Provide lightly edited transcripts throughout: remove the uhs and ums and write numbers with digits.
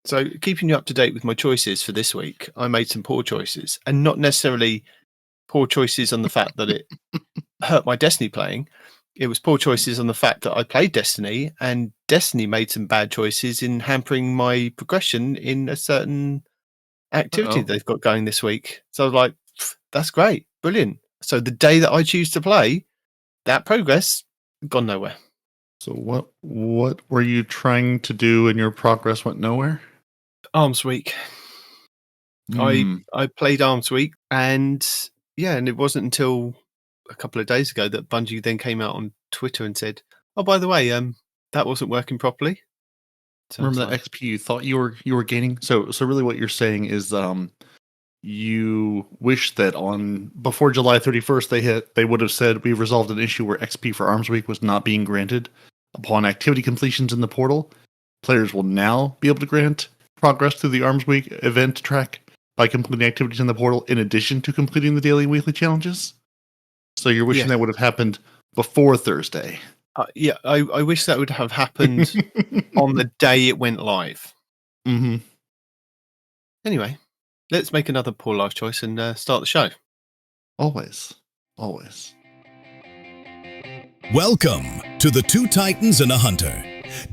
So, keeping you up to date with my choices for this week, I made some poor choices, and not necessarily poor choices on the fact that it hurt my Destiny playing. It was poor choices on the fact that I played Destiny, and Destiny made some bad choices in hampering my progression in a certain activity they've got going this week. So I was like, that's great, brilliant. So the day that I choose to play, that progress gone nowhere. So what were you trying to do and your progress went nowhere? Arms Week. I played Arms Week, and it wasn't until a couple of days ago that Bungie then came out on Twitter and said, "Oh, by the way, that wasn't working properly." So remember that XP you thought you were gaining? So really, what you're saying is, you wish that before July 31st they would have said we've resolved an issue where XP for Arms Week was not being granted upon activity completions in the portal. Players will now be able to grant progress through the Arms Week event track by completing activities in the portal in addition to completing the daily and weekly challenges. So you're wishing that would have happened before Thursday. I wish that would have happened on the day it went live. Mm-hmm. Anyway, let's make another poor life choice and start the show. Always. Welcome to the Two Titans and a Hunter,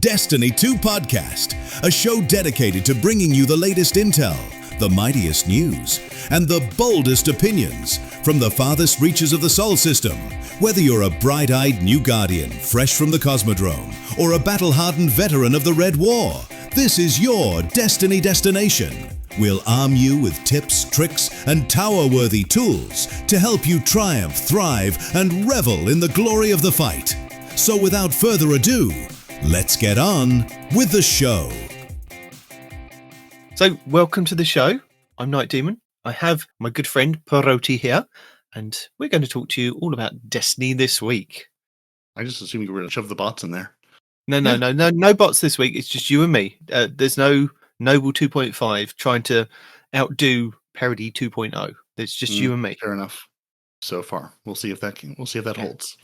Destiny 2 podcast, a show dedicated to bringing you the latest intel, the mightiest news, and the boldest opinions from the farthest reaches of the Sol system. Whether you're a bright-eyed new guardian fresh from the Cosmodrome or a battle-hardened veteran of the Red War, this is your Destiny destination. We'll arm you with tips, tricks, and tower-worthy tools to help you triumph, thrive, and revel in the glory of the fight. So without further ado, let's get on with the show. So, welcome to the show. I'm Night Demon. I have my good friend Peroty here, and we're going to talk to you all about Destiny this week. I just assumed you were going to shove the bots in there. No bots this week. It's just you and me. There's no Noble 2.5 trying to outdo Peroty 2.0. There's just you and me. Fair enough. So far, we'll see if that holds.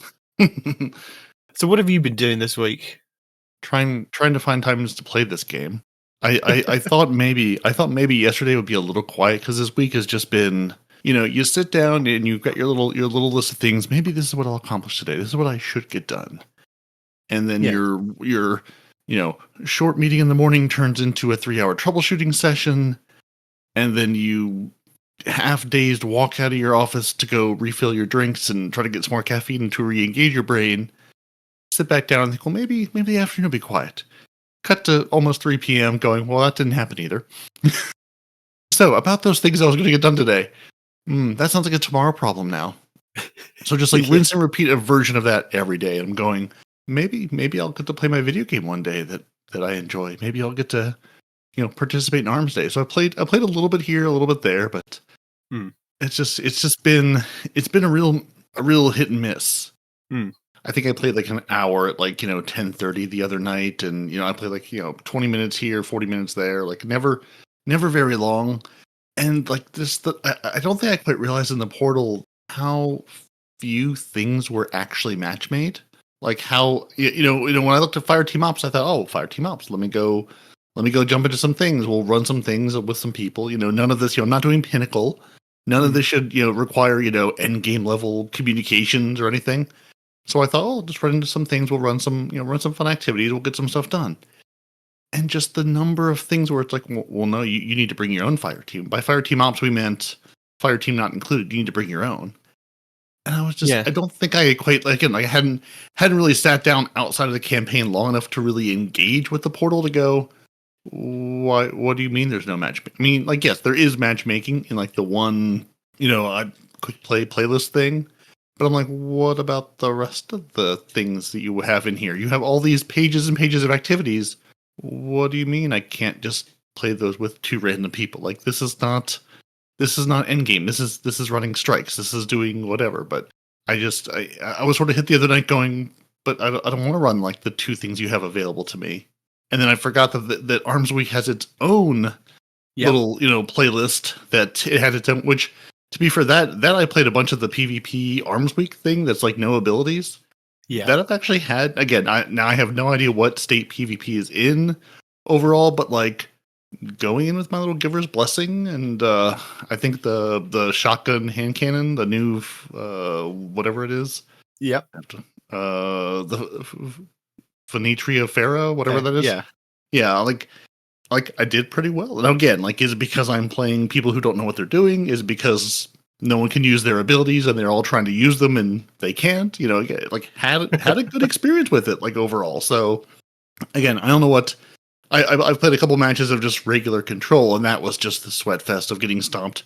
So, what have you been doing this week? Trying to find times to play this game. I thought maybe yesterday would be a little quiet because this week has just been, you sit down and you've got your little list of things. Maybe this is what I'll accomplish today. This is what I should get done. And then your short meeting in the morning turns into a 3-hour troubleshooting session. And then you half-dazed walk out of your office to go refill your drinks and try to get some more caffeine to re-engage your brain. Sit back down and think, well, maybe the afternoon will be quiet. Cut to almost 3 p.m. going, well, that didn't happen either. So, about those things I was going to get done today. That sounds like a tomorrow problem now. So just rinse and repeat a version of that every day. I'm going, maybe I'll get to play my video game one day that I enjoy. Maybe I'll get to, participate in Arms Day. So I played a little bit here, a little bit there, but it's been a real hit and miss. I think I played like an hour at 10:30 the other night, and I played 20 minutes here, 40 minutes there, never very long. And I don't think I quite realized in the portal how few things were actually match made. Like how when I looked at Fireteam Ops, I thought, oh, Fireteam Ops, let me go jump into some things. We'll run some things with some people. None of this. I'm not doing Pinnacle. None of this should require end game level communications or anything. So I thought, oh, just run into some things. We'll run some fun activities. We'll get some stuff done. And just the number of things where it's like, well, no, you need to bring your own fire team. By fire team ops, we meant fire team not included. You need to bring your own. And I was just, I don't think I quite, I hadn't really sat down outside of the campaign long enough to really engage with the portal to go, what do you mean there's no matchmaking? I mean, yes, there is matchmaking in the one, quick play playlist thing. But I'm like, what about the rest of the things that you have in here? You have all these pages and pages of activities. What do you mean I can't just play those with 2 random people? This is not endgame. This is running strikes. This is doing whatever. But I was sort of hit the other night going, but I don't want to run the 2 things you have available to me. And then I forgot that Arms Week has its own little playlist that it had its own, which. To be fair, that I played a bunch of the PvP Arms Week thing that's no abilities. Yeah. That I've actually had. Again, I have no idea what state PvP is in overall, but going in with my little Giver's Blessing, and I think the shotgun hand cannon, the new whatever it is. Yep. The Finitria Farah, whatever that is. Yeah, like I did pretty well. And again, like, is it because I'm playing people who don't know what they're doing? Is it because no one can use their abilities and they're all trying to use them and they can't? You know, like had a good experience with it, like overall. So again, I don't know what I've played a couple matches of just regular control, and that was just the sweat fest of getting stomped.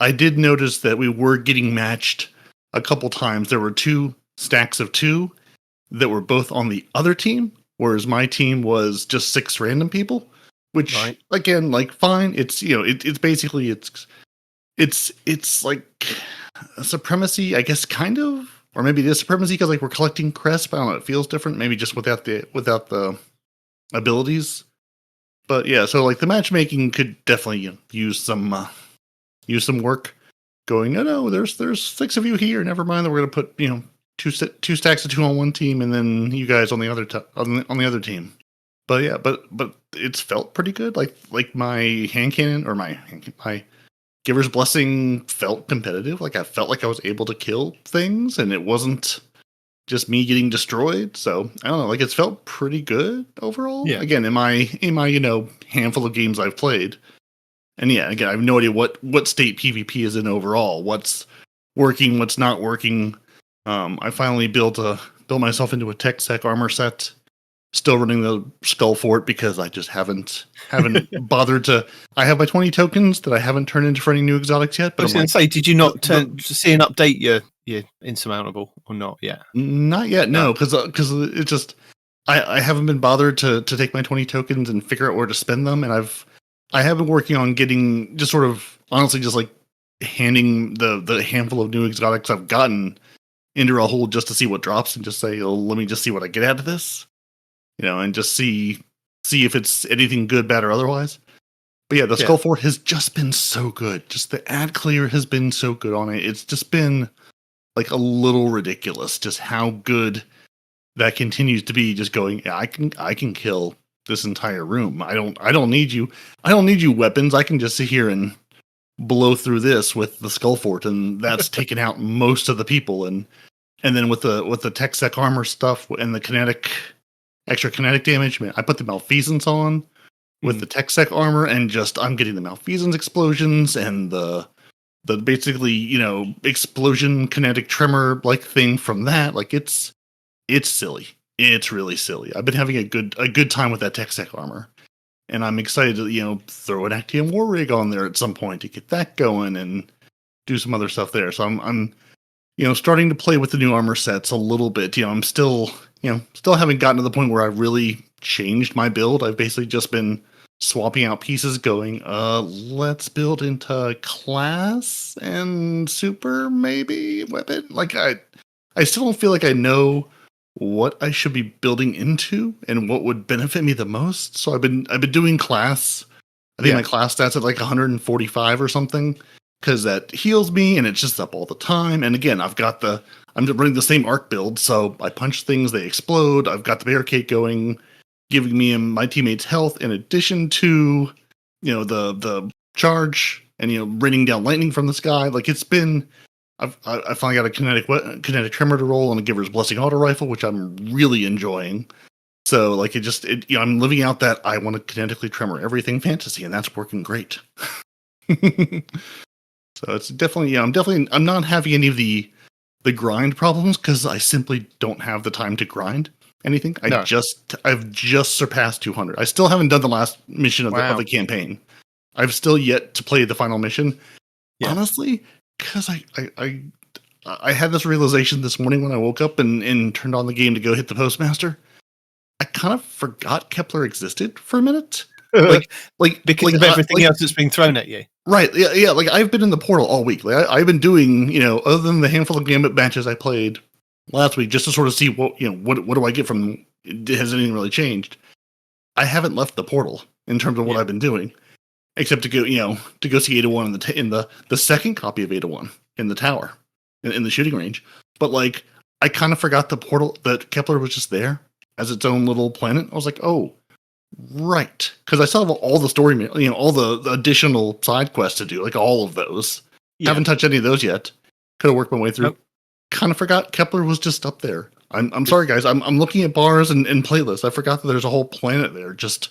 I did notice that we were getting matched a couple times. There were 2 stacks of 2 that were both on the other team, whereas my team was just 6 random people. Which again, like, fine. It's, you know, it's basically it's like a supremacy, I guess, kind of, or maybe it is supremacy because like we're collecting cresp. I don't know. It feels different, maybe just without the abilities. But yeah, so like the matchmaking could definitely use some work. Going, no, there's 6 of you here. Never mind that we're gonna put, you know, two stacks of 2 on one team, and then you guys on the other on the other team. But yeah, but it's felt pretty good. Like my hand cannon or my Giver's Blessing felt competitive. Like I felt like I was able to kill things, and it wasn't just me getting destroyed. So I don't know. Like it's felt pretty good overall. Yeah. Again, in my you know handful of games I've played, and yeah, again I have no idea what state PvP is in overall. What's working, what's not working. I finally built myself into a tech sec armor set. Still running the Skull Fort because I just haven't bothered to. I have my 20 tokens that I haven't turned into for any new exotics yet. But I was going to say, did you not see an update your insurmountable or not yet? Not yet, no, because it's just I haven't been bothered to take my 20 tokens and figure out where to spend them, and I have been working on getting just sort of honestly just like handing the handful of new exotics I've gotten into a hole just to see what drops and just say, oh, let me just see what I get out of this. You know, and just see if it's anything good, bad, or otherwise. But yeah, the Skull Fort has just been so good. Just the ad clear has been so good on it. It's just been like a little ridiculous just how good that continues to be. Just going, yeah, I can kill this entire room. I don't need you. I don't need you weapons. I can just sit here and blow through this with the Skull Fort, and that's taken out most of the people. And then with the tech sec armor stuff and the extra kinetic damage, man, I put the malfeasance on with the tech sec armor, and just I'm getting the malfeasance explosions and the basically, you know, explosion kinetic tremor like thing from that. Like it's silly. It's really silly. I've been having a good time with that tech sec armor, and I'm excited to, you know, throw an Actium War Rig on there at some point to get that going and do some other stuff there. So I'm you know, starting to play with the new armor sets a little bit. You know, I'm still haven't gotten to the point where I've really changed my build. I've basically just been swapping out pieces, going, let's build into class and super, maybe weapon. Like I still don't feel like I know what I should be building into and what would benefit me the most. So I've been doing class. I think my class stats at like 145 or something, because that heals me and it's just up all the time. And again, I'm running the same arc build, so I punch things, they explode. I've got the barricade going, giving me and my teammates health in addition to, you know, the charge and, you know, raining down lightning from the sky. Like it's been, I finally got a kinetic tremor to roll and a Giver's Blessing auto rifle, which I'm really enjoying. So like you know, I'm living out that I want to kinetically tremor everything fantasy, and that's working great. So it's definitely, I'm not having any of the grind problems because I simply don't have the time to grind anything. I've just surpassed 200. I still haven't done the last mission of the campaign. I've still yet to play the final mission. Yeah. Honestly, because I had this realization this morning when I woke up and turned on the game to go hit the postmaster. I kind of forgot Kepler existed for a minute. Because of everything else that's being thrown at you. Right. Yeah. Like I've been in the portal all week. Like I've been doing, you know, other than the handful of Gambit matches I played last week, just to sort of see what do I get from, has anything really changed? I haven't left the portal in terms of what I've been doing, except to go see Ada 1 in the second copy of Ada 1 in the tower, in the shooting range. But like, I kind of forgot the portal, that Kepler was just there as its own little planet. I was like, oh, Right. Because I still have all the story, all the additional side quests to do, like all of those. Yeah. Haven't touched any of those yet. Could have worked my way through. Nope. Kind of forgot Kepler was just up there. I'm sorry, guys. I'm looking at bars and playlists. I forgot that there's a whole planet there just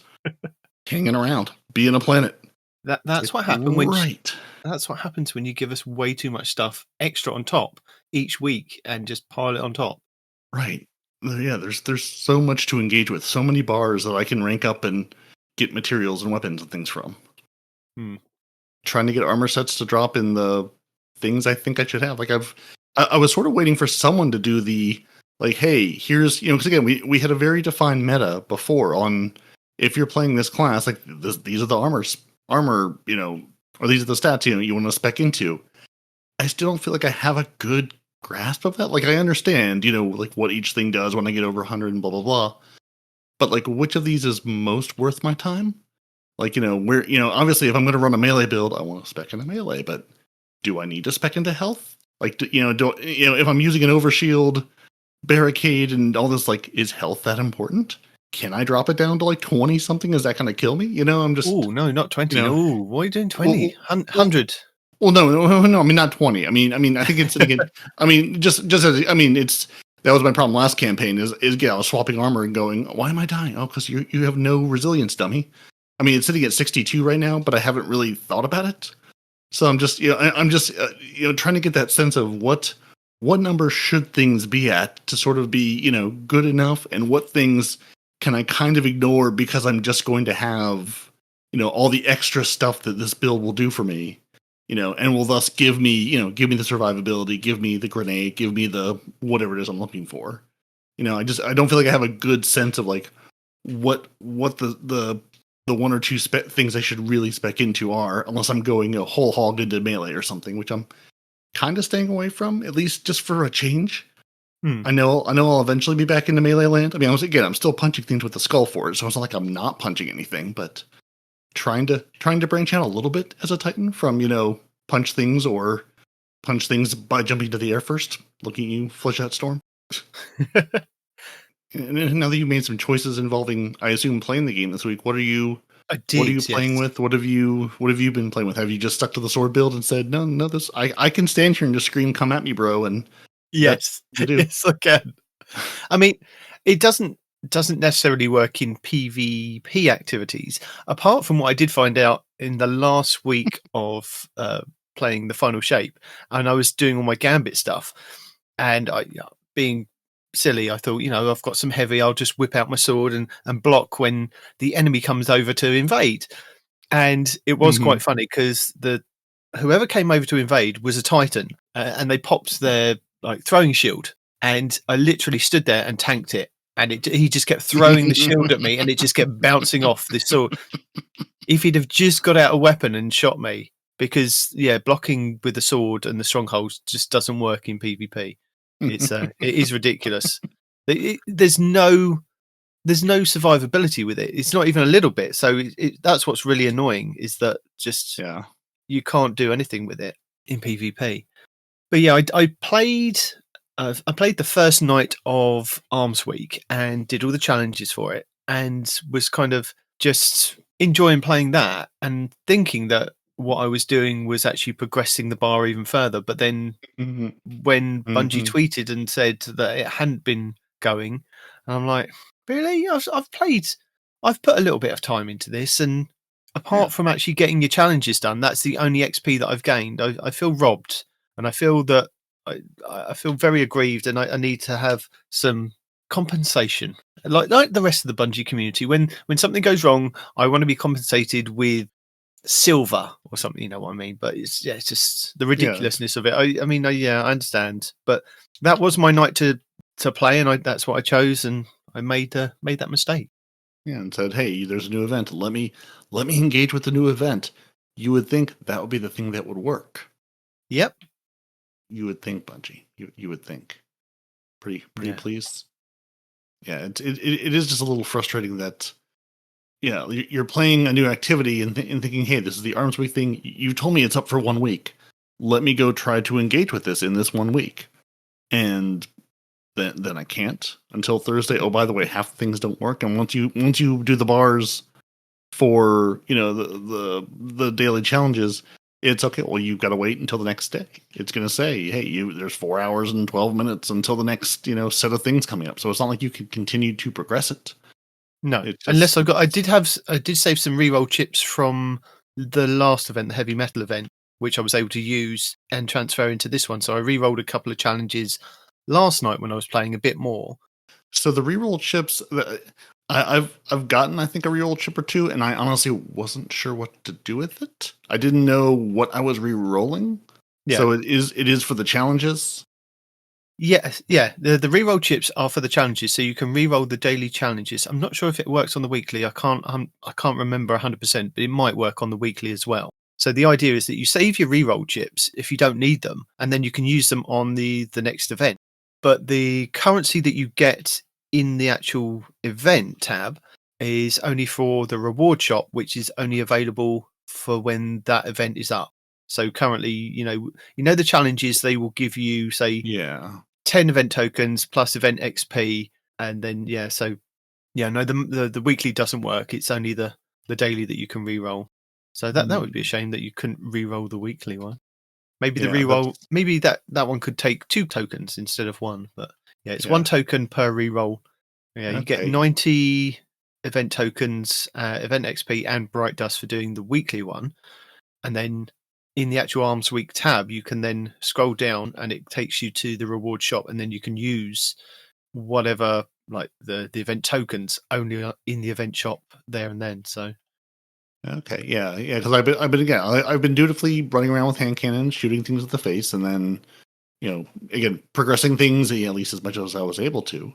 hanging around, being a planet. That's what happened when Right. That's what happens when you give us way too much stuff extra on top each week and just pile it on top. Right. Yeah, there's so much to engage with, so many bars that I can rank up and get materials and weapons and things from. Trying to get armor sets to drop in the things I think I should have. Like I was sort of waiting for someone to do the, like, hey, here's, because again, we had a very defined meta before on if you're playing this class, like these are the armor, or these are the stats, you want to spec into. I still don't feel like I have a good grasp of that. Like I understand, like what each thing does when I get over 100 and blah, blah, blah. But like, which of these is most worth my time? Like, where, obviously if I'm going to run a melee build, I want to spec into melee, but do I need to spec into health? Like, if I'm using an overshield barricade and all this, like, is health that important? Can I drop it down to like 20 something? Is that going to kill me? I'm just. Oh, no, not 20. No, why are you doing 20? Well, 100. Well, no. I mean, not 20. I mean, I think it's again. I mean, just as it's that was my problem last campaign. Is I was swapping armor and going, why am I dying? Oh, because you have no resilience, dummy. I mean, it's sitting at 62 right now, but I haven't really thought about it. So I'm just, trying to get that sense of what number should things be at to sort of be, good enough, and what things can I kind of ignore because I'm just going to have, all the extra stuff that this build will do for me, and will thus give me the survivability, give me the grenade, give me the whatever it is I'm looking for. I don't feel like I have a good sense of like what the one or two things I should really spec into are, unless I'm going whole hog into melee or something, which I'm kind of staying away from, at least just for a change. I know I'll eventually be back into melee land. I mean, I'm still punching things with the skull forge, so it's not like I'm not punching anything, but trying to branch out a little bit as a Titan from, punch things by jumping to the air first. Looking at you, Flesh Out Storm. And now that you've made some choices involving, I assume, playing the game this week, what are you playing with? What have you been playing with? Have you just stuck to the sword build and said, no, this I can stand here and just scream, "Come at me, bro"? And yes, yes, I can. I mean, it doesn't necessarily work in PvP activities, apart from what I did find out in the last week of playing the final shape, and I was doing all my gambit stuff, and I, being silly, I thought, I've got some heavy, I'll just whip out my sword and block when the enemy comes over to invade. And it was quite funny because whoever came over to invade was a Titan, and they popped their like throwing shield, and I literally stood there and tanked it, and he just kept throwing the shield at me, and it just kept bouncing off this sword. If he'd have just got out a weapon and shot me, because blocking with the sword and the strongholds just doesn't work in PvP. It is ridiculous. There's no survivability with it. It's not even a little bit. So that's what's really annoying, is that just you can't do anything with it in PvP. But I played the first night of Arms Week and did all the challenges for it, and was kind of just enjoying playing that and thinking that what I was doing was actually progressing the bar even further. But then when Bungie tweeted and said that it hadn't been going, and I'm like, really? I've put a little bit of time into this, and apart from actually getting your challenges done, that's the only XP that I've gained. I feel robbed, and I feel that I feel very aggrieved, and I need to have some compensation, like the rest of the Bungie community. When something goes wrong, I want to be compensated with silver or something, you know what I mean? But it's just the ridiculousness of it. I understand, but that was my night to play, and that's what I chose, and I made that mistake. Yeah, and said, "Hey, there's a new event. Let me engage with the new event." You would think that would be the thing that would work. Yep. You would think, Bungie. You would think. Pretty pleased. Yeah, it is just a little frustrating that. Yeah, you're playing a new activity and thinking, hey, this is the Arms Week thing. You told me it's up for 1 week. Let me go try to engage with this in this 1 week. And then I can't until Thursday. Oh, by the way, half the things don't work. And once you do the bars for, you know, the daily challenges, it's okay. Well, you've got to wait until the next day. It's going to say, hey, there's 4 hours and 12 minutes until the next, you know, set of things coming up. So it's not like you can continue to progress it. No, unless I did save some reroll chips from the last event, the heavy metal event, which I was able to use and transfer into this one. So I rerolled a couple of challenges last night when I was playing a bit more. So the reroll chips, I've gotten, I think, a reroll chip or two, and I honestly wasn't sure what to do with it. I didn't know what I was rerolling. Yeah. So it is for the challenges. Yes, yeah. The reroll chips are for the challenges, so you can reroll the daily challenges. I'm not sure if it works on the weekly. I can't remember 100%, but it might work on the weekly as well. So the idea is that you save your reroll chips if you don't need them, and then you can use them on the next event. But the currency that you get in the actual event tab is only for the reward shop, which is only available for when that event is up. So currently, you know the challenges, they will give you, say, 10 event tokens plus event XP, and then the weekly doesn't work. It's only the daily that you can reroll. So that would be a shame that you couldn't reroll the weekly one. Maybe the reroll, maybe that one could take 2 tokens instead of 1. But yeah, it's 1 token per reroll. Yeah, you get 90 event tokens, event XP, and Bright Dust for doing the weekly one. And then in the actual Arms Week tab, you can then scroll down and it takes you to the reward shop, and then you can use whatever, like the event tokens, only in the event shop there and then. So. Okay, yeah, because I've been dutifully running around with hand cannons, shooting things at the face, and then, you know, again, progressing things at least as much as I was able to,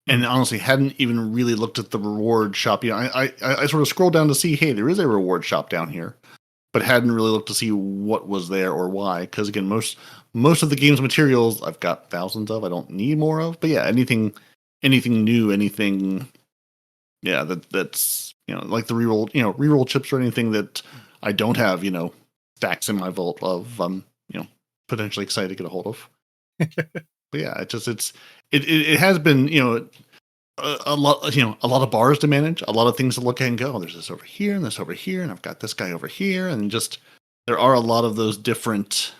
and honestly hadn't even really looked at the reward shop. You know, I sort of scrolled down to see, hey, there is a reward shop down here, but hadn't really looked to see what was there or why. Because again, most of the game's materials I've got thousands of. I don't need more of, but yeah, anything new, anything, that's. You know, like the reroll chips or anything that I don't have, stacks in my vault of, potentially excited to get a hold of. But yeah, it has been, a lot of bars to manage, a lot of things to look at and go, there's this over here and this over here, and I've got this guy over here, and just there are a lot of those different,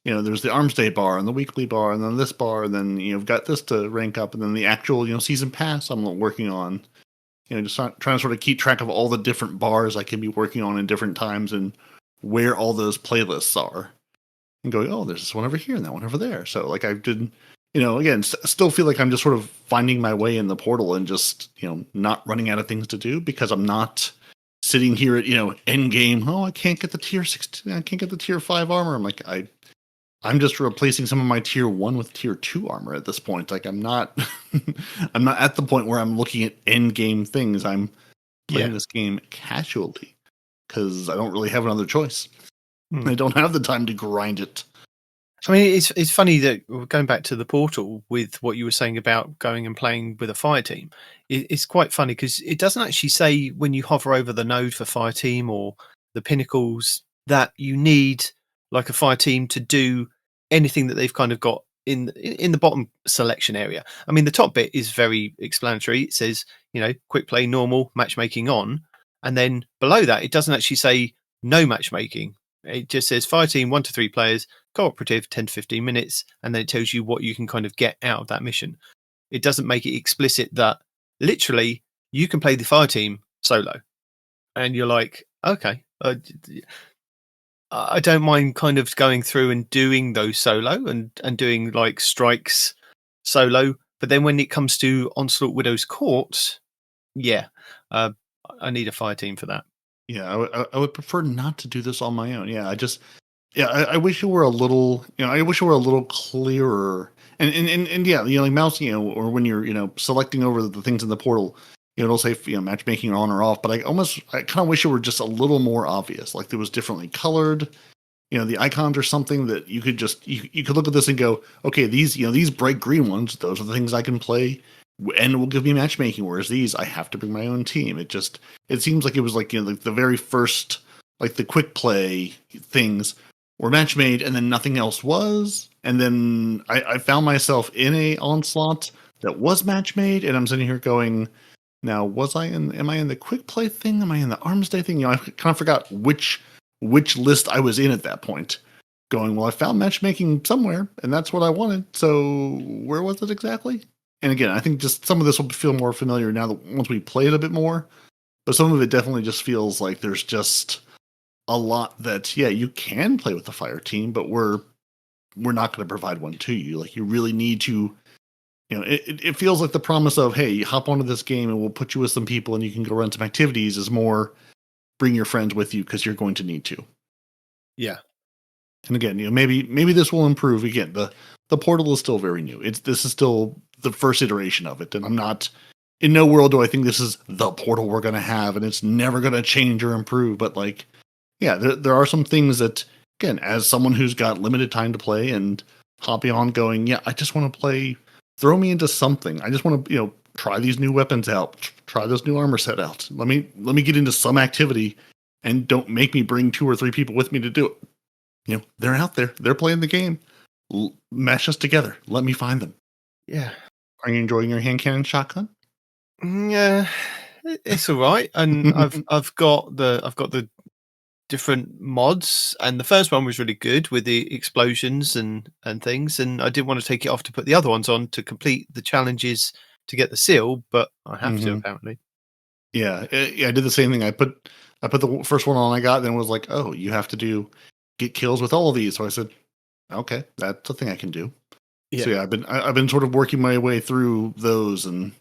there's the Arms Day bar and the weekly bar, and then this bar, and then you've got this to rank up, and then the actual season pass I'm working on. Just trying to sort of keep track of all the different bars I can be working on in different times and where all those playlists are. And going, oh, there's this one over here and that one over there. So, like, I did, again, still feel like I'm just sort of finding my way in the portal and just, not running out of things to do because I'm not sitting here at, end game. Oh, I can't get the tier 6, I can't get the tier 5 armor. I'm like, I'm just replacing some of my tier 1 with tier 2 armor at this point. Like, I'm not I'm not at the point where I'm looking at end game things. I'm playing this game casually because I don't really have another choice. I don't have the time to grind it. I mean, it's funny that going back to the portal with what you were saying about going and playing with a Fireteam, it's quite funny because it doesn't actually say when you hover over the node for Fireteam or the pinnacles that you need like a Fireteam to do anything that they've kind of got in the bottom selection area. I mean, the top bit is very explanatory. It says, quick play, normal, matchmaking on. And then below that, it doesn't actually say no matchmaking. It just says Fireteam 1 to 3 players, cooperative 10 to 15 minutes. And then it tells you what you can kind of get out of that mission. It doesn't make it explicit that literally you can play the Fireteam solo. And you're like, okay, I don't mind kind of going through and doing those solo and doing like strikes solo. But then when it comes to Onslaught Widow's Court, I need a Fireteam for that. Yeah, I would prefer not to do this on my own. Yeah, I wish it were a little, I wish it were a little clearer. And yeah, like mouse, or when you're, selecting over the things in the portal, it'll say, matchmaking on or off, but I kind of wish it were just a little more obvious. Like it was differently colored, the icons or something that you could just, you could look at this and go, okay, these bright green ones, those are the things I can play and it will give me matchmaking. Whereas these, I have to bring my own team. It seems like it was like, like the very first, like the quick play things were match made and then nothing else was. And then I found myself in a onslaught that was match made, and I'm sitting here going, now am I in the quick play thing? Am I in the arms day thing? I kind of forgot which list I was in at that point. Going, well, I found matchmaking somewhere, and that's what I wanted. So where was it exactly? And again, I think just some of this will feel more familiar now that once we play it a bit more. But some of it definitely just feels like there's just a lot that, yeah, you can play with the Fireteam, but we're not going to provide one to you. Like, you really need to, it feels like the promise of, hey, you hop onto this game and we'll put you with some people and you can go run some activities is more bring your friends with you because you're going to need to. Yeah. And again, maybe this will improve. Again, the portal is still very new. This is still the first iteration of it. And I'm not, in no world do I think this is the portal we're going to have and it's never going to change or improve. But like, yeah, there are some things that, again, as someone who's got limited time to play and hopping on going, yeah, I just want to play, throw me into something. I just want to, try these new weapons out, try this new armor set out. Let me get into some activity and don't make me bring 2 or 3 people with me to do it. They're out there. They're playing the game. Mash us together. Let me find them. Yeah. Are you enjoying your hand cannon shotgun? Yeah, it's all right. And I've got the different mods, and the first one was really good with the explosions and things. And I didn't want to take it off to put the other ones on to complete the challenges to get the seal, but I have to apparently. Yeah, I did the same thing. I put the first one on I got, then was like, oh, you have to get kills with all of these. So I said, okay, that's a thing I can do. Yeah. So yeah, I've been sort of working my way through those, and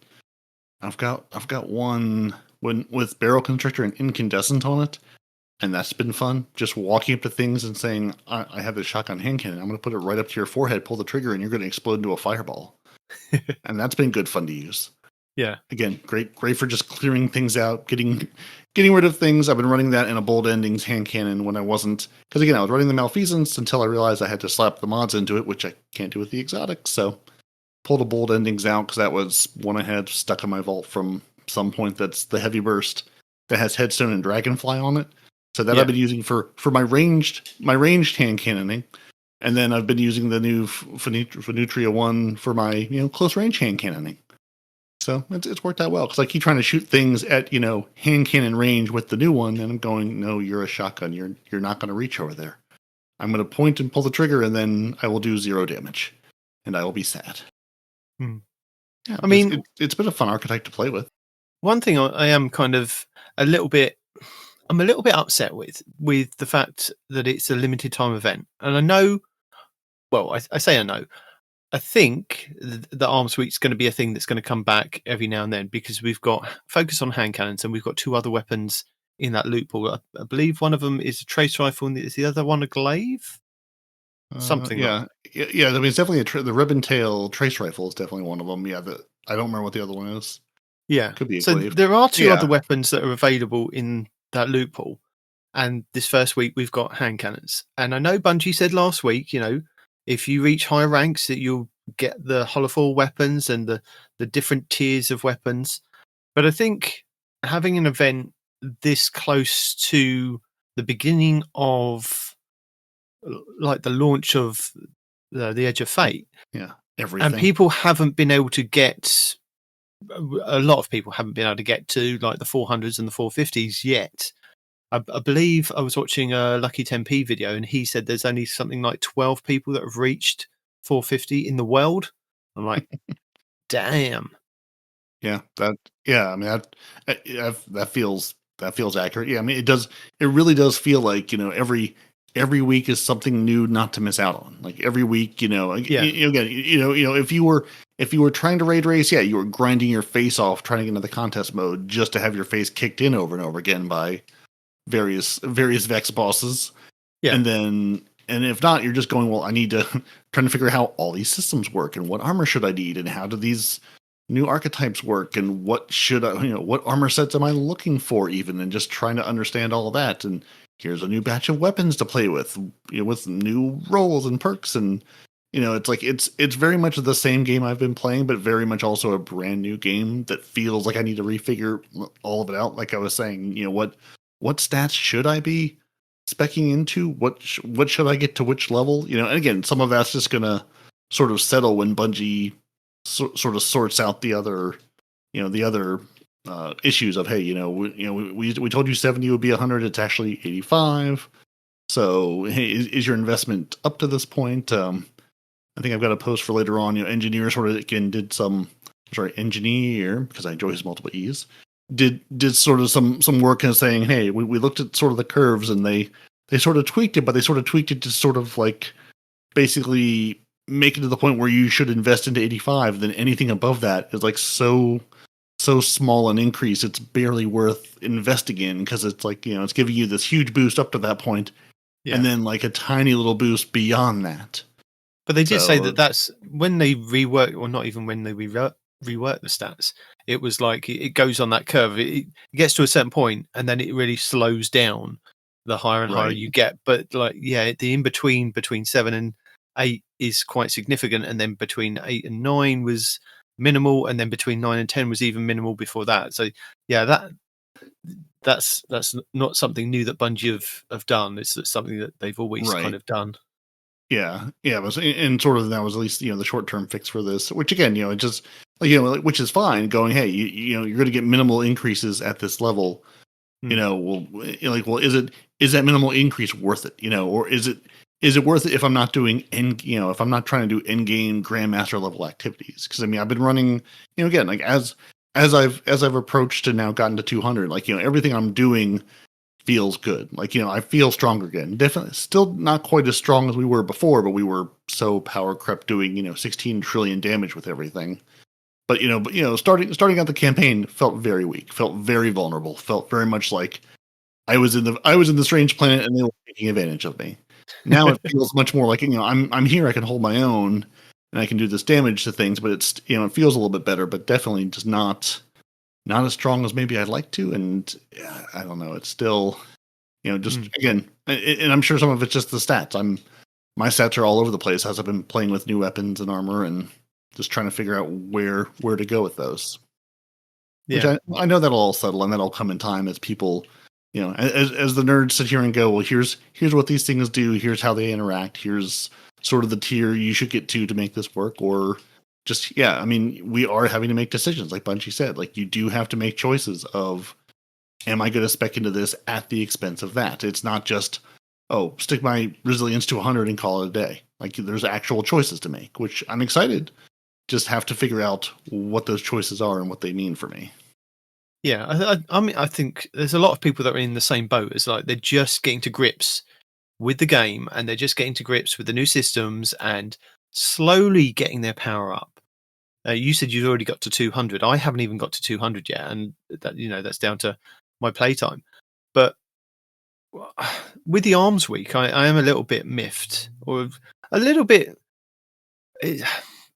I've got one with barrel constrictor and incandescent on it, and that's been fun. Just walking up to things and saying, I have this shotgun hand cannon. I'm going to put it right up to your forehead, pull the trigger, and you're going to explode into a fireball. And that's been good fun to use. Yeah. Again, great for just clearing things out, getting rid of things. I've been running that in a bold endings hand cannon when I wasn't, because again, I was running the malfeasance until I realized I had to slap the mods into it, which I can't do with the exotics. So pulled a bold endings out because that was one I had stuck in my vault from some point. That's the heavy burst that has headstone and dragonfly on it. So that I've been using for my ranged hand cannoning. And then I've been using the new Fenutria one for my close range hand cannoning. So it's worked out well because I keep trying to shoot things at hand cannon range with the new one, and I'm going, no, you're a shotgun. You're not going to reach over there. I'm going to point and pull the trigger, and then I will do 0 damage, and I will be sad. Yeah, I mean, it's been a fun archetype to play with. One thing I am kind of a little bit upset with the fact that it's a limited time event, and I know. Well, I say I know. I think the Arms Week's going to be a thing that's going to come back every now and then because we've got focus on hand cannons and we've got 2 other weapons in that loot pool. I believe one of them is a trace rifle and is the other one a glaive? Something like that. Yeah. I mean, it's definitely the ribbon tail trace rifle is definitely one of them. Yeah, I don't remember what the other one is. Yeah. Could be a so glaive. There are 2 other weapons that are available in that loot pool. And this first week we've got hand cannons. And I know Bungie said last week, if you reach higher ranks, that you'll get the hollow weapons and the different tiers of weapons. But I think having an event this close to the beginning of, like, the launch of the Edge of Fate, everything, and people haven't been able to get. A lot of people haven't been able to get to like the 400s and the 450s yet. I believe I was watching a Lucky 10p video and he said there's only something like 12 people that have reached 450 in the world. I'm like, damn. Yeah, I mean that feels accurate. Yeah, I mean it really does feel like, every week is something new not to miss out on. Like every week, again, if you were trying to raid race, you were grinding your face off trying to get into the contest mode just to have your face kicked in over and over again by various Vex bosses. Yeah. And if not, you're just going, well, I need to trying to figure out how all these systems work and what armor should I need and how do these new archetypes work and what should I, what armor sets am I looking for even, and just trying to understand all of that. And here's a new batch of weapons to play with, with new roles and perks. And, it's like, it's very much the same game I've been playing, but very much also a brand new game that feels like I need to refigure all of it out. Like I was saying, what stats should I be? speccing into what should I get to which level? And again, some of that's just gonna sort of settle when Bungie sort of sorts out the other issues of, hey, we told you 70 would be 100, it's actually 85. So hey, is your investment up to this point? I think I've got a post for later on. Engineer sort of again did engineer, because I enjoy his multiple E's, did sort of some work in saying, hey, we looked at sort of the curves, and they sort of tweaked it, but they sort of tweaked it to sort of like basically make it to the point where you should invest into 85. Then anything above that is like so small an increase, it's barely worth investing in, because it's like, it's giving you this huge boost up to that point, and then like a tiny little boost beyond that. But they did say that's when they rework, or not even when they rework the stats. It was like it goes on that curve. It gets to a certain point, and then it really slows down the higher and higher you get. But like, the in between 7 and 8 is quite significant, and then between 8 and 9 was minimal, and then between 9 and 10 was even minimal before that. So that's not something new that Bungie have done. It's something that they've always kind of done. Yeah, and sort of that was at least the short term fix for this, which again, it just which is fine. Going, hey, you're going to get minimal increases at this level. Well, is that minimal increase worth it? Or is it worth it if I'm not doing if I'm not trying to do end game grandmaster level activities? Because I've been running, again, like as I've approached and now gotten to 200, like everything I'm doing feels good. Like, I feel stronger again. Definitely still not quite as strong as we were before, but we were so power crept doing, 16 trillion damage with everything. But, starting out the campaign felt very weak, felt very vulnerable, felt very much like I was in the strange planet and they were taking advantage of me. Now it feels much more like, I'm here, I can hold my own and I can do this damage to things, but it's, it feels a little bit better, but definitely just not as strong as maybe I'd like to. And I don't know, it's still, just again, and I'm sure some of it's just the stats. My stats are all over the place as I've been playing with new weapons and armor and just trying to figure out where to go with those. Yeah. Which I know that'll all settle and that'll come in time as people, as the nerds sit here and go, well, here's what these things do. Here's how they interact. Here's sort of the tier you should get to make this work. Or just, we are having to make decisions. Like Bungie said, like you do have to make choices of, am I going to spec into this at the expense of that? It's not just, stick my resilience to 100 and call it a day. Like there's actual choices to make, which I'm excited. Just have to figure out what those choices are and what they mean for me. Yeah, I think there's a lot of people that are in the same boat. It's like they're just getting to grips with the game, and they're just getting to grips with the new systems and slowly getting their power up. You said you'd already got to 200. I haven't even got to 200 yet, and that that's down to my playtime. But with the Arms Week, I am a little bit miffed, or a little bit.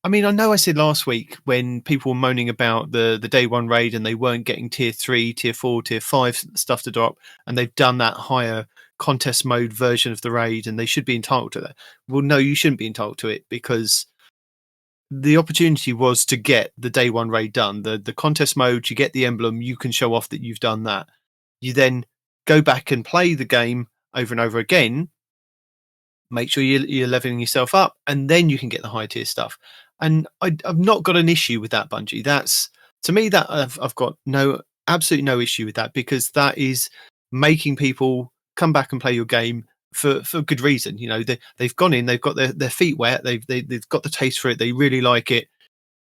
I know I said last week when people were moaning about the day one raid and they weren't getting tier 3, tier 4, tier 5 stuff to drop, and they've done that higher contest mode version of the raid and they should be entitled to that. Well, no, you shouldn't be entitled to it, because the opportunity was to get the day one raid done. The contest mode, you get the emblem, you can show off that you've done that. You then go back and play the game over and over again, make sure you're leveling yourself up, and then you can get the high tier stuff. And I've not got an issue with that, Bungie. That's, to me, that I've got absolutely no issue with that, because that is making people come back and play your game for good reason. They've gone in, they've got their feet wet, they've got the taste for it, they really like it,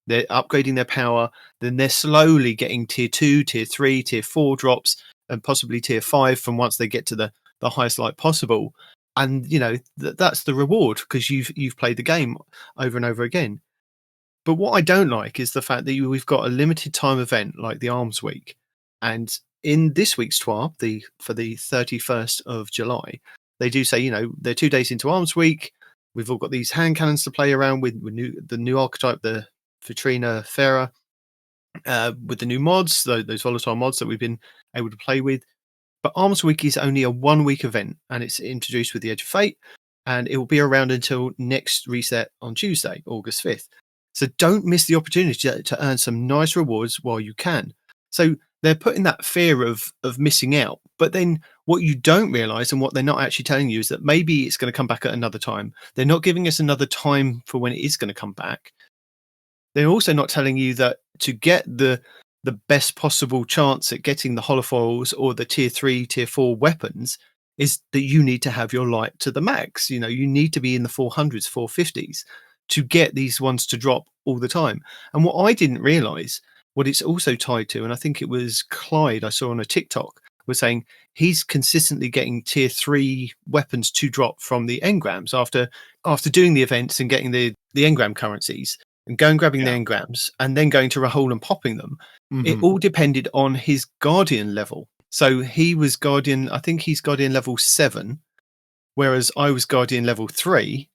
they're upgrading their power, then they're slowly getting tier 2, tier 3, tier 4 drops, and possibly tier 5 from once they get to the highest light possible. And that's the reward, because you've played the game over and over again. But what I don't like is the fact that we've got a limited time event like the Arms Week. And in this week's TWAB, for the 31st of July, they do say, they're 2 days into Arms Week. We've all got these hand cannons to play around with the new archetype, the Vitrina Fera, with the new mods, those volatile mods that we've been able to play with. But Arms Week is only a 1 week event, and it's introduced with the Edge of Fate, and it will be around until next reset on Tuesday, August 5th. So don't miss the opportunity to earn some nice rewards while you can. So they're putting that fear of missing out. But then what you don't realize and what they're not actually telling you is that maybe it's going to come back at another time. They're not giving us another time for when it is going to come back. They're also not telling you that to get the best possible chance at getting the holofoils or the tier 3, tier 4 weapons is that you need to have your light to the max. You know, you need to be in the 400s, 450s to get these ones to drop all the time. And what I didn't realize, what it's also tied to, and I think it was Clyde I saw on a TikTok, was saying he's consistently getting tier 3 weapons to drop from the engrams after doing the events and getting the engram currencies and grabbing the engrams and then going to Rahul and popping them. It all depended on his guardian level. So he was guardian, I think he's guardian level 7, whereas I was guardian level 3.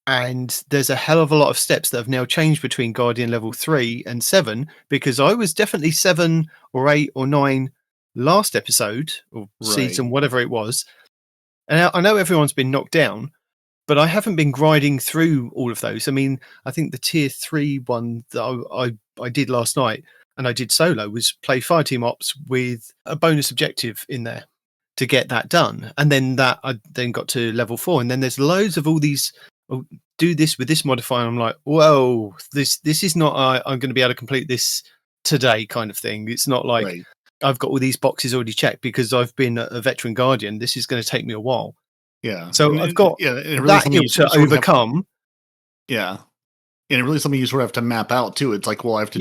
And there's a hell of a lot of steps that have now changed between guardian level 3 and 7, because I was definitely 7 or 8 or 9 last episode or season, whatever it was. And I know everyone's been knocked down, but I haven't been grinding through all of those. I mean, I think the tier 3 one that I did last night and I did solo was play Fireteam Ops with a bonus objective in there to get that done. And then that I then got to level 4. And then there's loads of all these, do this with this modifier. I'm like, whoa, this is not, I'm going to be able to complete this today kind of thing. It's not like I've got all these boxes already checked because I've been a veteran guardian. This is going to take me a while. Yeah. So I've got that hill to overcome. And it really something you sort of have to map out too. It's like, well, I have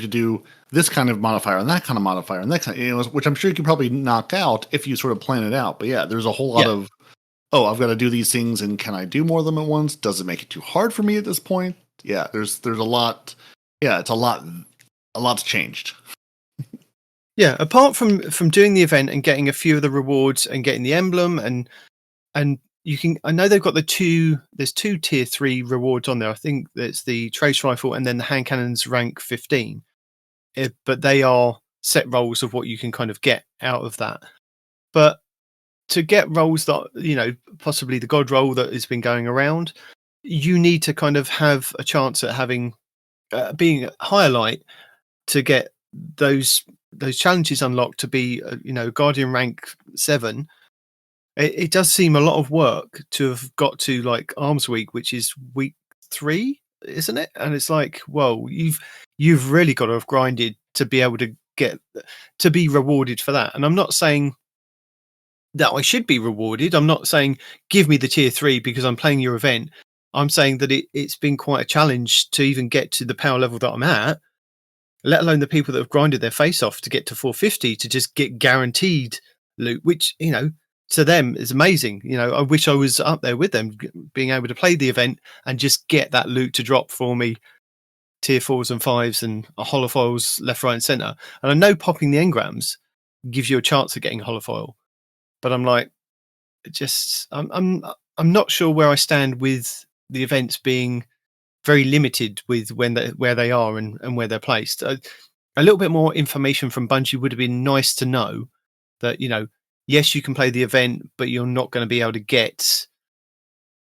to do this kind of modifier and that kind of modifier and that kind of, which I'm sure you could probably knock out if you sort of plan it out. But yeah, there's a whole lot of, I've got to do these things, and can I do more of them at once? Does it make it too hard for me at this point? Yeah, there's a lot. Yeah, it's a lot's changed. Yeah, apart from doing the event and getting a few of the rewards and getting the emblem and you can, I know they've got there's 2 tier 3 rewards on there. I think there's the trace rifle and then the hand cannons rank 15. But they are set rolls of what you can kind of get out of that. But to get rolls that, you know, possibly the god roll that has been going around, you need to kind of have a chance at having being higher light to get those challenges unlocked to be, you know, guardian rank 7. It does seem a lot of work to have got to like Arms Week, which is week 3, isn't it? And it's like, whoa, you've really got to have grinded to be able to be rewarded for that. And I'm not saying that I should be rewarded. I'm not saying give me the tier 3 because I'm playing your event. I'm saying that it's been quite a challenge to even get to the power level that I'm at, let alone the people that have grinded their face off to get to 450 to just get guaranteed loot, which, you know, to them is amazing. You know, I wish I was up there with them, being able to play the event and just get that loot to drop for me, tier 4s and 5s and a holofoils left, right and center. And I know popping the engrams gives you a chance of getting a holofoil, but I'm like, I'm not sure where I stand with the events being very limited with where they are and where they're placed. A little bit more information from Bungie would have been nice to know that, you know, yes, you can play the event, but you're not going to be able to get,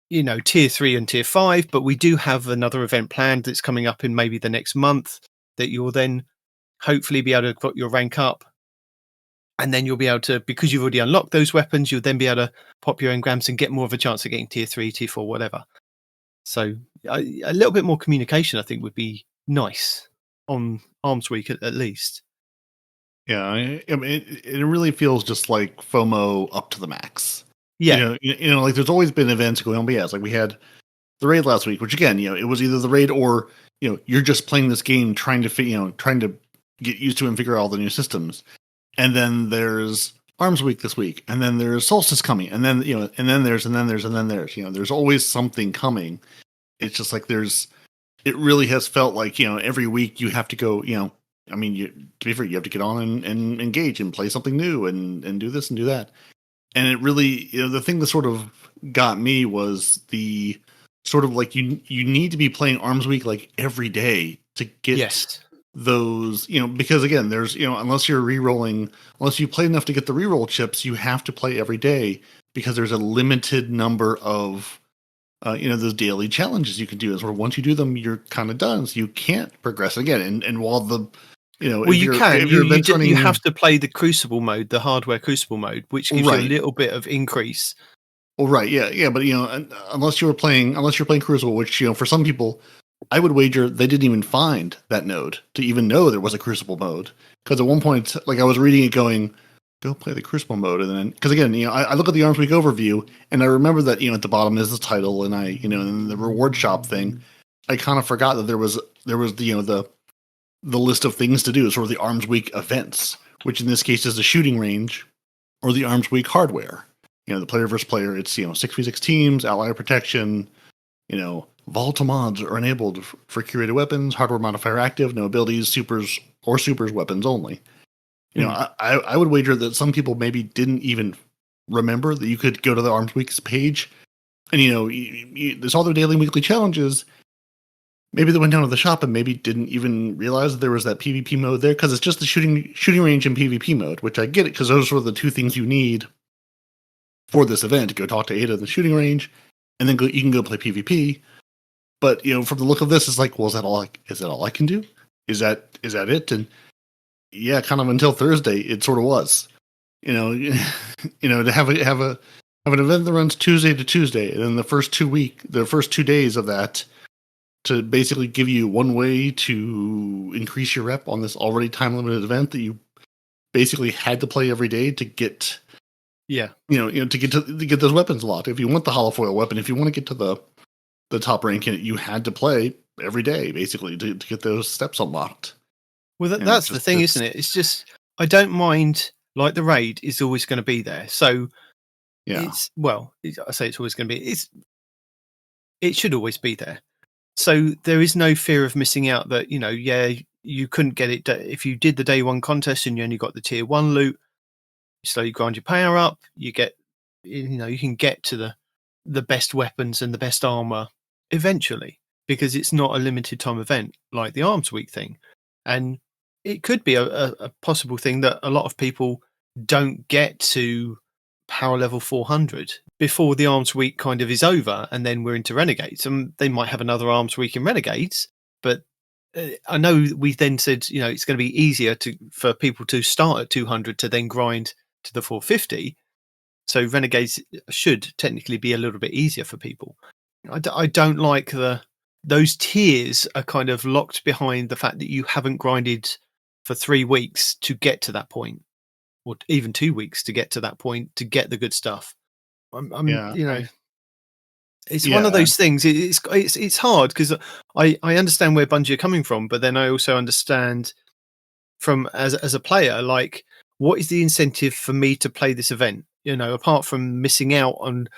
you know, tier 3 and tier 5. But we do have another event planned that's coming up in maybe the next month that you'll then hopefully be able to put your rank up. And then you'll be able to, because you've already unlocked those weapons, you'll then be able to pop your engrams and get more of a chance of getting tier 3, tier 4, whatever. So a little bit more communication, I think, would be nice on Arms Week at least. Yeah, I mean, it really feels just like FOMO up to the max. Yeah. You know, like there's always been events going on, but yeah, it's like we had the raid last week, which again, you know, it was either the raid or, you know, you're just playing this game trying to get used to and figure out all the new systems. And then there's Arms Week this week, and then there's Solstice coming, and then, you know, and then there's, you know, there's always something coming. It's just like it really has felt like, you know, every week you have to go, you know, I mean, to be fair, you have to get on and engage and play something new and do this and do that. And it really, you know, the thing that sort of got me was the sort of like you need to be playing Arms Week like every day to get those, you know, because again, there's, you know, unless you play enough to get the reroll chips, you have to play every day because there's a limited number of you know, those daily challenges you can do. Is where once you do them, you're kind of done, so you can't progress again. And while the Well, you can. if your event's You running, have to play the Crucible mode, the hardware Crucible mode, which gives you a little bit of increase. Well, right, yeah, but unless you're playing Crucible, which for some people, I would wager they didn't even find that node to even know there was a Crucible mode. Because at one point, like I was reading it, going, "Go play the Crucible mode," and then because again, I look at the Arms Week overview, and I remember that at the bottom is the title, and and the reward shop thing. I kind of forgot that there was the list of things to do, sort of the Arms Week events, which in this case is the shooting range or the Arms Week hardware. The player versus player, it's 6v6 teams, outlier protection, volatile mods are enabled for curated weapons, hardware modifier active, no abilities, supers weapons only. I would wager that some people maybe didn't even remember that you could go to the Arms Week's page, and there's all their daily and weekly challenges. Maybe they went down to the shop and maybe didn't even realize that there was that PvP mode there, because it's just the shooting range and PvP mode, which I get it, because those are the two things you need for this event. Go talk to Ada in the shooting range, and then you can go play PvP. But from the look of this, it's like, well, is that all I can do? Is that it? And yeah, kind of until Thursday, it sort of was. To have an event that runs Tuesday to Tuesday, and then the first 2 days of that, to basically give you one way to increase your rep on this already time limited event that you basically had to play every day to get. Yeah, to get those weapons locked. If you want the holofoil weapon, if you want to get to the top rank in it, you had to play every day basically to get those steps unlocked. Well, that's the thing, isn't it? It's just, I don't mind. Like, the raid is always going to be there, so yeah. I say it's always going to be. It should always be there. So there is no fear of missing out. That you couldn't get it if you did the day one contest and you only got the tier 1 loot. You slowly grind your power up. You get, you can get to the best weapons and the best armor eventually, because it's not a limited time event like the Arms Week thing. And it could be a possible thing that a lot of people don't get to power level 400 before the Arms Week kind of is over, and then we're into Renegades. And they might have another Arms Week in Renegades, but I know we then said, it's going to be easier for people to start at 200 to then grind to the 450. So Renegades should technically be a little bit easier for people. I don't like those tiers are kind of locked behind the fact that you haven't grinded for 3 weeks to get to that point, or even 2 weeks to get to that point to get the good stuff. It's one of those things. It's hard, because I understand where Bungie are coming from, but then I also understand from as a player, like, what is the incentive for me to play this event? Apart from missing out on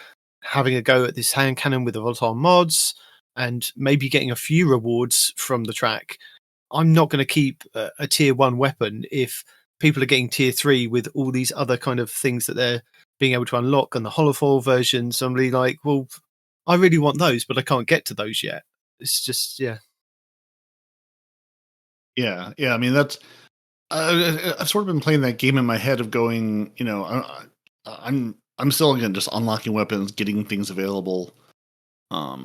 having a go at this hand cannon with the volatile mods and maybe getting a few rewards from the track, I'm not going to keep a tier 1 weapon if people are getting tier 3 with all these other kind of things that they're being able to unlock, and the holofoil version. So I'm really like, well, I really want those, but I can't get to those yet. It's just, yeah. I mean, that's. I've sort of been playing that game in my head of going, I'm still, again, just unlocking weapons, getting things available. I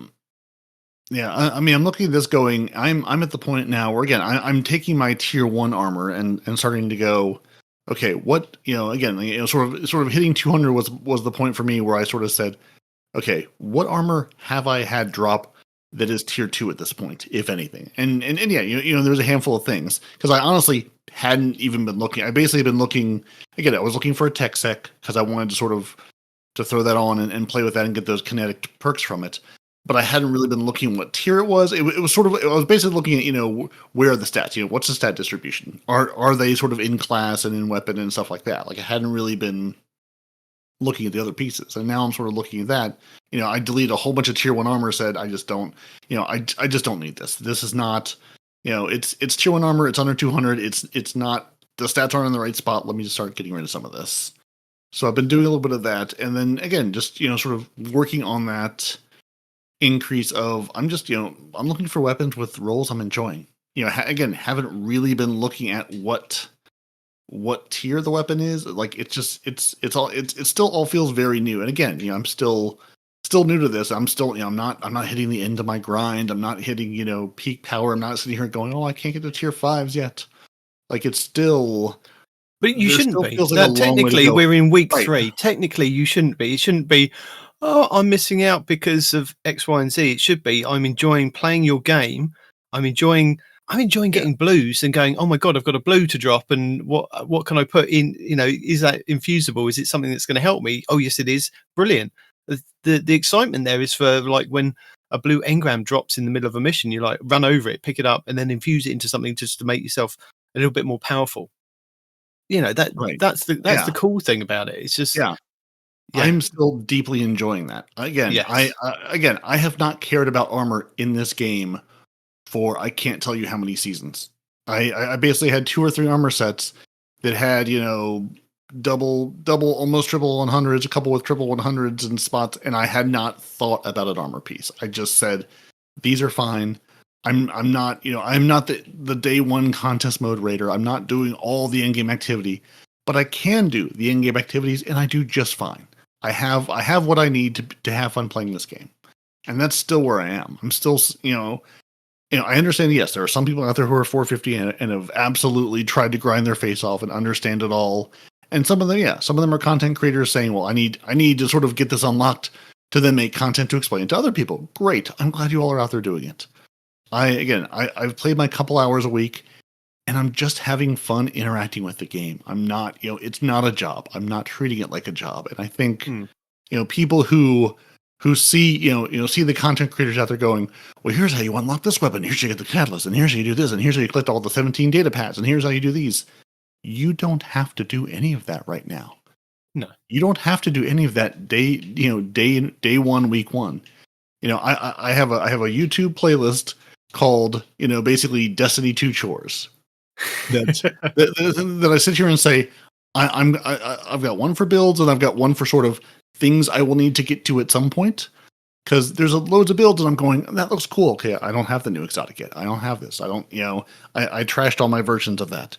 mean, I'm looking at this going, I'm at the point now where, again, I'm taking my tier 1 armor and starting to go, okay, what, again, sort of hitting 200 was the point for me where I sort of said, okay, what armor have I had drop that is tier 2 at this point, if anything? And yeah, there's a handful of things, because I honestly hadn't even been looking. I basically been looking, again, I was looking for a tech sec because I wanted to sort of to throw that on and play with that and get those kinetic perks from it. But I hadn't really been looking what tier it was. It was sort of, I was basically looking at, where are the stats? What's the stat distribution? Are they sort of in class and in weapon and stuff like that? Like, I hadn't really been looking at the other pieces. And now I'm sort of looking at that. I deleted a whole bunch of tier 1 armor, said, I just don't, I just don't need this. This is not, it's tier 1 armor. It's under 200. It's not, the stats aren't in the right spot. Let me just start getting rid of some of this. So I've been doing a little bit of that. And then again, just, sort of working on that increase of, I'm just, I'm looking for weapons with roles I'm enjoying. Again, haven't really been looking at what tier the weapon is. Like, it's just, it still all feels very new. And again, I'm still new to this. I'm still, I'm not hitting the end of my grind. I'm not hitting, peak power. I'm not sitting here going, oh, I can't get to tier 5s yet. Like it's still, But you there shouldn't still be. feels like a long way to Technically, go. we're in week Right. 3. Technically, you shouldn't be. It shouldn't be, oh, I'm missing out because of X, Y, and Z. It should be, I'm enjoying playing your game. I'm enjoying getting blues and going, oh my God, I've got a blue to drop. And what can I put in? Is that infusible? Is it something that's going to help me? Oh, yes, it is. Brilliant. The excitement there is for like when a blue engram drops in the middle of a mission, you like run over it, pick it up, and then infuse it into something just to make yourself a little bit more powerful. Right. That's the cool thing about it. It's just I'm still deeply enjoying that. Again, Yes. I have not cared about armor in this game for I can't tell you how many seasons. I basically had 2 or 3 armor sets that had, double, almost triple 100s, a couple with triple 100s in spots, and I had not thought about an armor piece. I just said, these are fine. I'm not, I'm not the day one contest mode raider. I'm not doing all the in-game activity, but I can do the in-game activities, and I do just fine. I have what I need to have fun playing this game, and that's still where I am. I'm still, I understand. Yes, there are some people out there who are 450 and have absolutely tried to grind their face off and understand it all. And some of them are content creators saying, "Well, I need to sort of get this unlocked to then make content to explain it to other people." Great, I'm glad you all are out there doing it. I've played my couple hours a week, and I'm just having fun interacting with the game. I'm not, it's not a job. I'm not treating it like a job. And I think, people who see, see the content creators out there going, well, here's how you unlock this weapon. Here's how you get the catalyst, and here's how you do this, and here's how you collect all the 17 data pads, and here's how you do these. You don't have to do any of that right now. No, you don't have to do any of that day one, week one. I have a YouTube playlist called, basically Destiny 2 chores. That I sit here and say, I've got one for builds and I've got one for sort of things I will need to get to at some point. Because there's loads of builds and I'm going, that looks cool. Okay, I don't have the new exotic yet. I don't have this. I don't, I trashed all my versions of that.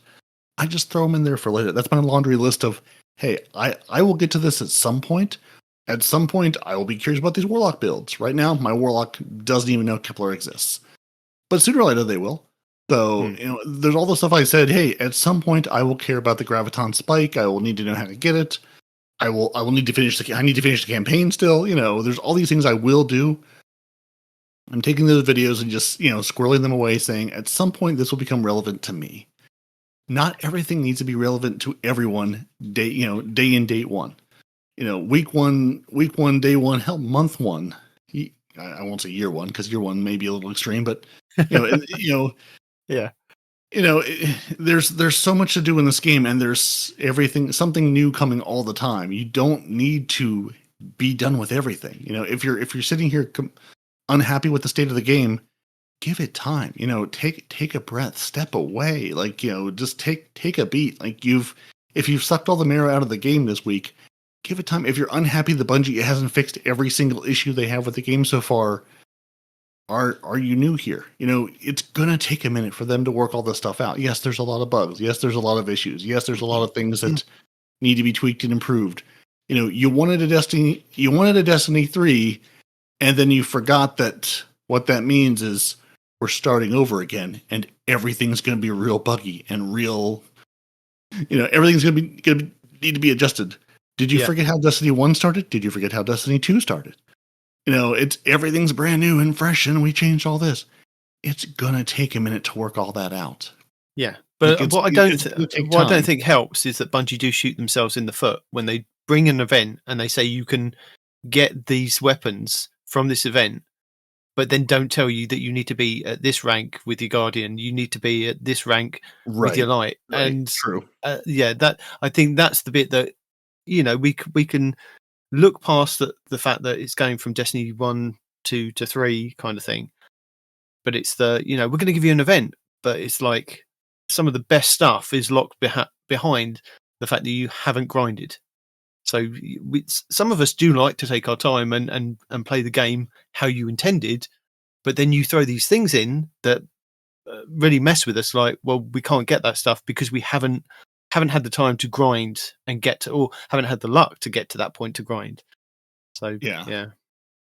I just throw them in there for later. That's my laundry list of, hey, I will get to this at some point. At some point, I will be curious about these Warlock builds. Right now, my Warlock doesn't even know Kepler exists. But sooner or later, they will. So, there's all the stuff I said, hey, at some point, I will care about the Graviton Spike. I will need to know how to get it. I will need to finish I need to finish the campaign still. There's all these things I will do. I'm taking those videos and just, squirreling them away, saying, at some point, this will become relevant to me. Not everything needs to be relevant to everyone day in, date one. Week one, day one, hell, month one. I won't say year one because year one may be a little extreme, but yeah. There's so much to do in this game, and there's something new coming all the time. You don't need to be done with everything. If you're sitting here unhappy with the state of the game, give it time. Take a breath, step away. Just take a beat. If you've sucked all the marrow out of the game this week, give it time. If you're unhappy the Bungie hasn't fixed every single issue they have with the game so far, are you new here? It's gonna take a minute for them to work all this stuff out. Yes, there's a lot of bugs. Yes, there's a lot of issues. Yes, there's a lot of things that need to be tweaked and improved. You wanted a Destiny 3, and then you forgot that what that means is we're starting over again, and everything's going to be real buggy and real. Everything's going to need to be adjusted. Did you forget how Destiny 1 started? Did you forget how Destiny 2 started? Everything's brand new and fresh, and we changed all this. It's gonna take a minute to work all that out. Yeah, but what I don't think helps is that Bungie do shoot themselves in the foot when they bring an event and they say you can get these weapons from this event, but then don't tell you that you need to be at this rank with your Guardian. You need to be at this rank with your Light. Right. And true. That I think that's the bit that we can look past the fact that it's going from Destiny 1 to 3 kind of thing. But it's we're going to give you an event, but it's like some of the best stuff is locked behind the fact that you haven't grinded. So some of us do like to take our time and play the game how you intended, but then you throw these things in that really mess with us. Like, well, we can't get that stuff because we haven't had the time to grind and get to, or haven't had the luck to get to that point to grind. So yeah.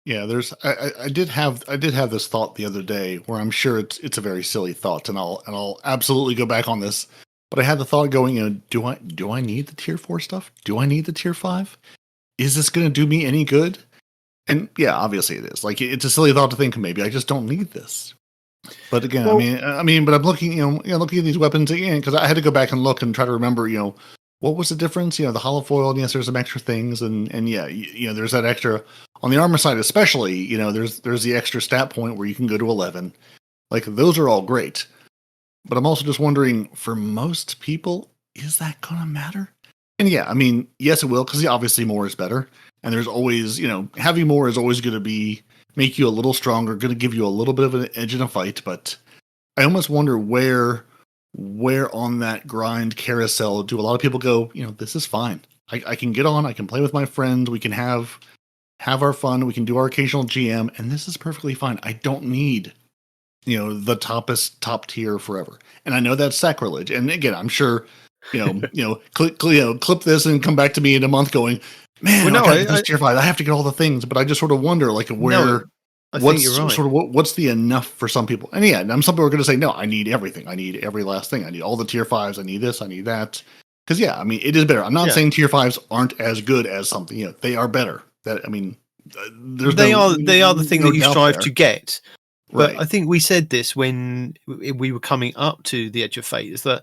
There's I did have this thought the other day where I'm sure it's a very silly thought, and I'll absolutely go back on this But I had the thought going, do I need the tier 4 stuff? Do I need the tier 5? Is this going to do me any good? And yeah, obviously it is. Like, it's a silly thought to think maybe I just don't need this. But again, well, but I'm looking, looking at these weapons again, because I had to go back and look and try to remember, what was the difference? The hollow foil, yes, there's some extra things, and yeah, there's that extra on the armor side, especially. There's the extra stat point where you can go to 11. Like, those are all great. But I'm also just wondering, for most people, is that gonna matter? And yeah, yes, it will, because obviously more is better. And there's always, having more is always going to make you a little stronger, going to give you a little bit of an edge in a fight. But I almost wonder where on that grind carousel do a lot of people go, this is fine. I can get on, I can play with my friends, we can have our fun, we can do our occasional GM, and this is perfectly fine. I don't need, the top tier forever. And I know that's sacrilege. And again, I'm sure, clip this and come back to me in a month going, man, I tier 5. I have to get all the things, but I just sort of wonder, like, where what's right. Sort of what's the enough for some people. And yeah, some people are going to say, no, I need everything. I need every last thing. I need all the tier 5s. I need this. I need that. Because yeah, it is better. I'm not saying tier 5s aren't as good as something. They are better. They are the thing that you strive to get. But right. I think we said this when we were coming up to the Edge of Fate, is that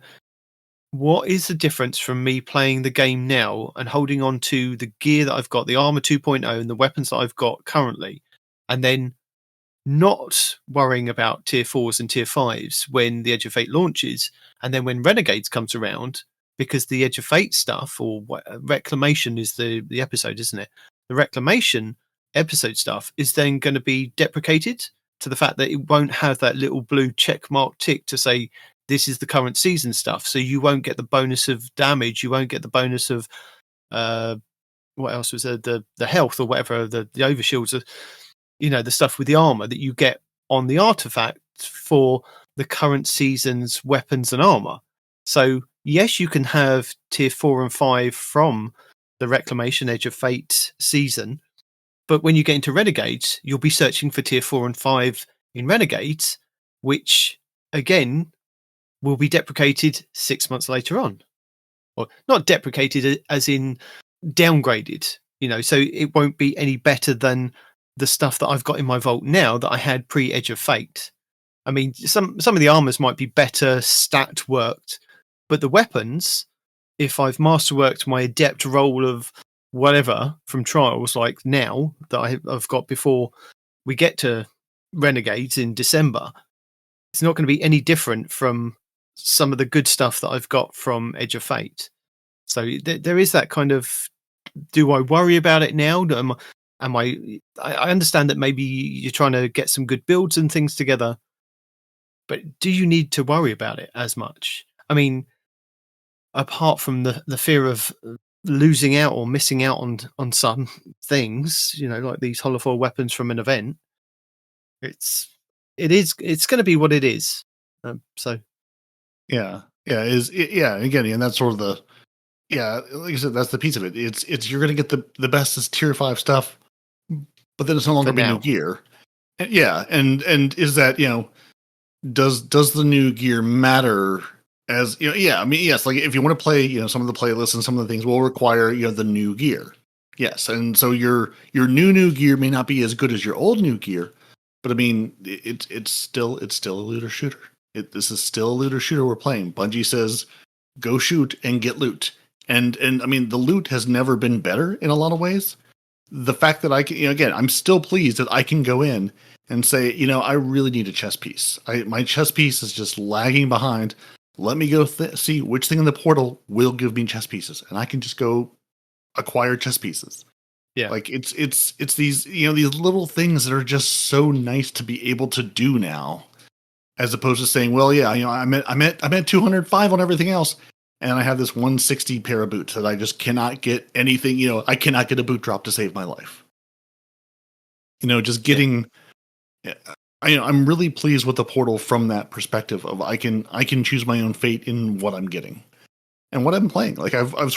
what is the difference from me playing the game now and holding on to the gear that I've got, the Armor 2.0 and the weapons that I've got currently, and then not worrying about tier 4s and tier 5s when the Edge of Fate launches, and then when Renegades comes around, because the Edge of Fate stuff, or Reclamation is the episode, isn't it? The Reclamation episode stuff is then going to be deprecated to the fact that it won't have that little blue check mark tick to say this is the current season stuff. So you won't get the bonus of damage. You won't get the bonus of what else was there? The health or whatever, the overshields, the stuff with the armor that you get on the artifact for the current season's weapons and armor. So yes, you can have tier 4 and 5 from the Reclamation Edge of Fate season, but when you get into Renegades, you'll be searching for tier 4 and 5 in Renegades, which again will be deprecated 6 months later on. Or not deprecated as in downgraded, so it won't be any better than the stuff that I've got in my vault now that I had pre-Edge of Fate. Some of the armors might be better stat worked, but the weapons, if I've masterworked my adept role of whatever from trials like now that I've got before we get to Renegades in December, it's not going to be any different from some of the good stuff that I've got from Edge of Fate. So there is that kind of, do I worry about it now? I understand that maybe you're trying to get some good builds and things together, but do you need to worry about it as much? Apart from the fear of losing out or missing out on some things, like these holofoil weapons from an event, it's going to be what it is. Again, and that's sort of the like I said, that's the piece of it. It's you're going to get the best is tier 5 stuff, but then it's no longer new gear. And is that does the new gear matter? As yes, like if you want to play, some of the playlists and some of the things will require the new gear. Yes, and so your new gear may not be as good as your old new gear, but it's still a looter shooter. This is still a looter shooter we're playing. Bungie says go shoot and get loot, and the loot has never been better in a lot of ways. The fact that I can, again, I'm still pleased that I can go in and say, I really need a chess piece. My chess piece is just lagging behind. Let me go see which thing in the portal will give me chess pieces, and I can just go acquire chess pieces. Yeah, like it's these these little things that are just so nice to be able to do now, as opposed to saying, well, yeah, I'm at 205 on everything else, and I have this 160 pair of boots that I just cannot get anything. I cannot get a boot drop to save my life. Just getting. Yeah. I'm really pleased with the portal from that perspective of I can choose my own fate in what I'm getting and what I'm playing. Like I've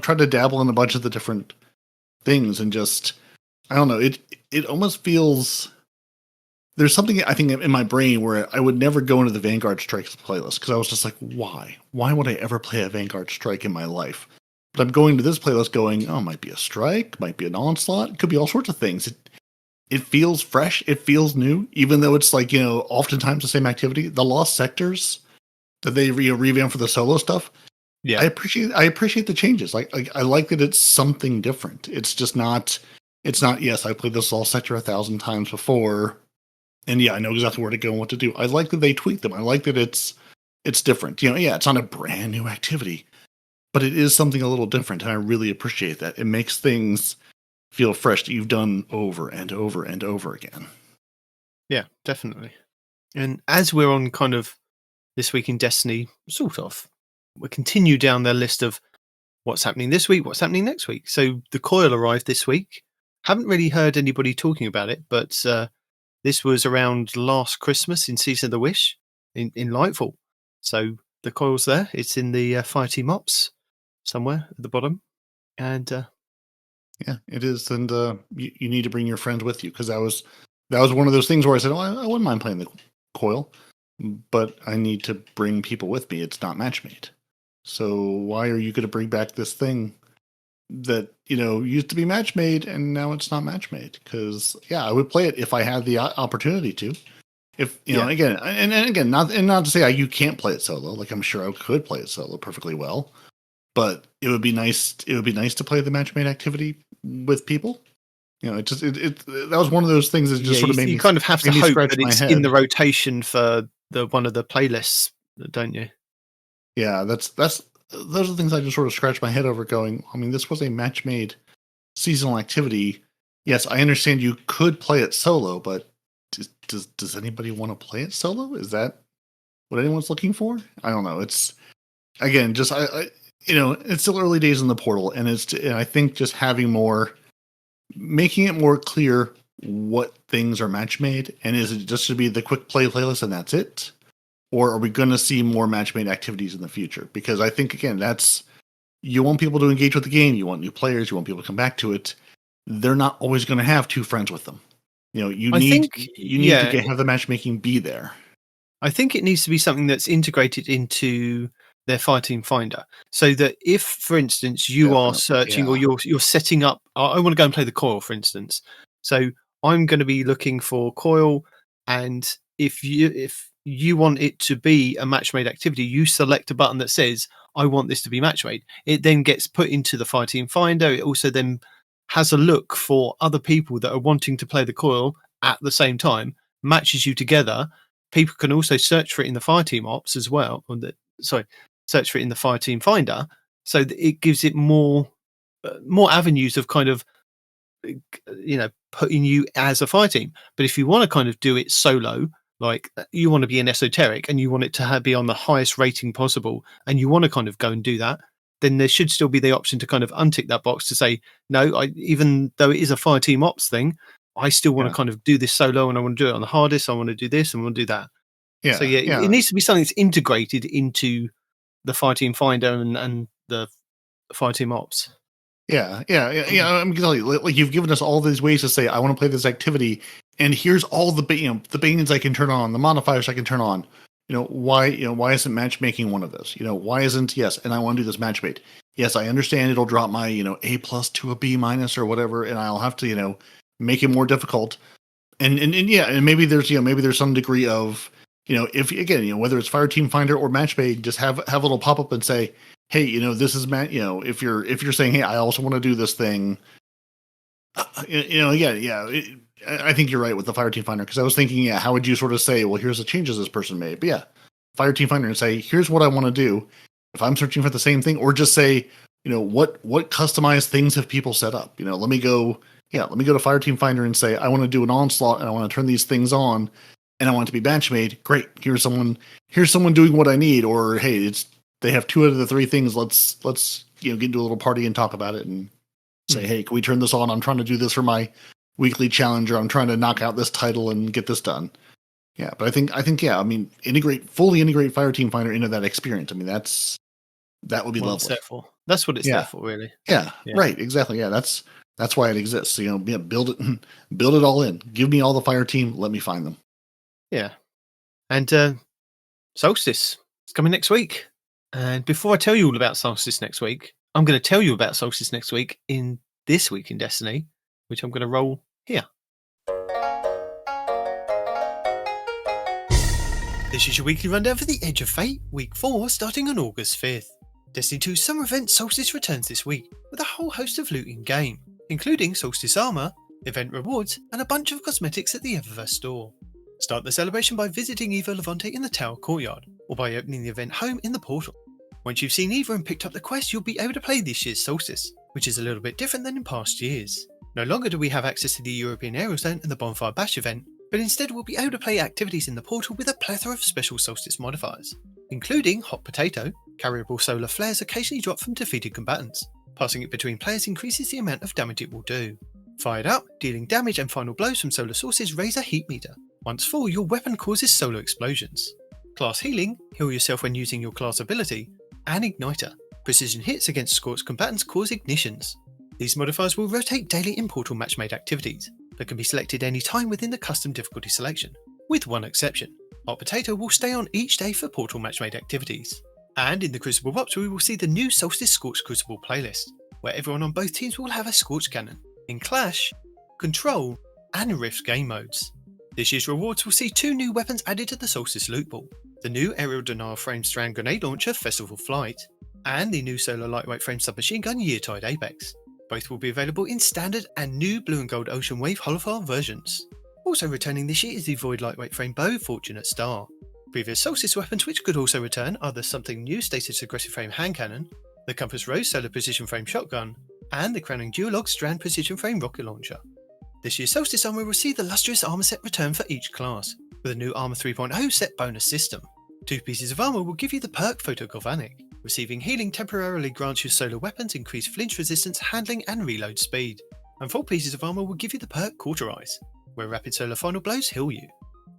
tried to dabble in a bunch of the different things and just, I don't know, it almost feels there's something I think in my brain where I would never go into the Vanguard Strikes playlist because I was just like, why? Why would I ever play a Vanguard Strike in my life? But I'm going to this playlist going, oh, might be a strike, might be an onslaught, it could be all sorts of things. It feels fresh, it feels new, even though it's like, oftentimes the same activity. The Lost Sectors that they revamp for the solo stuff. Yeah, I appreciate the changes. I like that it's something different. It's just not. It's not. Yes, I played this Lost Sector 1,000 times before, and yeah, I know exactly where to go and what to do. I like that they tweak them. I like that it's different. It's not a brand new activity, but it is something a little different, and I really appreciate that. It makes things feel fresh that you've done over and over and over again. Yeah, definitely. And as we're on kind of This Week in Destiny, sort of, we continue down their list of what's happening this week, what's happening next week. So the Coil arrived this week. Haven't really heard anybody talking about it, but this was around last Christmas in Season of the Wish in Lightfall. So the Coil's there. It's in the Fireteam Ops somewhere at the bottom. And yeah, it is. And you need to bring your friends with you because that was one of those things where I said, I wouldn't mind playing the Coil, but I need to bring people with me. It's not match made. So why are you going to bring back this thing that, used to be match made and now it's not match made? Because, yeah, I would play it if I had the opportunity to. If, again, and again, not to say you can't play it solo. Like, I'm sure I could play it solo perfectly well. But it would be nice. It would be nice to play the match made activity with people. That was one of those things that just sort of made me. You kind of have to hope that it's head. in the rotation for one of the playlists, don't you? Yeah, those are the things I just sort of scratch my head over going, I mean, this was a match-made seasonal activity. Yes, I understand you could play it solo, but does anybody want to play it solo? Is that what anyone's looking for? I don't know. It's, again, just, it's still early days in the portal, and I think just making it more clear what things are match-made, and is it just to be the quick play playlist and that's it? Or are we going to see more match-made activities in the future? Because I think, again, you want people to engage with the game. You want new players. You want people to come back to it. They're not always going to have two friends with them. You need to have the matchmaking be there. I think it needs to be something that's integrated into their Fireteam Finder. So that if, for instance, you are searching or you're setting up, I want to go and play the Coil, for instance. So I'm going to be looking for Coil, and if you want it to be a match-made activity, you select a button that says, I want this to be match-made. It then gets put into the Fireteam Finder. It also then has a look for other people that are wanting to play the Coil at the same time, matches you together. People can also search for it in the Fireteam Ops as well. Search for it in the Fireteam Finder. So that it gives it more avenues of kind of, putting you as a Fireteam. But if you want to kind of do it solo, like you want to be an esoteric and you want it to be on the highest rating possible, and you want to kind of go and do that, then there should still be the option to kind of untick that box to say, no, even though it is a Fireteam Ops thing, I still want to kind of do this solo, and I want to do it on the hardest. I want to do this and I want to do that. Yeah. So it needs to be something that's integrated into the Fireteam Finder and the Fireteam Ops. Yeah. I'm telling you, like, you've given us all these ways to say, I want to play this activity, and here's all the bans I can turn on, the modifiers I can turn on. Why isn't matchmaking one of those? Why isn't, yes, and I want to do this matchmade. Yes, I understand it'll drop my, A+ to a B- or whatever, and I'll have to, make it more difficult. And maybe there's some degree of, if, again, whether it's Fireteam Finder or matchmade, just have a little pop-up and say, hey, this is if you're saying, hey, I also want to do this thing, I think you're right with the Fireteam Finder, because I was thinking, how would you sort of say, well, here's the changes this person made? But yeah, Fireteam Finder and say, here's what I want to do if I'm searching for the same thing, or just say, what customized things have people set up? Let me go to Fireteam Finder and say, I want to do an onslaught and I want to turn these things on and I want it to be batch made. Great. Here's someone doing what I need. Or, hey, they have 2 out of the 3 things. Let's get into a little party and talk about it and say, hey, can we turn this on? I'm trying to do this for my weekly challenger. I'm trying to knock out this title and get this done. Yeah, but I think fully integrate Fireteam Finder into that experience. I mean, that would be lovely. That's what it's there for, really. Yeah, right, exactly. Yeah, that's why it exists. So, build it all in. Give me all the Fireteam. Let me find them. Yeah. And Solstice is coming next week. And before I tell you all about Solstice next week, I'm going to tell you about Solstice next week in This Week in Destiny, which I'm going to roll here. This is your weekly rundown for the Edge of Fate, Week 4, starting on August 5th. Destiny 2's summer event Solstice returns this week with a whole host of loot in-game, including Solstice armor, event rewards, and a bunch of cosmetics at the Eververse store. Start the celebration by visiting Eva Levante in the Tower Courtyard, or by opening the event home in the portal. Once you've seen Eva and picked up the quest, you'll be able to play this year's Solstice, which is a little bit different than in past years. No longer do we have access to the European Aerial Zone and the Bonfire Bash event, but instead we'll be able to play activities in the portal with a plethora of special Solstice modifiers, including Hot Potato, carryable solar flares occasionally drop from defeated combatants. Passing it between players increases the amount of damage it will do. Fired up, dealing damage and final blows from solar sources raise a heat meter. Once full, your weapon causes solar explosions. Class Healing, heal yourself when using your class ability, and Igniter, precision hits against scorched combatants cause ignitions. These modifiers will rotate daily in portal match-made activities, that can be selected any time within the custom difficulty selection, with one exception. Hot Potato will stay on each day for portal match-made activities. And in the Crucible Ops we will see the new Solstice Scorched Crucible playlist, where everyone on both teams will have a Scorched Cannon, in Clash, Control, and Rift game modes. This year's rewards will see 2 new weapons added to the Solstice loot ball, the new Aerial Denial Frame Strand Grenade Launcher Festival Flight, and the new Solar Lightweight Frame Submachine Gun Yeartide Apex. Both will be available in standard and new blue and gold Ocean Wave Holofile versions. Also returning this year is the Void Lightweight Frame Bow Fortunate Star. Previous Solstice weapons which could also return are the Something New Stasis Aggressive Frame Hand Cannon, the Compass Rose Solar Precision Frame Shotgun, and the Crowning Duolog Strand Precision Frame Rocket Launcher. This year's Solstice armor will see the Lustrous Armor set return for each class, with a new Armor 3.0 set bonus system. 2 pieces of armor will give you the perk Photogalvanic. Receiving healing temporarily grants your solar weapons increased flinch resistance, handling, and reload speed. And 4 pieces of armor will give you the perk Cauterize, where rapid solar final blows heal you.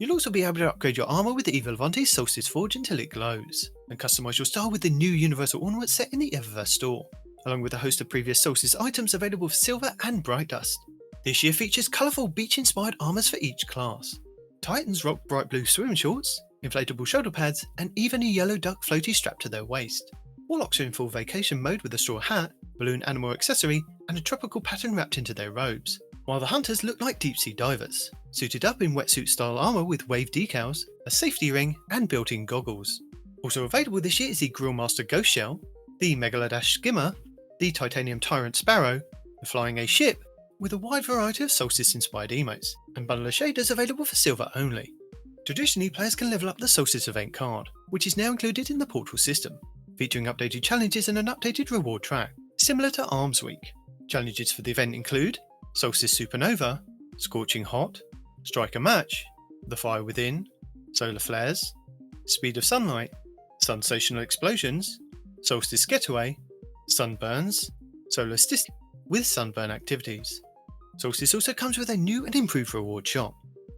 You'll also be able to upgrade your armor with the Eva Levante's Solstice Forge until it glows, and customize your style with the new Universal Ornament set in the Eververse store, along with a host of previous Solstice items available for Silver and Bright Dust. This year features colourful beach-inspired armors for each class. Titans rock bright blue swim shorts, inflatable shoulder pads, and even a yellow duck floaty strapped to their waist. Warlocks are in full vacation mode with a straw hat, balloon animal accessory, and a tropical pattern wrapped into their robes, while the hunters look like deep-sea divers, suited up in wetsuit-style armour with wave decals, a safety ring, and built-in goggles. Also available this year is the Grillmaster Ghost Shell, the Megaladash Skimmer, the Titanium Tyrant Sparrow, the Flying A Ship, with a wide variety of Solstice-inspired emotes, and bundle of shaders available for silver only. Traditionally, players can level up the Solstice event card, which is now included in the Portal system, featuring updated challenges and an updated reward track, similar to Arms Week. Challenges for the event include Solstice Supernova, Scorching Hot, Strike a Match, The Fire Within, Solar Flares, Speed of Sunlight, Sensational Explosions, Solstice Getaway, Sunburns, Solstice with Sunburn activities. Solstice also comes with a new and improved reward shop.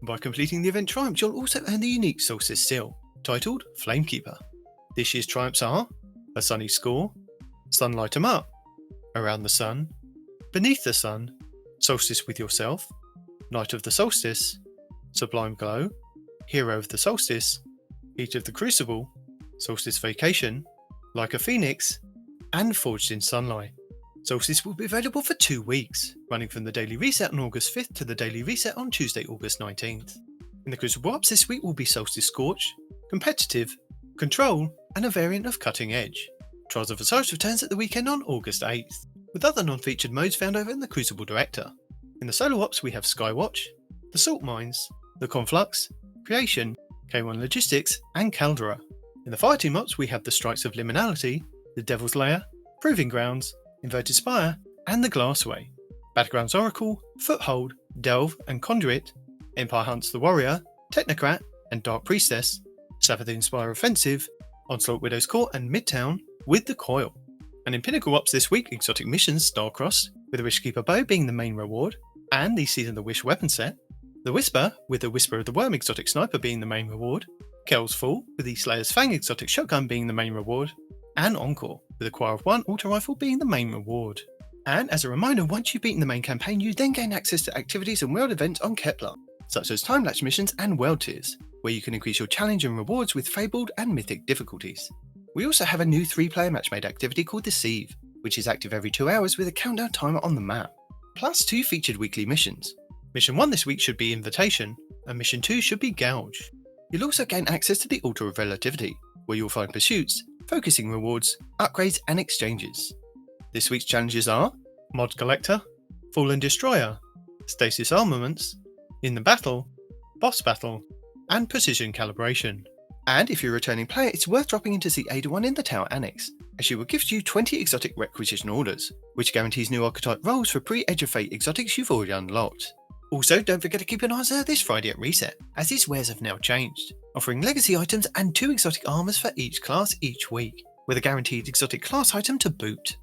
By completing the event triumphs, you'll also earn the unique Solstice seal, titled Flamekeeper. This year's triumphs are A Sunny Score, Sunlight 'em Up, Around the Sun, Beneath the Sun, Solstice with Yourself, Night of the Solstice, Sublime Glow, Hero of the Solstice, Heat of the Crucible, Solstice Vacation, Like a Phoenix, and Forged in Sunlight. Solstice will be available for 2 weeks, running from the daily reset on August 5th to the daily reset on Tuesday, August 19th. In the Crucible Ops this week will be Solstice Scorch, Competitive, Control, and a variant of Cutting Edge. Trials of Osiris returns at the weekend on August 8th, with other non-featured modes found over in the Crucible Director. In the Solo Ops we have Skywatch, the Salt Mines, the Conflux, Creation, K1 Logistics, and Caldera. In the Fireteam Ops we have the Strikes of Liminality, the Devil's Lair, Proving Grounds, Inverted Spire, and the Glassway. Battlegrounds Oracle, Foothold, Delve, and Conduit, Empire Hunts the Warrior, Technocrat, and Dark Priestess, Sapphire Spire Offensive, Onslaught Widow's Court, and Midtown, with the Coil. And in Pinnacle Ops this week, Exotic Missions Starcross, with the Wishkeeper Bow being the main reward, and the Season of the Wish weapon set, the Whisper, with the Whisper of the Worm Exotic Sniper being the main reward, Kel's Fall, with the Slayer's Fang Exotic Shotgun being the main reward, and Encore, with the Choir of One Auto Rifle being the main reward. And as a reminder, once you've beaten the main campaign, you then gain access to activities and world events on Kepler, such as time-lapse missions and world tiers. where you can increase your challenge and rewards with fabled and mythic difficulties. We also have a new 3-player match-made activity called Deceive, which is active every 2 hours with a countdown timer on the map, plus 2 featured weekly missions. Mission 1 this week should be Invitation, and Mission 2 should be Gouge. You'll also gain access to the Altar of Relativity, where you'll find pursuits, focusing rewards, upgrades and exchanges. This week's challenges are Mod Collector, Fallen Destroyer, Stasis Armaments, In the Battle, Boss Battle, and Precision Calibration. And if you're a returning player, it's worth dropping in to see Ada 1 in the Tower Annex, as she will gift you 20 exotic requisition orders, which guarantees new archetype rolls for pre-Edge of Fate exotics you've already unlocked. Also, don't forget to keep an eye on her this Friday at Reset, as its wares have now changed, offering legacy items and 2 exotic armors for each class each week, with a guaranteed exotic class item to boot.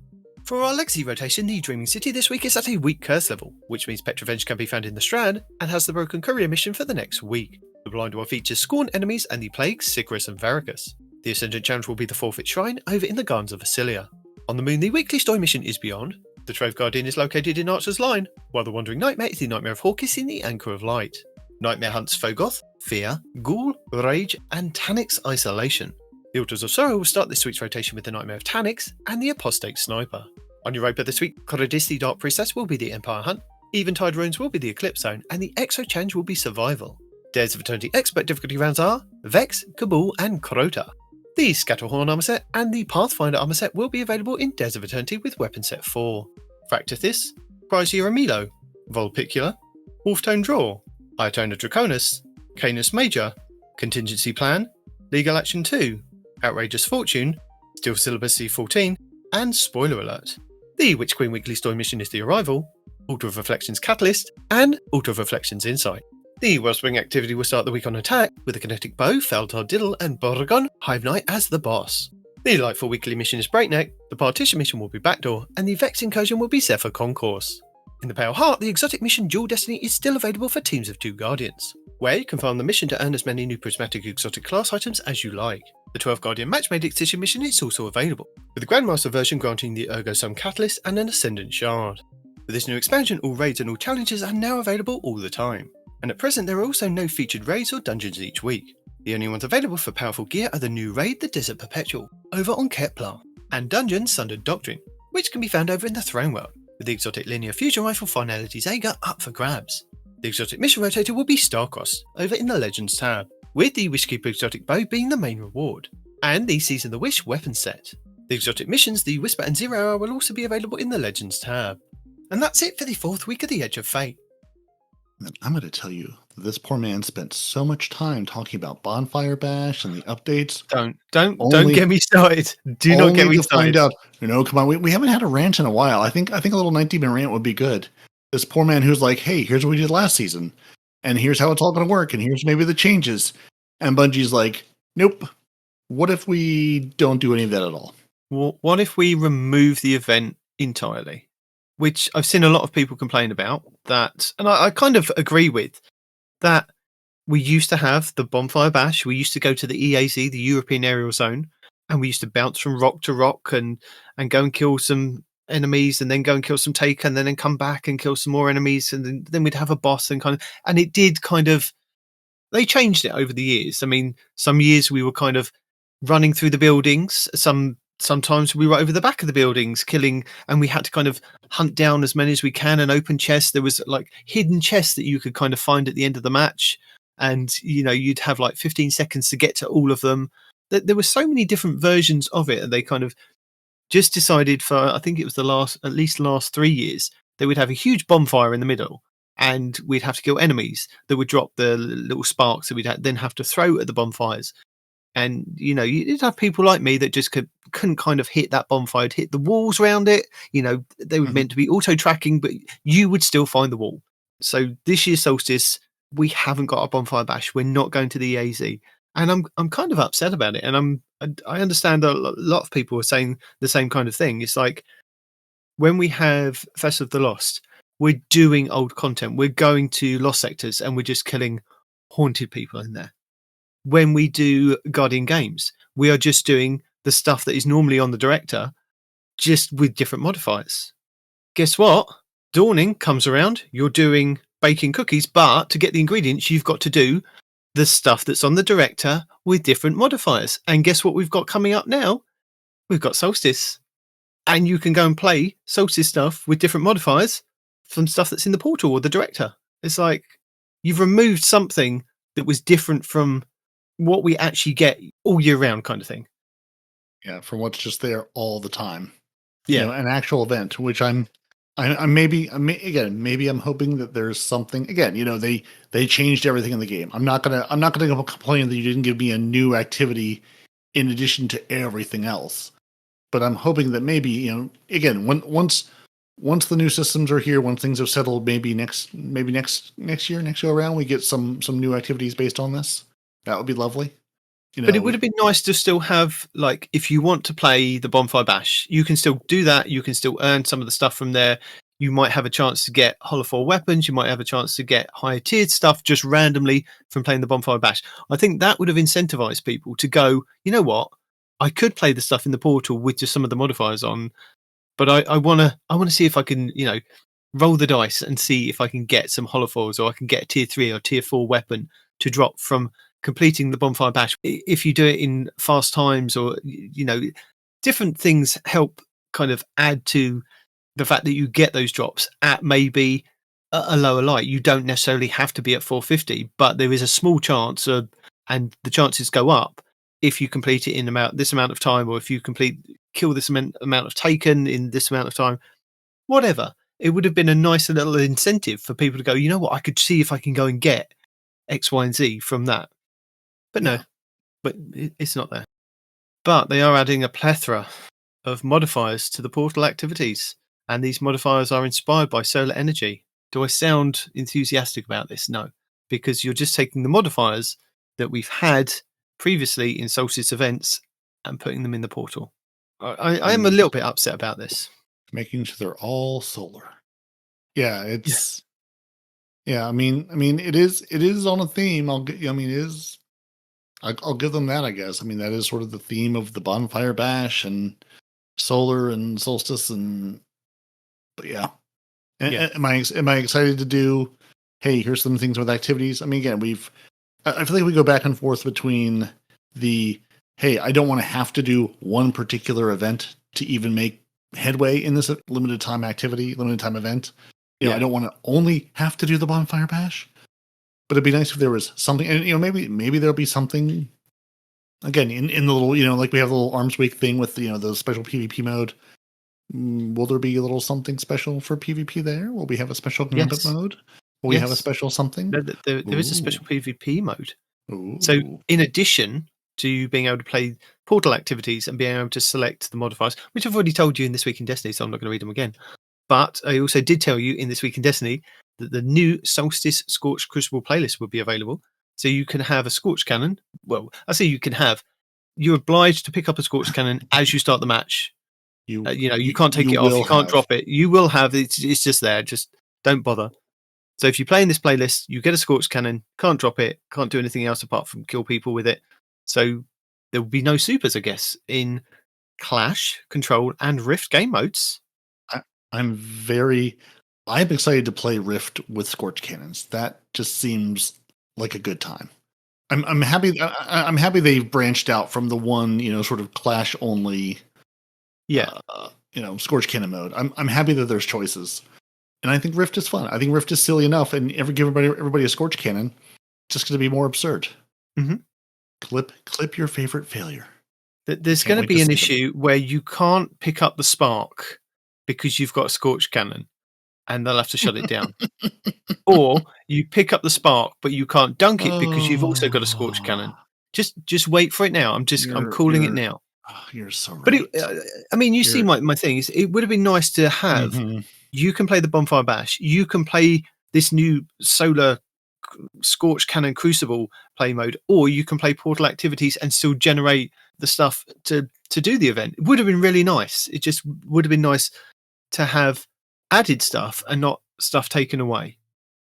For our legacy rotation, the Dreaming City this week is at a weak curse level, which means Petrovenge can be found in the Strand and has the Broken Courier mission for the next week. The Blind One features Scorn enemies and the Plagues, Sicarus and Varicus. The Ascendant challenge will be the Forfeit Shrine over in the Gardens of Vasilia. On the Moon, the weekly story mission is Beyond. The Trove Guardian is located in Archer's Line, while the Wandering Nightmare is the Nightmare of Hawkis in the Anchor of Light. Nightmare hunts Fogoth, Fear, Ghoul, Rage, and Tanix Isolation. The Altars of Sorrow will start this week's rotation with the Nightmare of Tanix and the Apostate Sniper. On Europa this week, Coridis the Dark Priestess will be the Empire Hunt, Eventide Runes will be the Eclipse Zone, and the Exo challenge will be Survival. Dares of Eternity Expert difficulty rounds are Vex, Cabal, and Crota. The Scatterhorn armor set and the Pathfinder armor set will be available in Dares of Eternity with Weapon Set 4. Fractithis, Chrysia Amilo, Volpicula, Wolftone Draw, Iotona Draconis, Canis Major, Contingency Plan, Legal Action 2, Outrageous Fortune, Steel Syllabus C14, and Spoiler Alert. The Witch Queen Weekly Story mission is The Arrival, Altar of Reflections Catalyst, and Altar of Reflections Insight. The Wellspring activity will start the week on attack, with the Kinetic Bow, Feltar Diddle, and Borgon Hive Knight as the boss. The Lightfall Weekly mission is Breakneck, the Partition mission will be Backdoor, and the Vex Incursion will be Zephyr Concourse. In the Pale Heart, the exotic mission Dual Destiny is still available for teams of 2 Guardians, where you can farm the mission to earn as many new prismatic exotic class items as you like. The 12 Guardian Match-Made Excision mission is also available, with the Grandmaster version granting the Ergo Sum Catalyst and an Ascendant Shard. With this new expansion, all raids and all challenges are now available all the time, and at present there are also no featured raids or dungeons each week. The only ones available for powerful gear are the new raid, the Desert Perpetual, over on Kepler, and Dungeons Sundered Doctrine, which can be found over in the Throne World, with the exotic Linear Fusion Rifle Finality Zaga up for grabs. The exotic mission rotator will be Starcross, over in the Legends tab, with the Wishkeeper exotic bow being the main reward, and the Season the Wish weapon set. The exotic missions, the Whisper and Zero Hour, will also be available in the Legends tab. And that's it for the 4th week of the Edge of Fate. And I'm going to tell you, this poor man spent so much time talking about Bonfire Bash and the updates. Don't get me started. Do not get me started. Find out, come on, we haven't had a rant in a while. I think a little Night Demon rant would be good. This poor man who's like, hey, here's what we did last season, and here's how it's all going to work, and here's maybe the changes. And Bungie's like, nope. What if we don't do any of that at all? Well, what if we remove the event entirely? Which I've seen a lot of people complain about that, and I kind of agree with that. We used to have the Bonfire Bash. We used to go to the EAZ, the European Aerial Zone, and we used to bounce from rock to rock and go and kill some enemies, and then go and kill some take, and then come back and kill some more enemies, and then we'd have a boss and it did kind of. They changed it over the years. I mean, some years we were kind of running through the buildings. Sometimes we were over the back of the buildings killing, and we had to kind of hunt down as many as we can and open chests. There was like hidden chests that you could kind of find at the end of the match. And, you'd have like 15 seconds to get to all of them. There were so many different versions of it. And they kind of just decided for, I think it was at least the last 3 years, they would have a huge bonfire in the middle. And we'd have to kill enemies that would drop the little sparks that we'd then have to throw at the bonfires. And, you'd have people like me that just couldn't kind of hit that bonfire, hit the walls around it. They were meant to be auto-tracking, but you would still find the wall. So this year's Solstice, we haven't got a Bonfire Bash. We're not going to the EAZ. And I'm kind of upset about it. And I understand a lot of people are saying the same kind of thing. It's like when we have Festival of the Lost, we're doing old content. We're going to Lost Sectors and we're just killing haunted people in there. When we do Guardian Games, we are just doing the stuff that is normally on the director, just with different modifiers. Guess what? Dawning comes around, you're doing baking cookies, but to get the ingredients, you've got to do the stuff that's on the director with different modifiers. And guess what we've got coming up now? We've got Solstice. And you can go and play Solstice stuff with different modifiers from stuff that's in the portal or the director. It's like you've removed something that was different from what we actually get all year round, kind of thing. Yeah, from what's just there all the time. Yeah. You know, an actual event, which maybe I'm hoping that there's something. Again, you know, they changed everything in the game. I'm not gonna complain that you didn't give me a new activity in addition to everything else. But I'm hoping that maybe, you know, again, once the new systems are here, once things have settled, maybe next go around, we get some new activities based on this. That would be lovely. You know, but it would have been nice to still have, like, if you want to play the Bonfire Bash, you can still do that. You can still earn some of the stuff from there. You might have a chance to get holofoil weapons. You might have a chance to get higher tiered stuff just randomly from playing the Bonfire Bash. I think that would have incentivized people to go, you know what? I could play the stuff in the portal with just some of the modifiers on, but I want to see if I can, you know, roll the dice and see if I can get some holofoils, or I can get a tier 3 or tier 4 weapon to drop from completing the Bonfire Bash. If you do it in fast times, or, you know, different things help kind of add to the fact that you get those drops at maybe a lower light. You don't necessarily have to be at 450, but there is a small chance and the chances go up if you complete it in this amount of time, or if you kill this amount of taken in this amount of time, whatever. It would have been a nice little incentive for people to go, you know what, I could see if I can go and get X, Y, and Z from that. But no, but it's not there. But they are adding a plethora of modifiers to the portal activities, and these modifiers are inspired by solar energy. Do I sound enthusiastic about this? No, because you're just taking the modifiers that we've had previously in Solstice events and putting them in the portal. I am a little bit upset about this. Making sure they're all solar. Yeah, it's I mean it is on a theme. I'll give them that, I guess. I mean, that is sort of the theme of the Bonfire Bash and solar and solstice, but yeah. Am I excited to do, hey, here's some things with activities? I mean, again, I feel like we go back and forth between the, hey, I don't want to have to do one particular event to even make headway in this limited time event. You know, I don't want to only have to do the Bonfire Bash, but it'd be nice if there was something, and, you know, maybe there'll be something, again, in the little, you know, like we have the little Arms Week thing with, you know, the special PvP mode. Will there be a little something special for PvP there? Will we have a special gambit mode? Will we have a special something? There is a special PvP mode. Ooh. So in addition to being able to play portal activities and being able to select the modifiers, which I've already told you in This Week in Destiny, so I'm not going to read them again. But I also did tell you in This Week in Destiny that the new Solstice Scorched Crucible playlist will be available. So you can have a Scorched Cannon. Well, I say you're obliged to pick up a Scorched Cannon as you start the match. You can't take it off. You can't drop it. You will have it. It's just there. Just don't bother. So if you play in this playlist, you get a Scorched Cannon, can't drop it, can't do anything else apart from kill people with it. So there will be no supers, I guess, in Clash, Control, and Rift game modes. I'm excited to play Rift with Scorched Cannons. That just seems like a good time. I'm happy. I'm happy they've branched out from the one, you know, sort of Clash only. Scorched Cannon mode. I'm happy that there's choices, and I think Rift is fun. I think Rift is silly enough, and give everybody a Scorched Cannon. It's just going to be more absurd. Mm-hmm. Clip your favorite failure. There's going to be an issue where you can't pick up the spark because you've got a Scorched Cannon, and they'll have to shut it down. Or you pick up the spark, but you can't dunk it because you've also got a Scorched Cannon. Just wait for it now. I'm calling it now. You're so right. But you see my thing is, it would have been nice to have. Mm-hmm. You can play the Bonfire Bash. You can play this new solar Scorched Cannon Crucible play mode, or you can play portal activities and still generate the stuff to do the event. It would have been really nice. It just would have been nice to have added stuff and not stuff taken away.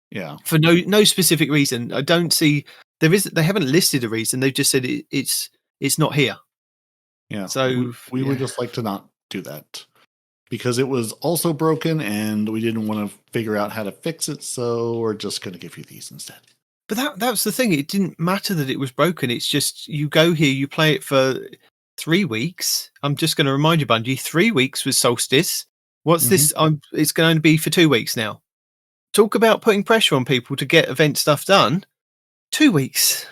Yeah. For no specific reason. I don't see they haven't listed a reason. They've just said it's not here. Yeah. So we would just like to not do that, because it was also broken and we didn't want to figure out how to fix it. So we're just going to give you these instead. But that's the thing. It didn't matter that it was broken. It's just you go here, you play it for 3 weeks. I'm just going to remind you, Bungie, 3 weeks was Solstice. What's this? It's going to be for 2 weeks now. Talk about putting pressure on people to get event stuff done. 2 weeks.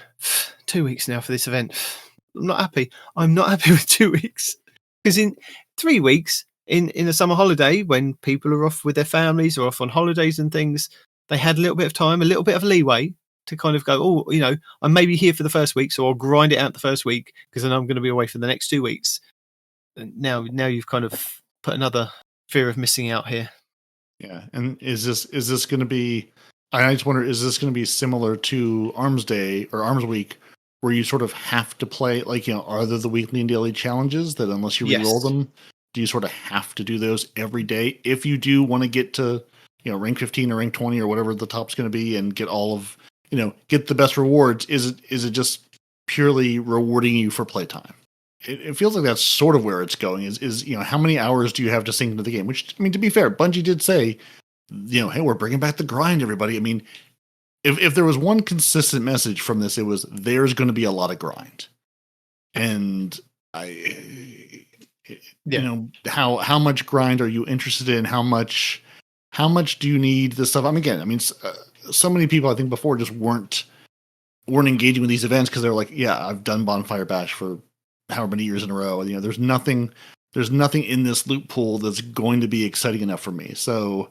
2 weeks now for this event. I'm not happy. I'm not happy with 2 weeks. Because in 3 weeks, in a summer holiday, when people are off with their families or off on holidays and things, they had a little bit of time, a little bit of leeway to kind of go, oh, you know, I'm maybe here for the first week, so I'll grind it out the first week because then I'm going to be away for the next 2 weeks. And now you've kind of put another fear of missing out here. Yeah, and is this going to be? I just wonder, is this going to be similar to Arms Day or Arms Week, where you sort of have to play, like, you know, are there the weekly and daily challenges that unless you reroll them, do you sort of have to do those every day if you do want to get to, you know, rank 15 or rank 20 or whatever the top's going to be and get all of, you know, get the best rewards? Is it just purely rewarding you for playtime? It feels like that's sort of where it's going. Is you know, how many hours do you have to sink into the game? Which, I mean, to be fair, Bungie did say, you know, hey, we're bringing back the grind, everybody. I mean, if there was one consistent message from this, it was there's going to be a lot of grind, and you know, how much grind are you interested in? How much do you need this stuff? I mean, again, I mean, so many people I think before just weren't engaging with these events because they're like, yeah, I've done Bonfire Bash for however many years in a row. You know, there's nothing in this loot pool that's going to be exciting enough for me. So,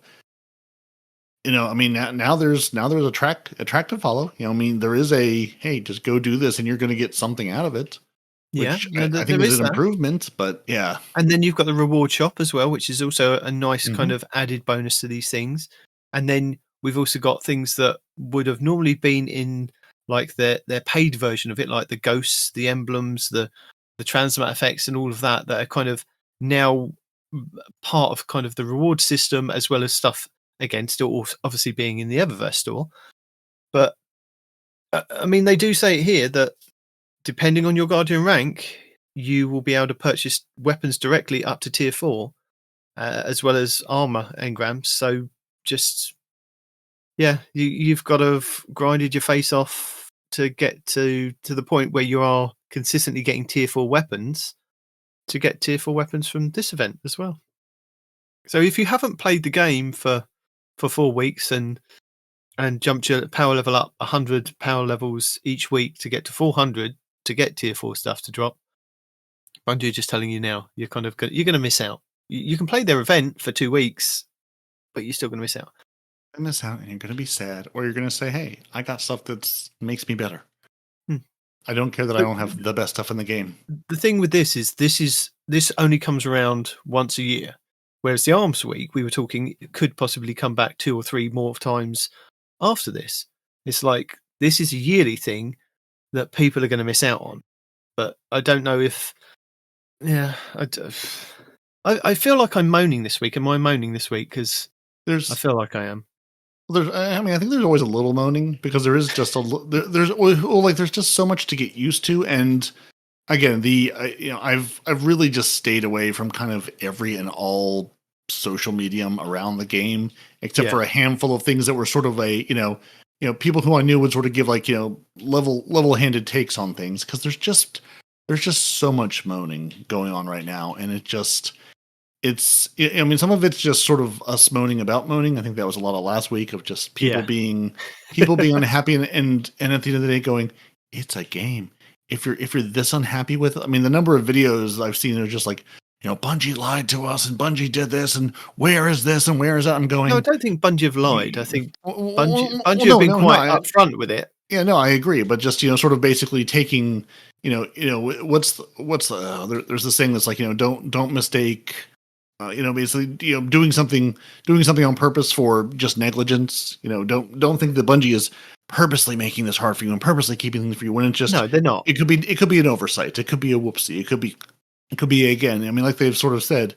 you know, I mean, now there's a track to follow. You know, I mean, there is hey, just go do this and you're going to get something out of it. Which I think is an improvement, but yeah. And then you've got the reward shop as well, which is also a nice kind of added bonus to these things. And then we've also got things that would have normally been in like their paid version of it, like the ghosts, the emblems, the transmat effects and all of that are kind of now part of kind of the reward system, as well as stuff, again, still obviously being in the Eververse store. But I mean, they do say it here that depending on your Guardian rank, you will be able to purchase weapons directly up to tier 4, as well as armor engrams. So just, yeah, you've got to have grinded your face off to get to the point where you are consistently getting tier 4 weapons to get tier 4 weapons from this event as well. So if you haven't played the game for 4 weeks and jumped your power level up 100 power levels each week to get to 400 to get tier 4 stuff to drop, Bungie are just telling you now, you're going to miss out. You can play their event for 2 weeks, but you're still going to miss out. Miss out, and you're going to be sad, or you're going to say, hey, I got stuff that makes me better. I don't care that I don't have the best stuff in the game. The thing with this is this only comes around once a year, whereas the Arms Week, we were talking, it could possibly come back 2 or 3 more times after this. It's like, this is a yearly thing that people are going to miss out on. But I don't know if... Yeah, I feel like I'm moaning this week. Am I moaning this week? Because I feel like I am. I think there's always a little moaning because there is just there's just so much to get used to. And again, I've really just stayed away from kind of every and all social medium around the game, except for a handful of things that were sort of people who I knew would sort of give like, level-handed takes on things. Cause there's just so much moaning going on right now. And some of it's just sort of us moaning about moaning. I think that was a lot of last week of just people being unhappy and at the end of the day going, it's a game. If you're this unhappy with it, I mean, the number of videos I've seen are just like, Bungie lied to us and Bungie did this and where is this and where is that? I'm going. No, I don't think Bungie have lied. I think Bungie have been quite upfront with it. Yeah, no, I agree. But just, sort of basically taking, what's the, there's this thing that's like, don't mistake, basically, doing something on purpose for just negligence. Don't think that Bungie is purposely making this hard for you and purposely keeping things for you when it's just, no, they're not. It could be an oversight. It could be a whoopsie. It could be again. I mean, like they've sort of said,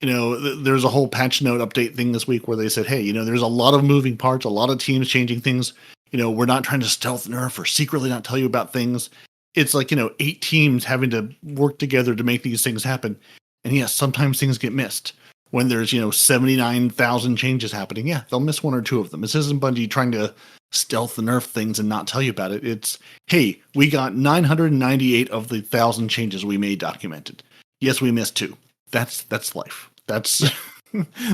there's a whole patch note update thing this week where they said, hey, there's a lot of moving parts, a lot of teams changing things. We're not trying to stealth nerf or secretly not tell you about things. It's like, 8 teams having to work together to make these things happen. And yes, sometimes things get missed. when there's 79,000 changes happening, yeah, they'll miss one or two of them. This isn't Bungie trying to stealth and nerf things and not tell you about it. It's, hey, we got 998 of the 1,000 changes we made documented. Yes, we missed 2. That's life. That's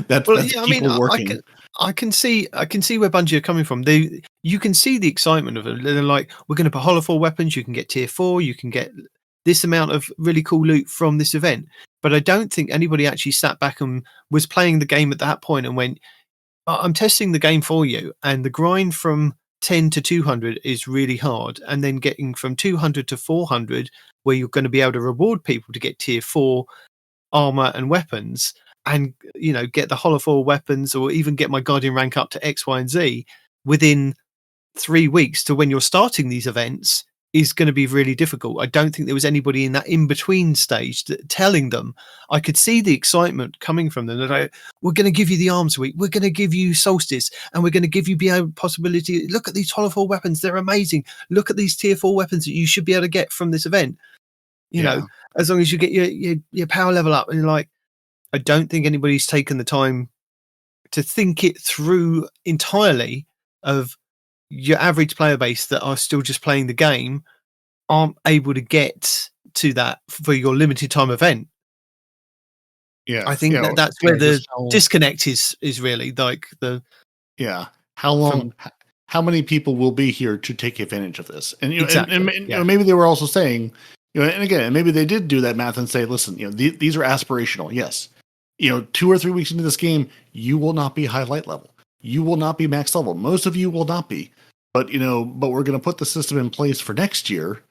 that's people working. I can see where Bungie are coming from. You can see the excitement of it. They're like, we're going to put Hollow weapons. You can get tier 4. You can get this amount of really cool loot from this event. But I don't think anybody actually sat back and was playing the game at that point and went, I'm testing the game for you. And the grind from 10 to 200 is really hard. And then getting from 200 to 400, where you're going to be able to reward people to get tier 4 armor and weapons, and get the Hollow 4 weapons, or even get my Guardian rank up to X, Y, and Z within 3 weeks to when you're starting these events, is going to be really difficult. I don't think there was anybody in that in-between stage telling them. I could see the excitement coming from them that we're going to give you the arms week, we're going to give you Solstice, and we're going to give you the possibility. Look at these Hollow 4 weapons, they're amazing. Look at these tier 4 weapons that you should be able to get from this event. You know, as long as you get your power level up. And you're like, I don't think anybody's taken the time to think it through entirely. Of your average player base that are still just playing the game aren't able to get to that for your limited time event. Yeah, I think that's where the disconnect is really like the. Yeah, how long? How many people will be here to take advantage of this? And exactly, and maybe they were also saying, and again, maybe they did do that math and say, listen, these are aspirational. Yes, 2 or 3 weeks into this game, you will not be highlight level. You will not be max level. Most of you will not be. But but we're going to put the system in place for next year.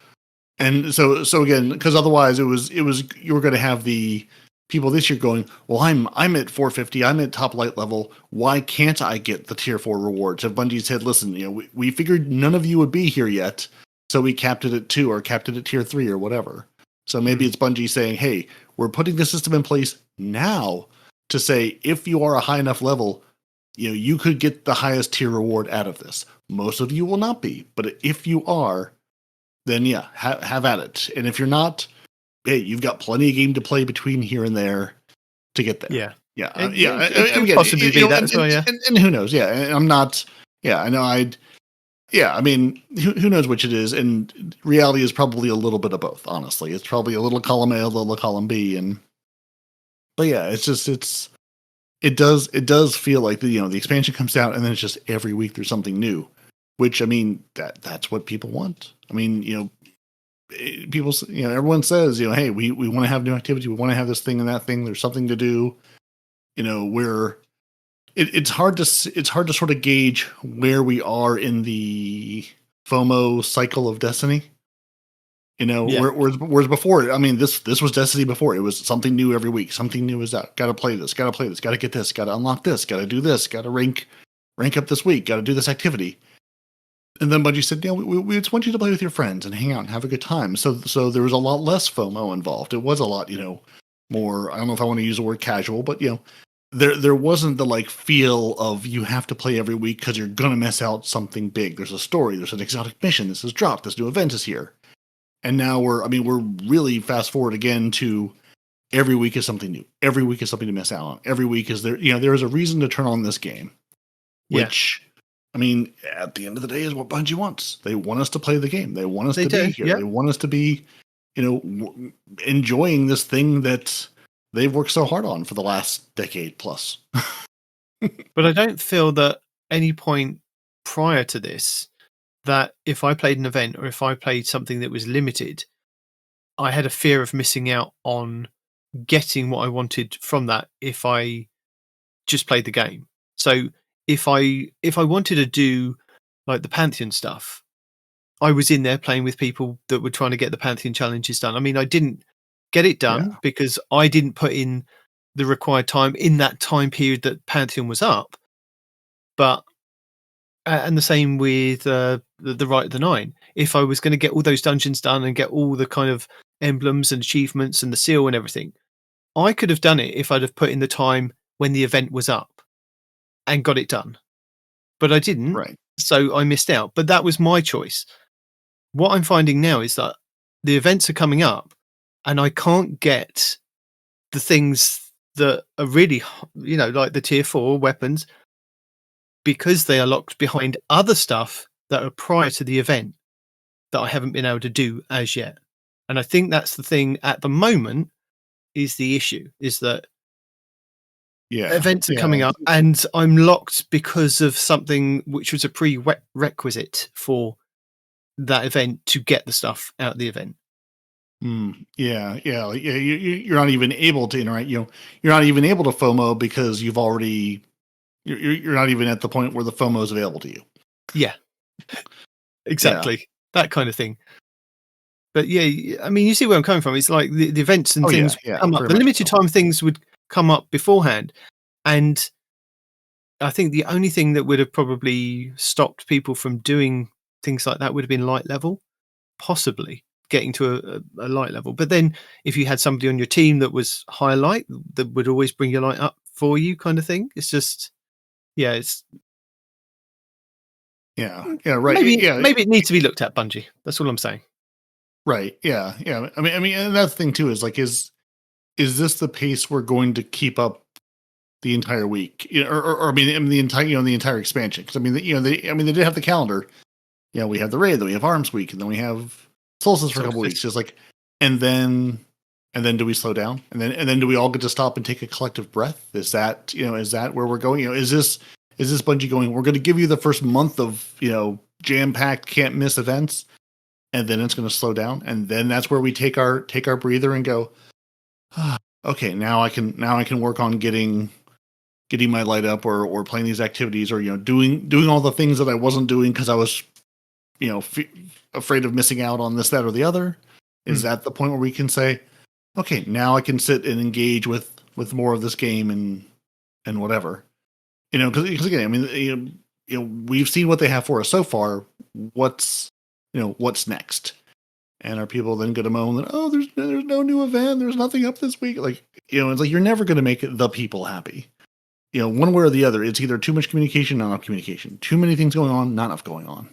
And so again, because otherwise it was you were going to have the people this year going, well, I'm at 450, I'm at top light level. Why can't I get the tier 4 rewards? If Bungie said, listen, we figured none of you would be here yet, so we capped it at 2 or capped it at tier 3 or whatever. So maybe it's Bungie saying, hey, we're putting the system in place now to say, if you are a high enough level, you could get the highest tier reward out of this. Most of you will not be, but if you are, then have at it. And if you're not, hey, you've got plenty of game to play between here and there to get there. It could possibly be that as well. And who knows? Yeah, and I'm not. Yeah, I know. I mean, who knows which it is? And reality is probably a little bit of both. Honestly, it's probably a little column A, a little column B, but yeah, it does feel like the expansion comes out and then it's just every week there's something new, which I mean that's what people want. I mean, people, everyone says, hey, we want to have new activity, we want to have this thing and that thing. There's something to do. It's hard to sort of gauge where we are in the FOMO cycle of Destiny. Whereas before, I mean, this was Destiny before. It was something new every week. Something new is out. Got to play this. Got to get this. Got to unlock this. Got to do this. Got to rank up this week. Got to do this activity. And then Bungie said, we just want you to play with your friends and hang out and have a good time. So there was a lot less FOMO involved. It was a lot, more. I don't know if I want to use the word casual, but there wasn't the feel of you have to play every week because you're gonna miss out something big. There's a story. There's an exotic mission. This is dropped. This new event is here. And now we're really fast forward again to every week is something new. Every week is something to miss out on. Every week is there, there is a reason to turn on this game, which, I mean, at the end of the day is what Bungie wants. They want us to play the game. They want us to be here. They want us to be, enjoying this thing that they've worked so hard on for the last decade plus. But I don't feel that any point prior to this, that if I played an event or if I played something that was limited, I had a fear of missing out on getting what I wanted from that if I just played the game. So if I wanted to do like the Pantheon stuff, I was in there playing with people that were trying to get the Pantheon challenges done. I mean, I didn't get it done because I didn't put in the required time in that time period that Pantheon was up. But and the same with the Rite of the Nine. If I was going to get all those dungeons done and get all the kind of emblems and achievements and the seal and everything, I could have done it if I'd have put in the time when the event was up and got it done. But I didn't, so I missed out. But that was my choice. What I'm finding now is that the events are coming up and I can't get the things that are really, like the tier 4 weapons, because they are locked behind other stuff that are prior to the event that I haven't been able to do as yet. And I think that's the thing at the moment is the issue, is that events are coming up and I'm locked because of something which was a prerequisite for that event to get the stuff out of the event. You're not even able to interact. You're not even able to FOMO because you've already. You're not even at the point where the FOMO is available to you. Yeah, exactly, that kind of thing. But yeah, I mean, you see where I'm coming from. It's like the events and things come up. The limited time things would come up beforehand, and I think the only thing that would have probably stopped people from doing things like that would have been light level, possibly getting to a light level. But then if you had somebody on your team that was higher light, that would always bring your light up for you, kind of thing. It's just, right. Maybe it needs to be looked at, Bungie. That's all I'm saying. Right. Yeah. I mean, and that's the thing too, is like, is this the pace we're going to keep up the entire week? Or the entire expansion? Because they did have the calendar. We have the raid, then we have Arms Week, and then we have Solstice for a couple weeks. Just like, and then do we slow down? And then do we all get to stop and take a collective breath? Is that where we're going? Is this Bungie going, we're going to give you the first month of, jam-packed, can't miss events, and then it's going to slow down, and then that's where we take our breather and go, okay, now I can work on getting my light up or playing these activities, or doing all the things that I wasn't doing because I was afraid of missing out on this, that, or the other. Is that the point where we can say, okay, now I can sit and engage with more of this game and whatever, because again, I mean, we've seen what they have for us so far. What's next? And are people then going to moan that, oh, there's no new event, there's nothing up this week? Like, it's like, you're never going to make the people happy. One way or the other. It's either too much communication, not enough communication. Too many things going on, not enough going on.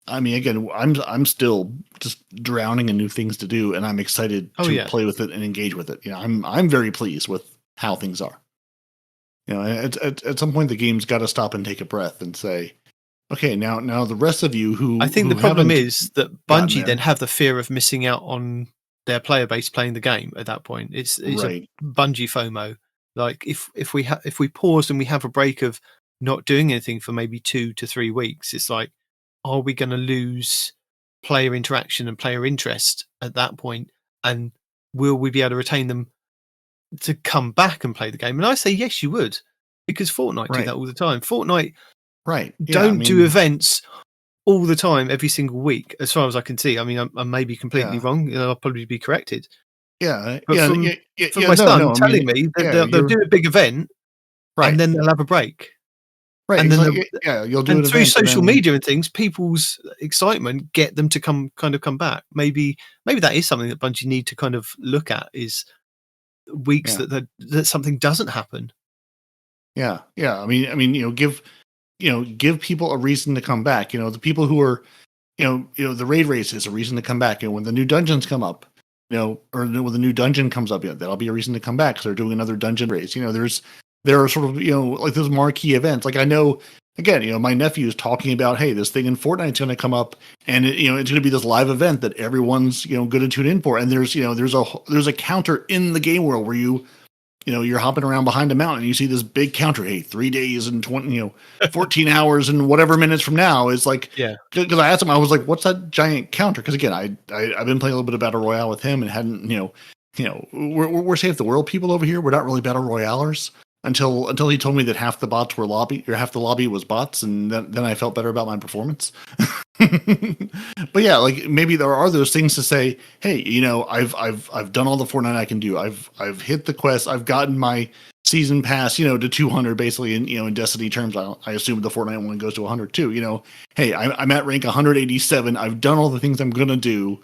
I'm still just drowning in new things to do, and I'm excited to play with it and engage with it. I'm very pleased with how things are. At some point the game's got to stop and take a breath and say, okay, now the rest of you who, I think the problem is that Bungie then have the fear of missing out on their player base playing the game at that point. It's right. A Bungie FOMO. Like if we pause and we have a break of not doing anything for maybe 2 to 3 weeks, it's like, are we going to lose player interaction and player interest at that point? And will we be able to retain them to come back and play the game? And I say, yes, you would, because Fortnite do that all the time. Fortnite don't do events all the time, every single week, as far as I can see. I mean, I may be completely wrong. I'll probably be corrected. But from my son telling me that they'll do a big event, and then they'll have a break. Right. And then you'll do it through social media and things, people's excitement get them to come back. Maybe that is something that Bungie need to kind of look at, is weeks that something doesn't happen. Yeah. I mean, give people a reason to come back. The people who are, the raid race is a reason to come back. When the new dungeons come up, or when the new dungeon comes up, that'll be a reason to come back because they're doing another dungeon race. There are sort of, like those marquee events. Like I know, again, my nephew is talking about, hey, this thing in Fortnite's going to come up, and it's going to be this live event that everyone's going to tune in for. And there's a counter in the game world where you're hopping around behind a mountain and you see this big counter. Hey, 3 days and 14 hours and whatever minutes from now. Is like, because I asked him, I was like, what's that giant counter? Because again, I've been playing a little bit of Battle Royale with him and hadn't, we're Save the World people over here. We're not really Battle Royalers. Until he told me that half the bots were half the lobby was bots, and then I felt better about my performance. But yeah, like maybe there are those things to say, hey, I've done all the Fortnite I can do. I've hit the quest. I've gotten my season pass, to 200 basically in Destiny terms. I assume the Fortnite one goes to 100 too. Hey, I'm at rank 187. I've done all the things I'm gonna do.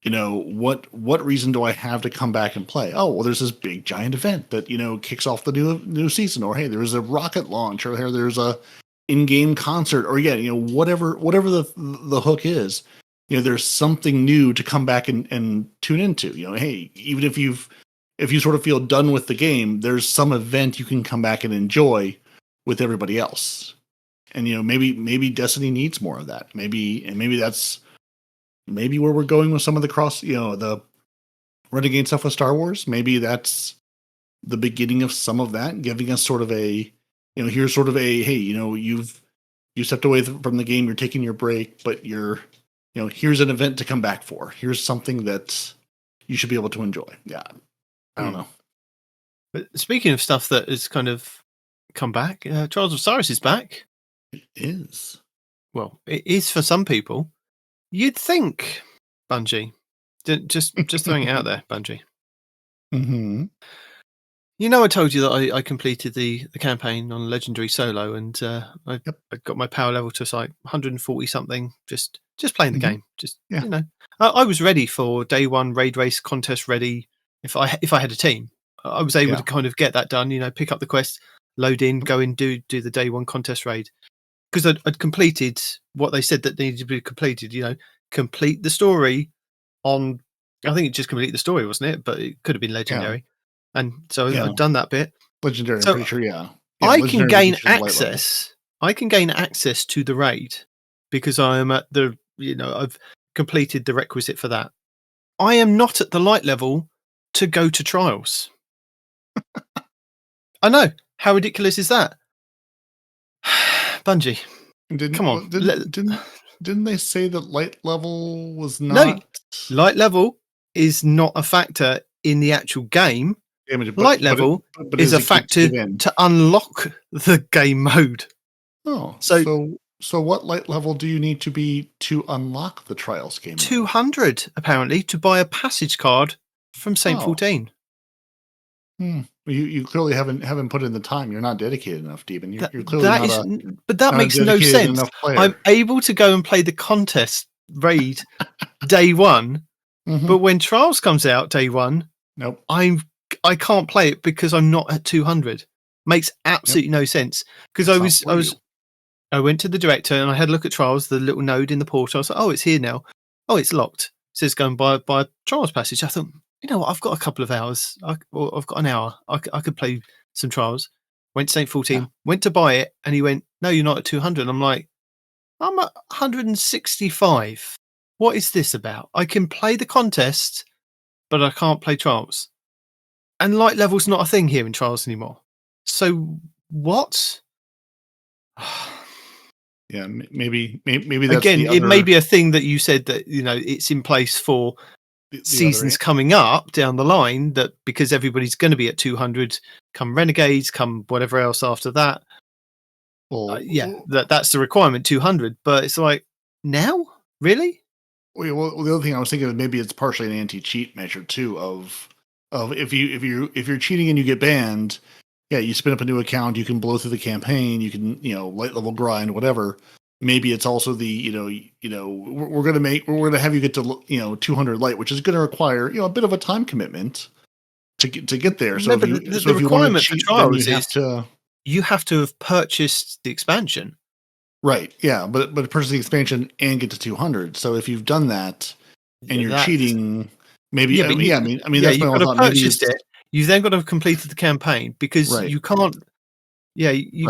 What reason do I have to come back and play? Oh, well, there's this big giant event that, kicks off the new season, or hey, there's a rocket launch, or hey, there's a in-game concert, or whatever the hook is, there's something new to come back and tune into. Hey, even if you've if you sort of feel done with the game, there's some event you can come back and enjoy with everybody else. And maybe Destiny needs more of that. Maybe that's where we're going with some of the the Renegade stuff with Star Wars. Maybe that's the beginning of some of that, giving us sort of a, here's sort of a, hey, you stepped away from the game, you're taking your break, but here's an event to come back for. Here's something that you should be able to enjoy. Yeah. I don't know. But speaking of stuff that has kind of come back, Trials of Cyrus is back. It is. Well, it is for some people. You'd think, Bungie. Just throwing it out there, Bungie. Mm-hmm. I told you that I completed the campaign on Legendary Solo, and I got my power level to like 140 something. Just playing the game. I was ready for day one raid race contest ready. If I had a team, I was able to kind of get that done. Pick up the quest, load in, go in, do the day one contest raid, because I'd completed what they said that needed to be completed. Complete the story on. I think it just complete the story, wasn't it? But it could have been legendary. And so I've done that bit. Legendary, so I'm pretty sure, yeah. I can gain access. I can gain access to the raid because I am at the, I've completed the requisite for that. I am not at the light level to go to trials. I know. How ridiculous is that? Bungie. Come on. Didn't they say that light level was not? No, light level is not a factor in the actual game. Light level is a factor to unlock the game mode. Oh, so what light level do you need to be to unlock the Trials game mode? 200, apparently, to buy a passage card from Saint 14. You clearly haven't put in the time. You're not dedicated enough, Demon. You're clearly but that makes no sense. I'm able to go and play the contest raid day one, but when Trials comes out day one, nope. I can't play it because I'm not at 200. Makes absolutely no sense. Because I went to the director and I had a look at Trials, the little node in the portal. I was like, oh, it's here now. Oh, it's locked. It says go and buy a Trials passage. I thought, you know what? I've got a couple of hours. I've got an hour. I could play some Trials. Went to Saint 14, went to buy it, and he went, no, you're not at 200. I'm like, I'm at 165. What is this about? I can play the contest, but I can't play Trials. And light level's not a thing here in Trials anymore. So what? Yeah, maybe that's again. It may be a thing that you said that it's in place for seasons coming up down the line. That because everybody's going to be at 200, come Renegades, come whatever else after that. Well, that's the requirement, 200. But it's like now, really? Well, the other thing I was thinking is maybe it's partially an anti-cheat measure too. Of if you're cheating and you get banned, you spin up a new account, you can blow through the campaign, you can light level grind, whatever. Maybe it's also the we're gonna have you get to 200 light, which is going to require a bit of a time commitment to get there. So the requirement for Trials is you have to have purchased the expansion, right? Yeah, but purchase the expansion and get to 200. So if you've done that and you're cheating. Maybe, that's you've got to purchase it. You've then got to have completed the campaign because you can't. Yeah, you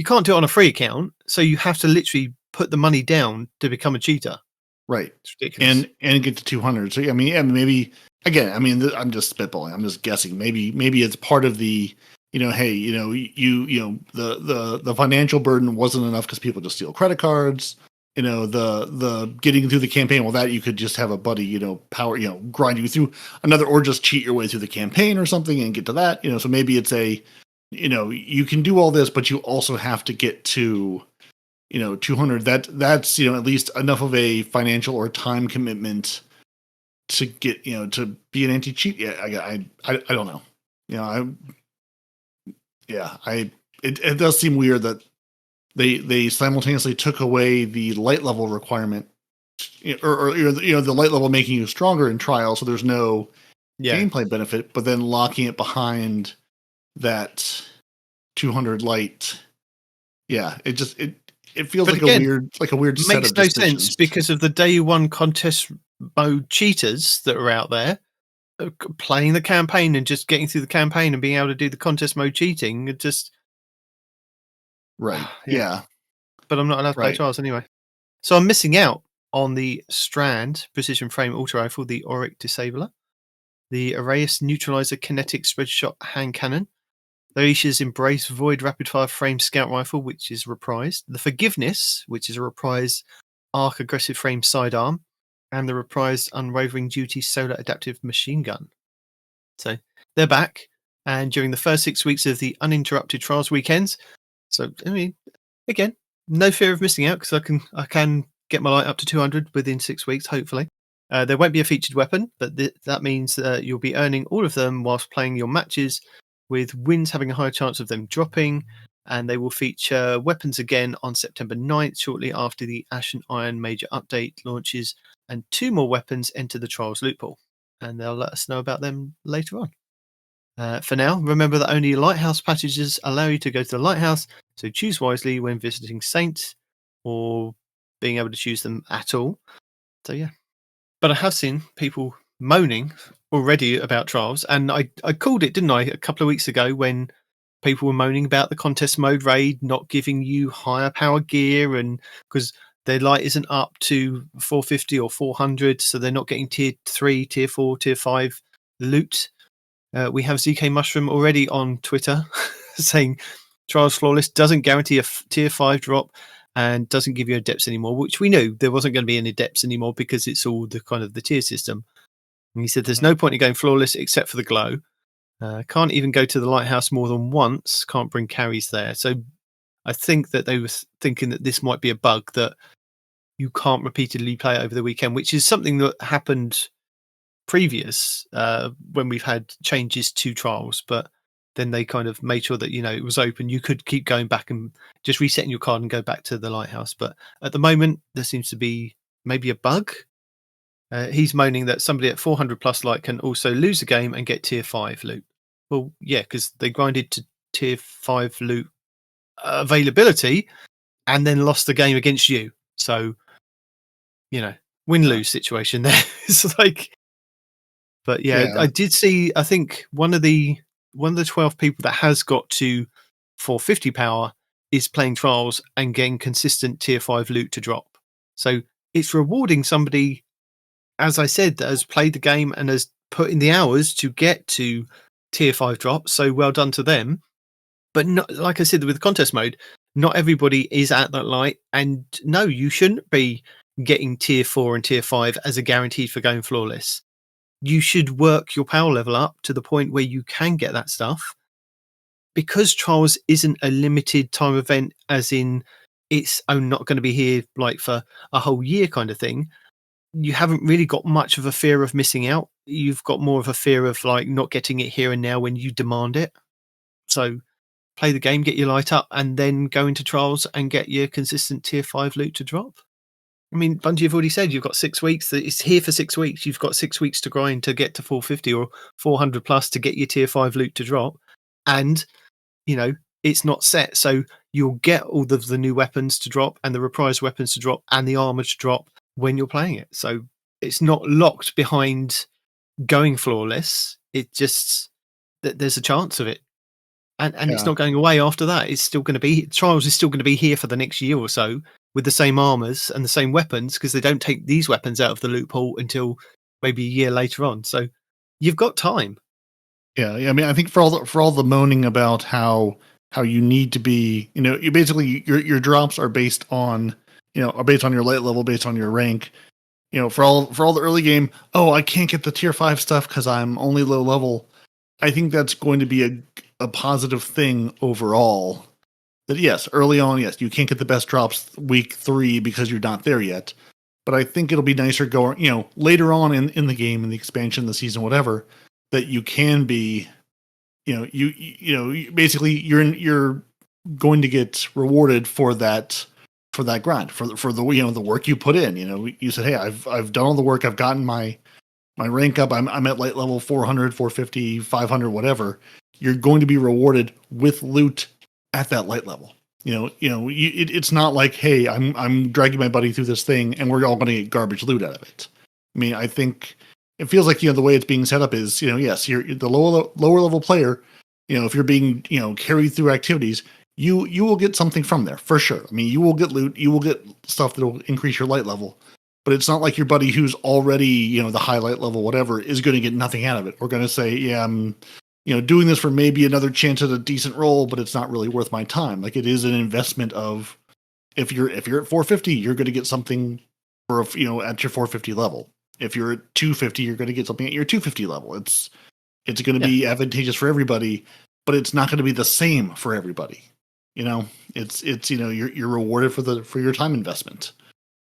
can't do it on a free account. So you have to literally put the money down to become a cheater. Right, it's ridiculous. And get to 200. So maybe again. I'm just spitballing. I'm just guessing. Maybe it's part of the. The financial burden wasn't enough because people just steal credit cards. The getting through the campaign, well, that you could just have a buddy, power, grind you through another, or just cheat your way through the campaign or something and get to that, so maybe it's you can do all this, but you also have to get to, 200. That's, at least enough of a financial or time commitment to get, to be an anti-cheat. Yeah. I don't know. It does seem weird that they simultaneously took away the light level requirement, or the light level making you stronger in Trials, so there's no gameplay benefit, but then locking it behind that 200 light. Yeah, it feels like a weird set of makes no sense because of the day one contest mode cheaters that are out there playing the campaign and just getting through the campaign and being able to do the contest mode cheating. It just Right. Yeah. Yeah. But I'm not allowed to play Right. trials anyway. So I'm missing out on the Strand precision frame auto rifle, the Auric Disabler, the Araeus Neutralizer kinetic spread shot hand cannon, the Aisha's Embrace Void rapid fire frame scout rifle, which is reprised, the Forgiveness, which is a reprised arc aggressive frame sidearm, and the reprised Unwavering Duty solar adaptive machine gun. So they're back, and during the first 6 weeks of the uninterrupted trials weekends. So I mean, again, no fear of missing out because I can get my light up to 200 within 6 weeks, hopefully. There won't be a featured weapon, but that means you'll be earning all of them whilst playing your matches, with wins having a higher chance of them dropping, and they will feature weapons again on September 9th, shortly after the Ash and Iron major update launches, and 2 more weapons enter the Trials loot pool, and they'll let us know about them later on. For now, remember that only Lighthouse packages allow you to go to the Lighthouse, so choose wisely when visiting Saints or being able to choose them at all. So yeah. But I have seen people moaning already about trials, and I called it, didn't I, a couple of weeks ago when people were moaning about the contest mode raid not giving you higher power gear, and because their light isn't up to 450 or 400, so they're not getting tier 3, tier 4, tier 5 loot. We have ZK Mushroom already on Twitter saying Trials Flawless doesn't guarantee a tier 5 drop and doesn't give you adepts anymore, which we knew there wasn't going to be any adepts anymore because it's all the kind of the tier system. And he said there's no point in going flawless except for the glow. Can't even go to the Lighthouse more than once. Can't bring carries there. So I think that they were thinking that this might be a bug, that you can't repeatedly play it over the weekend, which is something that happened previous when we've had changes to trials, but then they kind of made sure that, you know, it was open. You could keep going back and just resetting your card and go back to the Lighthouse. But at the moment, there seems to be maybe a bug. He's moaning that somebody at 400 plus light can also lose a game and get tier 5 loot. Well, yeah, because they grinded to tier 5 loot availability and then lost the game against you. So, you know, win-lose situation there. It's like, but yeah, I did see, I think one of the 12 people that has got to 450 power is playing trials and getting consistent tier 5 loot to drop. So it's rewarding somebody, as I said, that has played the game and has put in the hours to get to tier 5 drops. So well done to them. But not, like I said, with the contest mode, not everybody is at that light. And no, you shouldn't be getting tier 4 and tier 5 as a guarantee for going flawless. You should work your power level up to the point where you can get that stuff. Because Trials isn't a limited time event, as in it's not going to be here like for a whole year kind of thing, you haven't really got much of a fear of missing out. You've got more of a fear of like not getting it here and now when you demand it. So play the game, get your light up, and then go into Trials and get your consistent tier 5 loot to drop. I mean, Bungie have already said you've got 6 weeks. It's here for 6 weeks. You've got 6 weeks to grind to get to 450 or 400 plus to get your tier 5 loot to drop. And, you know, it's not set. So you'll get all of the new weapons to drop and the reprised weapons to drop and the armor to drop when you're playing it. So it's not locked behind going flawless. It just, there's a chance of it. And it's not going away after that. It's still going to be, Trials is still going to be here for the next year or so with the same armors and the same weapons, because they don't take these weapons out of the loot pool until maybe a year later on. So you've got time. Yeah. I mean, I think for all the moaning about how you need to be, you know, you basically your drops are based on, you know, are based on your light level, based on your rank. You know, for all the early game, I can't get the tier 5 stuff because I'm only low level. I think that's going to be a positive thing overall. That yes, early on, yes, you can't get the best drops week 3 because you're not there yet. But I think it'll be nicer going, you know, later on in the game, in the expansion, the season, whatever, that you can be, you know, you know, basically you're going to get rewarded for that grind, for the you know, the work you put in. You know, you said, hey, I've done all the work, I've gotten my rank up, I'm at light level 400, 450, 500, whatever. You're going to be rewarded with loot at that light level. It's not like, hey, I'm dragging my buddy through this thing and we're all going to get garbage loot out of it. I mean, I think it feels like, the way it's being set up is, yes, you're the lower level player. If you're being, carried through activities, you will get something from there for sure. I mean, you will get loot, you will get stuff that will increase your light level, but it's not like your buddy who's already, the highlight level, whatever, is going to get nothing out of it. We're going to say, yeah, I'm, doing this for maybe another chance at a decent roll, but it's not really worth my time. Like, it is an investment of, if you're at 450, you're going to get something for, at your 450 level. If you're at 250, you're going to get something at your 250 level. It's going to be advantageous for everybody, but it's not going to be the same for everybody. It's you're rewarded for your time investment,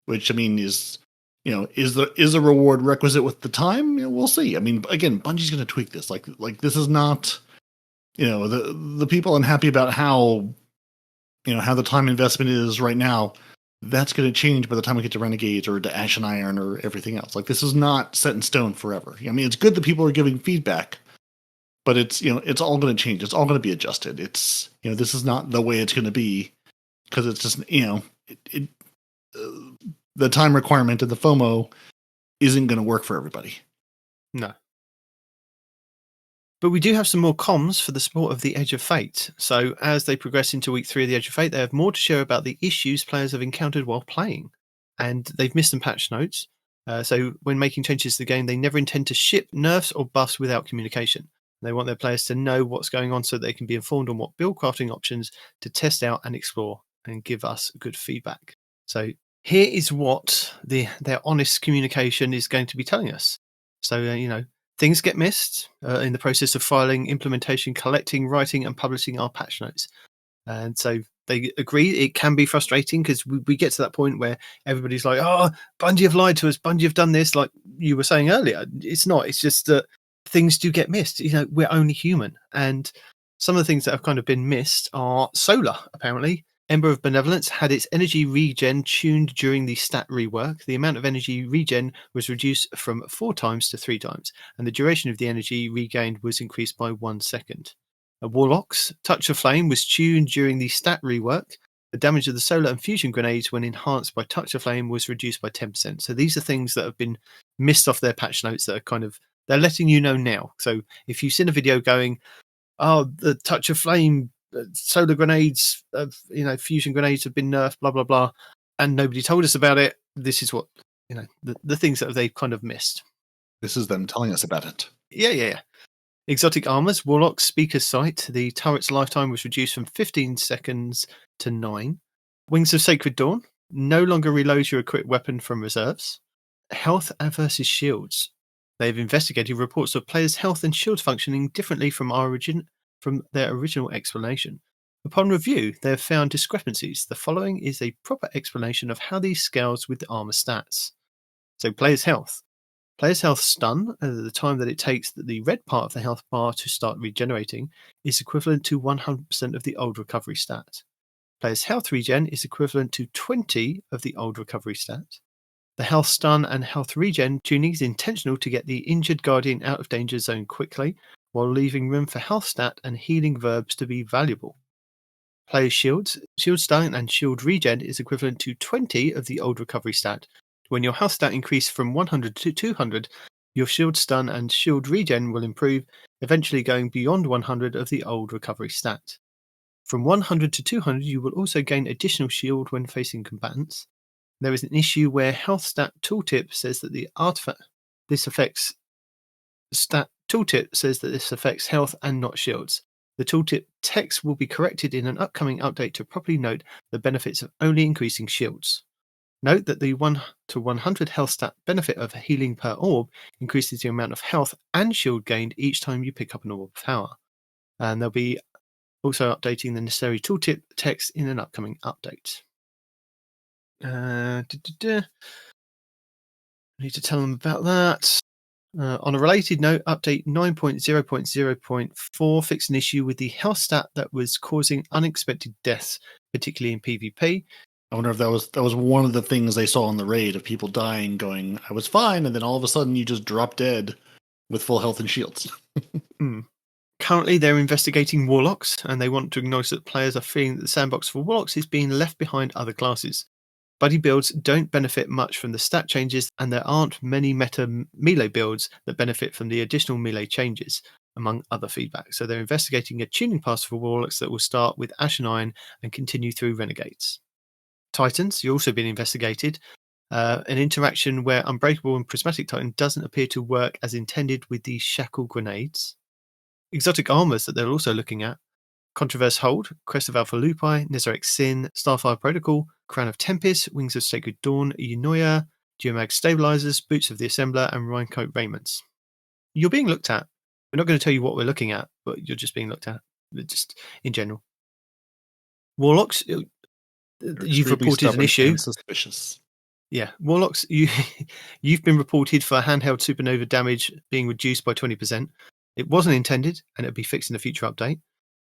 which, I mean, is the reward requisite with the time? We'll see. I mean, again, Bungie's going to tweak this. Like this is not, the people unhappy about how the time investment is right now. That's going to change by the time we get to Renegades or to Ashen Iron or everything else. Like, this is not set in stone forever. I mean, it's good that people are giving feedback, but it's, it's all going to change. It's all going to be adjusted. It's, this is not the way it's going to be, because it's just, the time requirement and the FOMO isn't going to work for everybody. No. But we do have some more comms for the support of the Edge of Fate. So as they progress into week 3 of the Edge of Fate, they have more to share about the issues players have encountered while playing. And they've missed some patch notes. So when making changes to the game, they never intend to ship nerfs or buffs without communication. They want their players to know what's going on so they can be informed on what build crafting options to test out and explore and give us good feedback. So here is what their honest communication is going to be telling us. So, things get missed in the process of filing, implementation, collecting, writing, and publishing our patch notes. And so they agree it can be frustrating, because we get to that point where everybody's like, oh, Bungie have lied to us. Bungie have done this, like you were saying earlier. It's not. It's just that things do get missed. We're only human. And some of the things that have kind of been missed are solar, apparently. Ember of Benevolence had its energy regen tuned during the stat rework. The amount of energy regen was reduced from 4 times to 3 times, and the duration of the energy regained was increased by 1 second. Warlock's Touch of Flame was tuned during the stat rework. The damage of the solar and fusion grenades when enhanced by Touch of Flame was reduced by 10%. So these are things that have been missed off their patch notes that are kind of, they're letting you know now. So if you've seen a video going, oh, the Touch of Flame solar grenades, fusion grenades have been nerfed, blah, blah, blah, and nobody told us about it. This is what, the things that they've kind of missed. This is them telling us about it. Yeah. Exotic armors, Warlock Speaker's Sight. The turret's lifetime was reduced from 15 seconds to 9. Wings of Sacred Dawn. No longer reload your equipped weapon from reserves. Health versus shields. They've investigated reports of players' health and shields functioning differently from their original explanation. Upon review, they have found discrepancies. The following is a proper explanation of how these scales with the armor stats. So, players' health. Players' health stun, at the time that it takes the red part of the health bar to start regenerating, is equivalent to 100% of the old recovery stat. Players' health regen is equivalent to 20 of the old recovery stat. The health stun and health regen tuning is intentional to get the injured guardian out of danger zone quickly, while leaving room for health stat and healing verbs to be valuable. Players' shields. Shield stun and shield regen is equivalent to 20 of the old recovery stat. When your health stat increases from 100 to 200, your shield stun and shield regen will improve, eventually going beyond 100 of the old recovery stat. From 100 to 200, you will also gain additional shield when facing combatants. There is an issue where health stat tooltip says that this affects health and not shields. The tooltip text will be corrected in an upcoming update to properly note the benefits of only increasing shields. Note that the 1 to 100 health stat benefit of healing per orb increases the amount of health and shield gained each time you pick up an orb of power. And they'll be also updating the necessary tooltip text in an upcoming update. I need to tell them about that. On a related note, update 9.0.0.4 fixed an issue with the health stat that was causing unexpected deaths, particularly in PvP. I wonder if that was one of the things they saw on the raid of people dying, going, I was fine, and then all of a sudden you just drop dead with full health and shields. Currently, they're investigating Warlocks, and they want to acknowledge that players are feeling that the sandbox for Warlocks is being left behind other classes. Buddy builds don't benefit much from the stat changes, and there aren't many meta melee builds that benefit from the additional melee changes, among other feedback. So they're investigating a tuning pass for Warlocks that will start with Ash and Iron and continue through Renegades. Titans, you're also being investigated. An interaction where Unbreakable and Prismatic Titan doesn't appear to work as intended with the Shackle grenades. Exotic armors that they're also looking at. Controverse Hold, Crest of Alpha Lupi, Nezarec Sin, Starfire Protocol, Crown of Tempest, Wings of Sacred Dawn, Eunoia, Geomag Stabilizers, Boots of the Assembler, and Raincoat Raiments. You're being looked at. We're not going to tell you what we're looking at, but you're just being looked at, just in general. Warlocks, you've reported an issue. Suspicious. Yeah, Warlocks, you've been reported for handheld supernova damage being reduced by 20%. It wasn't intended, and it'll be fixed in a future update.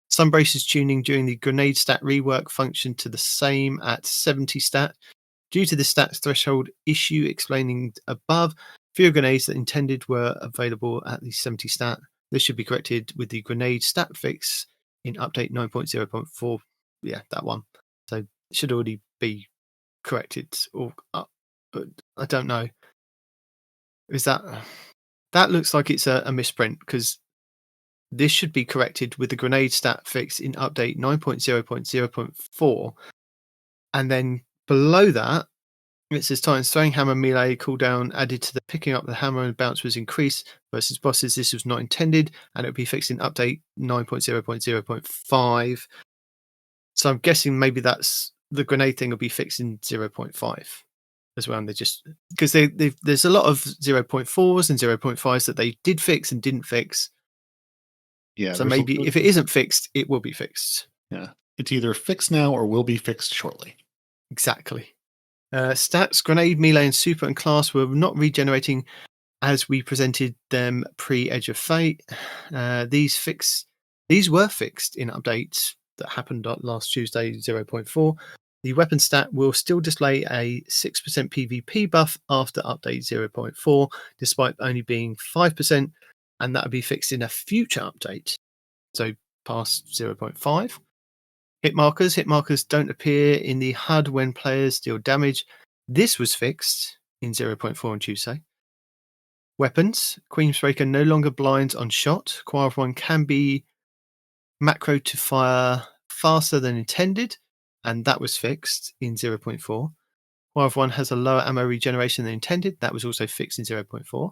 Sunbrace's tuning during the grenade stat rework functioned to the same at 70 stat. Due to the stats threshold issue explaining above, fewer grenades that intended were available at the 70 stat. This should be corrected with the grenade stat fix in update 9.0.4. Yeah, that one. So it should already be corrected. Or I don't know. Is that looks like it's a misprint, because this should be corrected with the grenade stat fix in update 9.0.0.4. And then below that, it says Titan's throwing hammer melee cooldown added to the picking up the hammer and bounce was increased versus bosses. This was not intended, and it will be fixed in update 9.0.0.5. So I'm guessing maybe that's the grenade thing will be fixed in 0.5 as well. And they just, because there's a lot of 0.4s and 0.5s that they did fix and didn't fix. Yeah. So maybe if it isn't fixed, it will be fixed. Yeah. It's either fixed now or will be fixed shortly. Exactly. Stats, grenade, melee, and super and class were not regenerating as we presented them pre-Edge of Fate. These were fixed in updates that happened last Tuesday, 0.4. The weapon stat will still display a 6% PvP buff after update 0.4, despite only being 5%, and that will be fixed in a future update, so past 0.5. Hit markers don't appear in the HUD when players deal damage. This was fixed in 0.4 on Tuesday. Weapons, Queensbreaker no longer blinds on shot. Choir of One can be macro to fire faster than intended, and that was fixed in 0.4. Choir of One has a lower ammo regeneration than intended. That was also fixed in 0.4.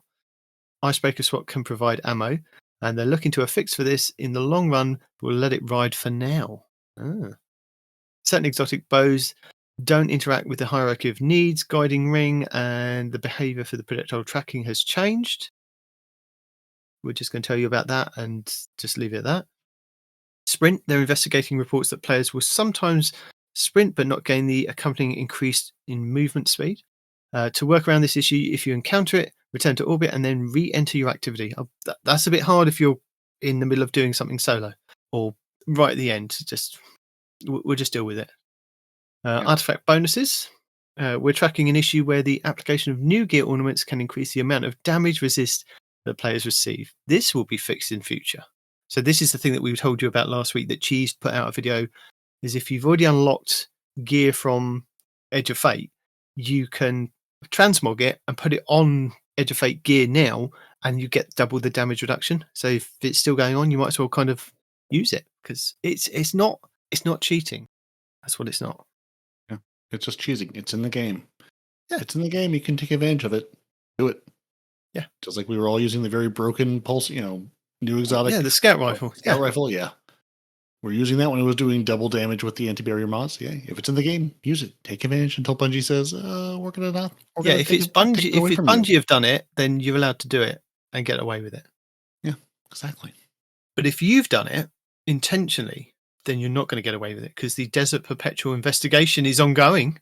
Icebreaker Swap can provide ammo, and they're looking to a fix for this in the long run, but we'll let it ride for now. Certain exotic bows don't interact with the hierarchy of needs, guiding ring, and the behavior for the projectile tracking has changed. We're just going to tell you about that and just leave it at that. Sprint, they're investigating reports that players will sometimes sprint but not gain the accompanying increase in movement speed. To work around this issue, if you encounter it, return to orbit and then re-enter your activity. That's a bit hard if you're in the middle of doing something solo or right at the end. We'll just deal with it. Artifact bonuses. We're tracking an issue where the application of new gear ornaments can increase the amount of damage resist that players receive. This will be fixed in future. So this is the thing that we told you about last week that Cheese put out a video, is if you've already unlocked gear from Edge of Fate, you can transmog it and put it on Edge of Fate gear now, and you get double the damage reduction. So if it's still going on, you might as well kind of use it, because it's not cheating. That's what it's not. Yeah, it's just cheesing. It's in the game. Yeah. It's in the game. You can take advantage of it. Do it. Yeah. Just like we were all using the very broken pulse, new exotic. Yeah, the scout rifle. Rifle, yeah. We're using that when it was doing double damage with the anti-barrier mods. Yeah, if it's in the game, use it. Take advantage until Bungie says, we're going to not. Yeah, if it's Bungie have done it, then you're allowed to do it and get away with it. Yeah, exactly. But if you've done it intentionally, then you're not going to get away with it, because the Desert Perpetual investigation is ongoing.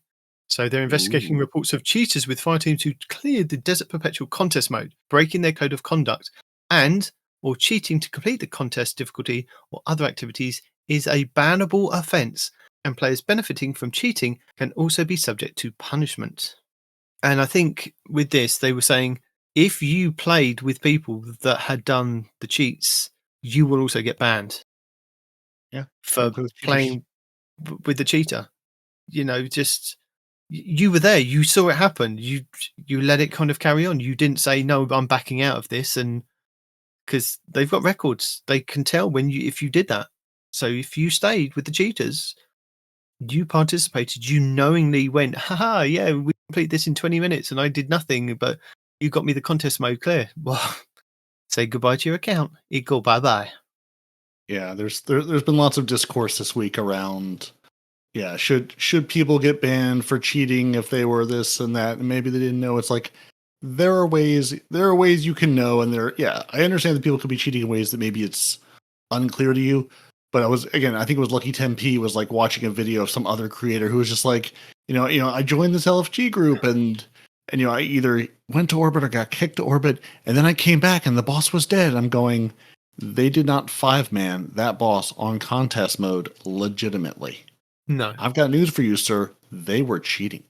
So they're investigating reports of cheaters with Fireteams who cleared the Desert Perpetual contest mode, breaking their code of conduct, or cheating to complete the contest difficulty or other activities is a bannable offence, and players benefiting from cheating can also be subject to punishment. And I think with this, they were saying, if you played with people that had done the cheats, you will also get banned. Yeah. For playing with the cheater. Just You were there. You saw it happen. You let it kind of carry on. You didn't say, no, I'm backing out of this. And because they've got records, they can tell if you did that. So if you stayed with the cheaters, you participated, you knowingly went, haha, yeah, we complete this in 20 minutes and I did nothing, but you got me the contest mode clear. Well, say goodbye to your account. Equal bye-bye. Yeah, there's been lots of discourse this week around, yeah, should people get banned for cheating if they were this and that, and maybe they didn't know. It's like there are ways you can know, and I understand that people could be cheating in ways that maybe it's unclear to you. But I think it was Lucky 10p was like watching a video of some other creator who was just like, I joined this LFG group and I either went to orbit or got kicked to orbit, and then I came back and the boss was dead. I'm going, they did not 5-man that boss on contest mode legitimately. No. I've got news for you, sir. They were cheating.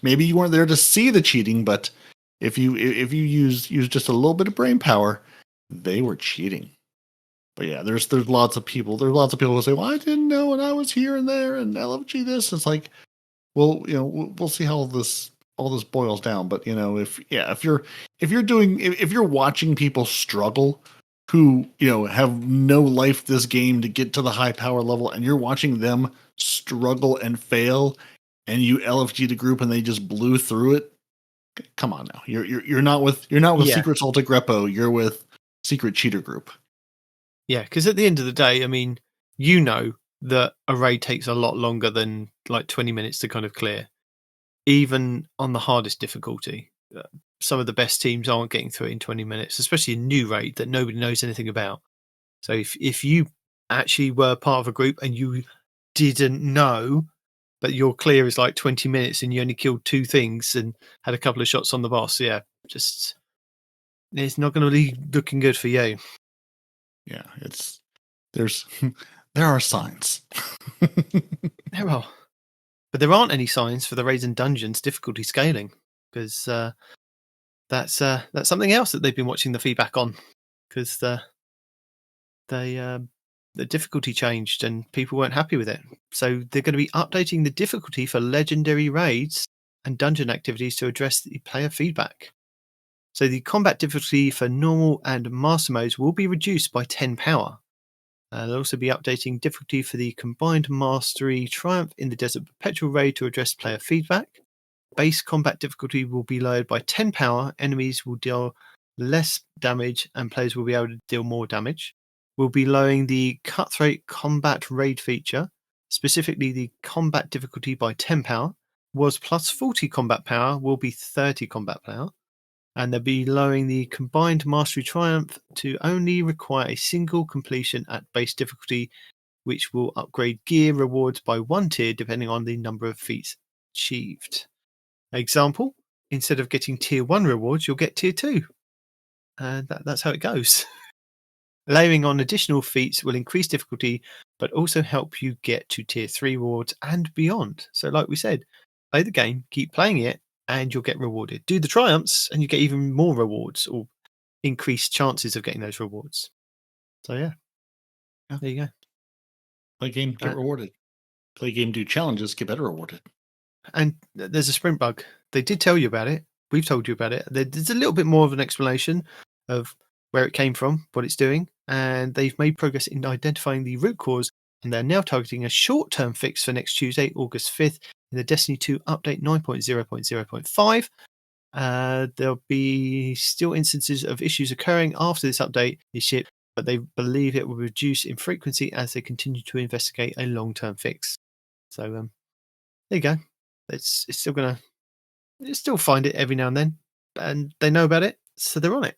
Maybe you weren't there to see the cheating, but if you use just a little bit of brain power, they were cheating. But yeah, there's lots of people. There's lots of people who say, "Well, I didn't know, and I was here and there, and LFG this." It's like, well, we'll see how all this boils down. But if you're watching people struggle, who have no life this game to get to the high power level, and you're watching them struggle and fail, and you LFG the group and they just blew through it. Come on now, you're not with Secret Celtic Repo. You're with Secret Cheater Group. Yeah, because at the end of the day, I mean, that a raid takes a lot longer than like 20 minutes to kind of clear, even on the hardest difficulty. Some of the best teams aren't getting through it in 20 minutes, especially a new raid that nobody knows anything about. So if you actually were part of a group and you didn't know, but your clear is like 20 minutes and you only killed 2 things and had a couple of shots on the boss, it's not going to be looking good for you. Yeah, there are signs. There are. But there aren't any signs for the Raids and Dungeons difficulty scaling, because that's something else that they've been watching the feedback on, because the difficulty changed and people weren't happy with it. So they're going to be updating the difficulty for legendary raids and dungeon activities to address the player feedback. So the combat difficulty for normal and master modes will be reduced by 10 power. They'll also be updating difficulty for the combined mastery triumph in the Desert Perpetual raid to address player feedback. Base combat difficulty will be lowered by 10 power. Enemies will deal less damage and players will be able to deal more damage. We'll be lowering the cutthroat combat raid feature, specifically the combat difficulty by 10 power. Was plus 40 combat power, will be 30 combat power. And they'll be lowering the combined mastery triumph to only require a single completion at base difficulty, which will upgrade gear rewards by 1 tier depending on the number of feats achieved. Example, instead of getting tier 1 rewards, you'll get tier 2. That's how it goes. Layering on additional feats will increase difficulty, but also help you get to tier 3 rewards and beyond. So like we said, play the game, keep playing it, and you'll get rewarded. Do the triumphs and you get even more rewards or increased chances of getting those rewards. So yeah. There you go. Play game, get rewarded. Play game, do challenges, get better rewarded. And there's a sprint bug. They did tell you about it. We've told you about it. There's a little bit more of an explanation of where it came from, what it's doing, and they've made progress in identifying the root cause, and they're now targeting a short-term fix for next Tuesday, August 5th, in the Destiny 2 update 9.0.0.5. There'll be still instances of issues occurring after this update is shipped, but they believe it will reduce in frequency as they continue to investigate a long-term fix. So there you go. It's still gonna still find it every now and then, and they know about it, so they're on it.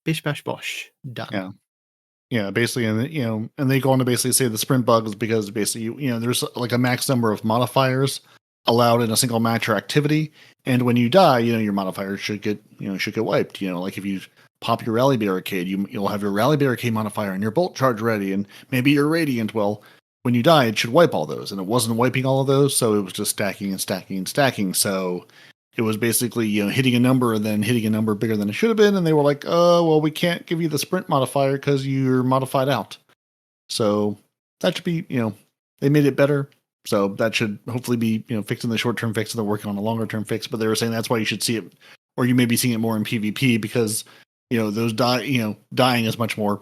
Bish bash bosh, done. Yeah, basically, and they go on to basically say the sprint bug is because basically there's like a max number of modifiers allowed in a single match or activity, and when you die, your modifiers should get wiped. Like if you pop your rally barricade, you'll have your rally barricade modifier and your bolt charge ready, and maybe your radiant. Well, when you die, it should wipe all those, and it wasn't wiping all of those, so it was just stacking and stacking and stacking. So it was basically hitting a number and then hitting a number bigger than it should have been, and they were like, "Oh, well, we can't give you the sprint modifier because you're modified out." So that should be, they made it better. So that should hopefully be, fixing the short-term fix, and they're working on a longer-term fix. But they were saying that's why you should see it, or you may be seeing it more in PvP because, those dying is much more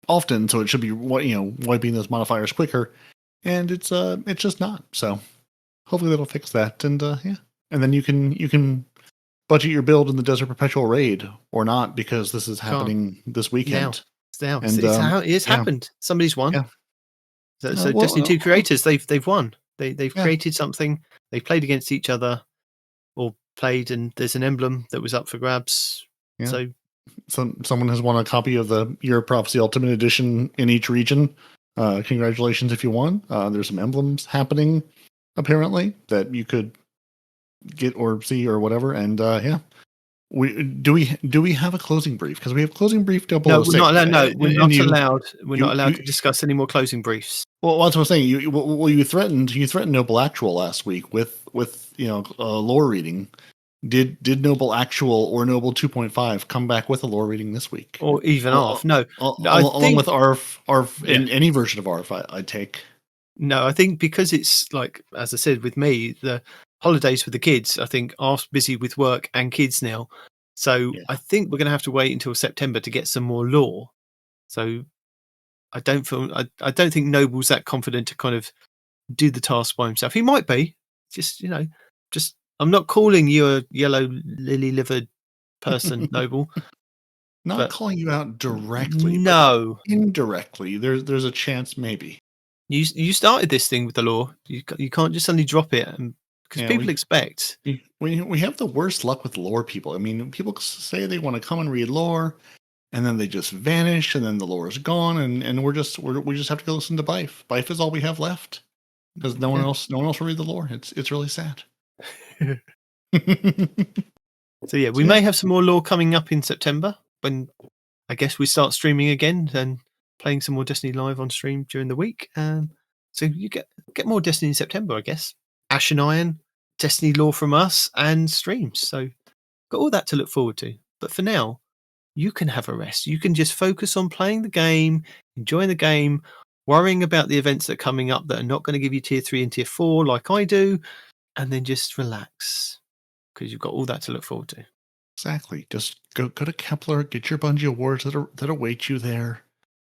often. So it should be, wiping those modifiers quicker, and it's just not. So hopefully that'll fix that. And and then you can budget your build in the Desert Perpetual raid or not, because this is happening this weekend. Now. It's happened. Somebody's won. Yeah. So Destiny 2 creators, they've won. They've created something. They played against each other, or played, and there's an emblem that was up for grabs. Yeah. So someone has won a copy of the Year of Prophecy Ultimate Edition in each region. Congratulations if you won. There's some emblems happening apparently that you could get or see or whatever. And do we have a closing brief? Because we have closing brief 006. No, we're not allowed. No, we're not allowed. We're not allowed to discuss any more closing briefs. Well, that's what I'm saying. You threatened Noble Actual last week with lore reading. Did Noble Actual or Noble 2.5 come back with a lore reading this week? Or even ARF? No. Along with ARF in any version of ARF, I'd take. No, I think because it's like, as I said, with me, the holidays for the kids, I think ARF's busy with work and kids now. So I think we're going to have to wait until September to get some more lore. So I don't think Noble's that confident to kind of do the task by himself. He might be. I'm not calling you a yellow lily-livered person, Noble. Not calling you out directly. No. Indirectly. There's a chance maybe. You started this thing with the lore. You can't just suddenly drop it, because people expect. We have the worst luck with lore people. I mean, people say they want to come and read lore, and then they just vanish, and then the lore is gone, and we just have to go listen to Bife. Bife is all we have left, because no one else will read the lore. It's really sad. So we may have some more lore coming up in September, when I guess we start streaming again and playing some more Destiny live on stream during the week. So you get more Destiny in September, I guess. Ash and Iron, Destiny lore from us, and streams. So got all that to look forward to. But for now, you can have a rest. You can just focus on playing the game, enjoying the game, worrying about the events that are coming up that are not going to give you tier 3 and tier 4 like I do, and then just relax, because you've got all that to look forward to. Exactly. Just go to Kepler, get your Bungie awards that await you there.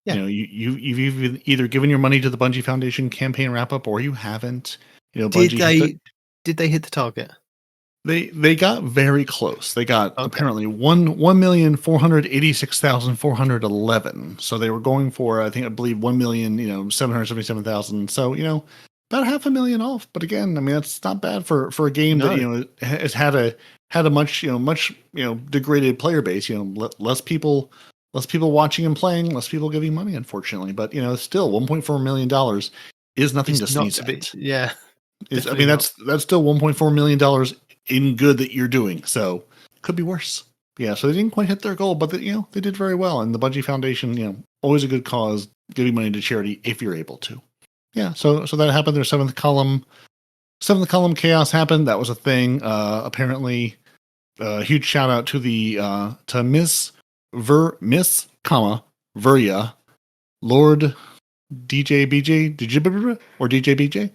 Yeah. You've either given your money to the Bungie Foundation campaign wrap up, or you haven't. Did they hit the target? They got very close. They got apparently 1,486,411. So they were going for, I believe 1,777,000. So about $500,000 off. But again, I mean, that's not bad for a game that has had a much degraded player base. Less people watching and playing, less people giving money, unfortunately. But still $1.4 million is nothing to sneeze at. Yeah. That's still $1.4 million in good that you're doing. So could be worse. Yeah, so they didn't quite hit their goal, but they did very well. And the Bungie Foundation, always a good cause, giving money to charity if you're able to. Yeah, so that happened. Their seventh column chaos happened. That was a thing. Apparently, huge shout out to to Miss Verya, Lord DJ or DJ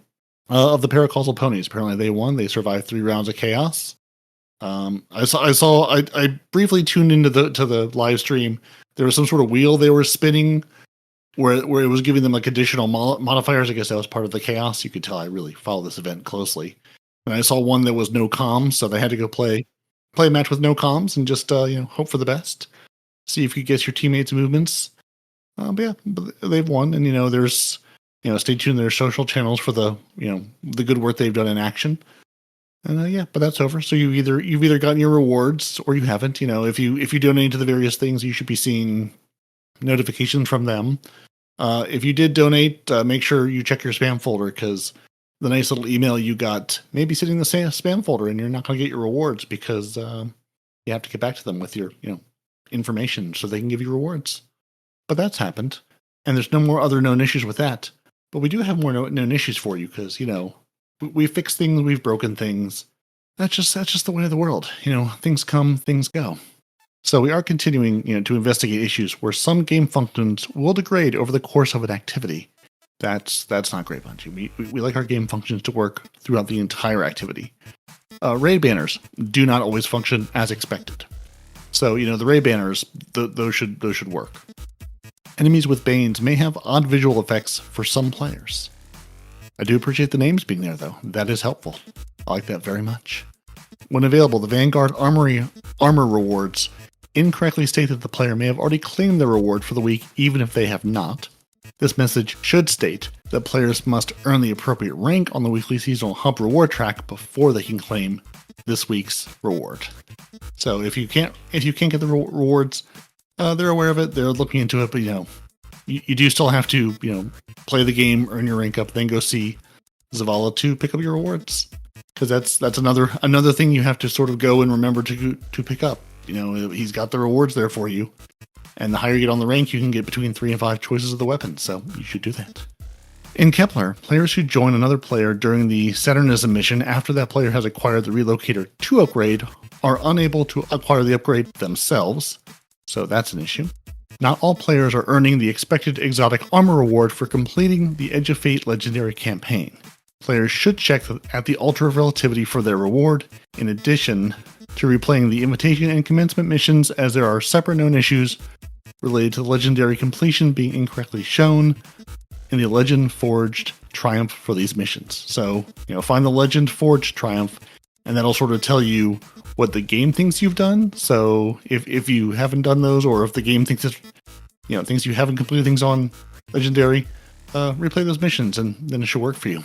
of the Paracausal Ponies. Apparently they won. They survived 3 rounds of chaos. I briefly tuned into the live stream. There was some sort of wheel they were spinning where it was giving them like additional modifiers. I guess that was part of the chaos. You could tell I really follow this event closely. And I saw one that was no comms, so they had to go play a match with no comms and just hope for the best. See if you get your teammates' movements. But they've won, and there's stay tuned to their social channels for the the good work they've done in action. And but that's over. So you've either gotten your rewards or you haven't. If you donate to the various things, you should be seeing notifications from them. If you did donate, make sure you check your spam folder, because the nice little email you got may be sitting in the spam folder, and you're not going to get your rewards because you have to get back to them with your information so they can give you rewards. But that's happened, and there's no more other known issues with that. But we do have more known issues for you, because we fixed things, we've broken things. That's just the way of the world. Things come, things go. So we are continuing to investigate issues where some game functions will degrade over the course of an activity. That's not great, Bungie. We like our game functions to work throughout the entire activity. Raid banners do not always function as expected. So, the raid banners, those should work. Enemies with Banes may have odd visual effects for some players. I do appreciate the names being there, though. That is helpful. I like that very much. When available, the Vanguard armor rewards incorrectly state that the player may have already claimed their reward for the week, even if they have not. This message should state that players must earn the appropriate rank on the weekly seasonal hub reward track before they can claim this week's reward. So if you can't get the rewards, they're aware of it. They're looking into it, but you do still have to play the game, earn your rank up, then go see Zavala to pick up your rewards, because that's another thing you have to sort of go and remember to pick up. He's got the rewards there for you. And the higher you get on the rank, you can get between 3 and 5 choices of the weapons, so you should do that. In Kepler, players who join another player during the Saturnism mission after that player has acquired the Relocator 2 upgrade are unable to acquire the upgrade themselves, so that's an issue. Not all players are earning the expected exotic armor reward for completing the Edge of Fate Legendary campaign. Players should check at the Altar of Relativity for their reward, in addition to replaying the Invitation and Commencement missions, as there are separate known issues related to the legendary completion being incorrectly shown in the Legend Forged Triumph for these missions. So, find the Legend Forged Triumph, and that'll sort of tell you what the game thinks you've done. So, if you haven't done those, or if the game thinks that, thinks you haven't completed things on Legendary, replay those missions, and then it should work for you.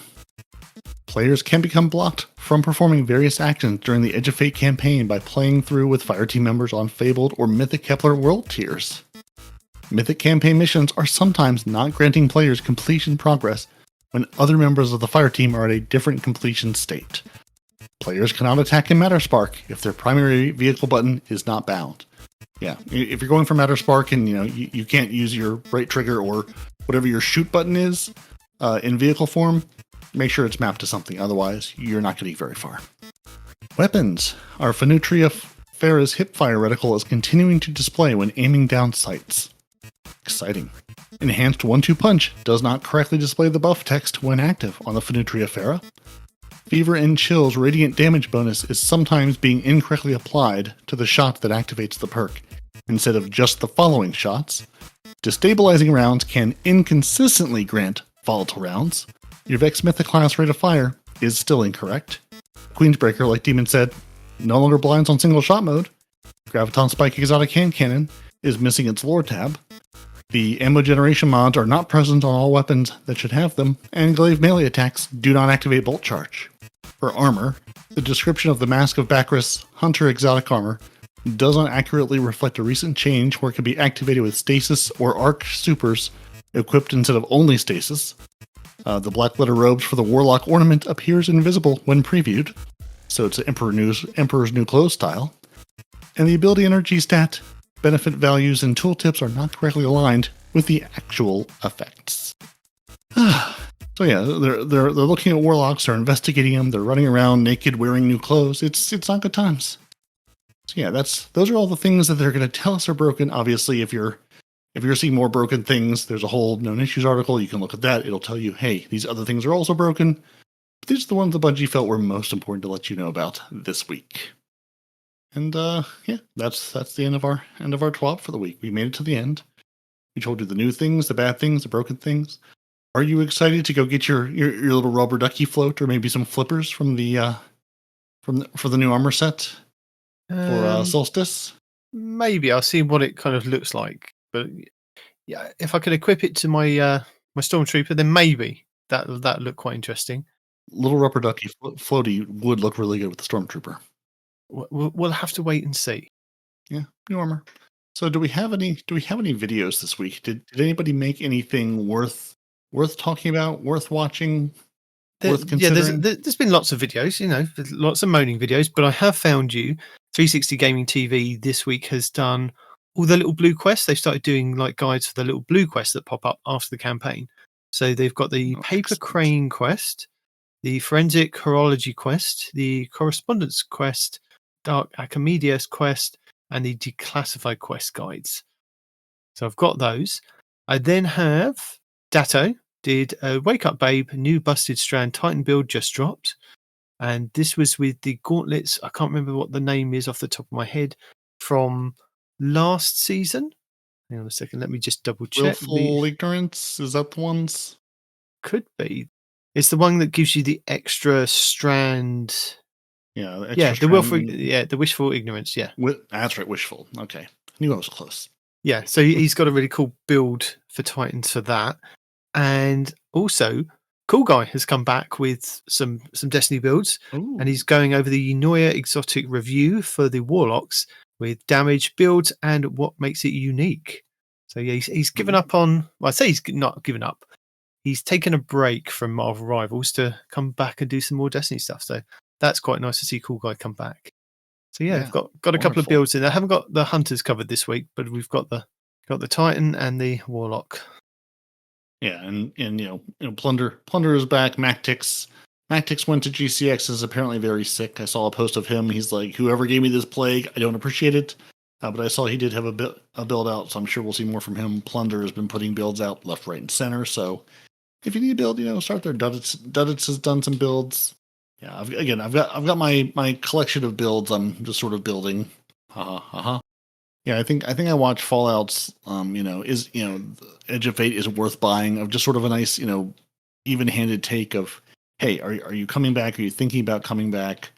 Players can become blocked from performing various actions during the Edge of Fate campaign by playing through with Fireteam members on Fabled or Mythic Kepler world tiers. Mythic campaign missions are sometimes not granting players completion progress when other members of the Fireteam are at a different completion state. Players cannot attack in Matterspark if their primary vehicle button is not bound. Yeah, if you're going for Matterspark and you can't use your right trigger or whatever your shoot button is in vehicle form, make sure it's mapped to something, otherwise you're not getting very far. Weapons. Our Fenutria Farah's hipfire reticle is continuing to display when aiming down sights. Exciting. Enhanced 1-2 Punch does not correctly display the buff text when active on the Fenutria Farah. Fever and Chill's radiant damage bonus is sometimes being incorrectly applied to the shot that activates the perk, instead of just the following shots. Destabilizing rounds can inconsistently grant volatile rounds. Your Vex Mythic class rate of fire is still incorrect. Queensbreaker, like Demon said, no longer blinds on single shot mode. Graviton Spike Exotic Hand Cannon is missing its lore tab. The ammo generation mods are not present on all weapons that should have them, and glaive melee attacks do not activate Bolt Charge. For armor, the description of the Mask of Bacchus Hunter Exotic Armor does not accurately reflect a recent change where it can be activated with Stasis or Arc Supers equipped instead of only Stasis. The black letter robes for the Warlock ornament appears invisible when previewed, so it's Emperor's New Clothes style. And the ability energy stat, benefit values, and tooltips are not correctly aligned with the actual effects. So yeah, they're looking at Warlocks, they're investigating them, they're running around naked wearing new clothes. It's not good times. So yeah, those are all the things that they're going to tell us are broken. Obviously, if you're seeing more broken things, there's a whole known issues article. You can look at that. It'll tell you, hey, these other things are also broken. But these are the ones the Bungie felt were most important to let you know about this week. And yeah, that's the end of our TWAP for the week. We made it to the end. We told you the new things, the bad things, the broken things. Are you excited to go get your little rubber ducky float, or maybe some flippers from the for the new armor set for Solstice? Maybe I'll see what it kind of looks like. But yeah, if I could equip it to my my Stormtrooper, then maybe that look quite interesting. Little rubber ducky floaty would look really good with the Stormtrooper. We'll have to wait and see. Yeah, new armor. So do we have any videos this week? Did anybody make anything worth talking about, worth watching, worth considering? Yeah, there's been lots of videos, lots of moaning videos, but I have found you. 360 Gaming TV this week has done all the little blue quests. They've started doing like guides for the little blue quests that pop up after the campaign. So they've got the Paper Crane quest, the Forensic Horology quest, the Correspondence quest, Dark Archimedes quest, and the Declassified quest guides. So I've got those. I then have Datto did a Wake Up Babe, new Busted Strand Titan build just dropped. And this was with the gauntlets. I can't remember what the name is off the top of my head from last season. Hang on a second. Let me just double check. Willful Ignorance, is that the ones? Could be. It's the one that gives you the extra strand. Yeah, the the wishful ignorance. Yeah, that's right, wishful. Okay, I knew I was close. Yeah, so he's got a really cool build for Titans for that, and also Cool Guy has come back with some Destiny builds, Ooh. and he's going over the Noia Exotic review for the Warlocks with damage builds and what makes it unique. So yeah, he's given up on. Well, I say he's not given up. He's taken a break from Marvel Rivals to come back and do some more Destiny stuff. So that's quite nice to see Cool Guy come back. So yeah, I've got a couple of builds in there. I haven't got the Hunters covered this week, but we've got the Titan and the Warlock. Yeah, and you know, Plunder is back. Mactix went to GCX, is apparently very sick. I saw a post of him. He's like, whoever gave me this plague, I don't appreciate it. But I saw he did have a build out, so I'm sure we'll see more from him. Plunder has been putting builds out left, right, and center. So if you need a build, start there. Duddits has done some builds. Yeah, I've got my collection of builds. I'm just sort of building. Yeah, I think I watched Fallout's. Edge of Fate is worth buying. Of just sort of a nice, even-handed take of, hey, are you coming back? Are you thinking about coming back?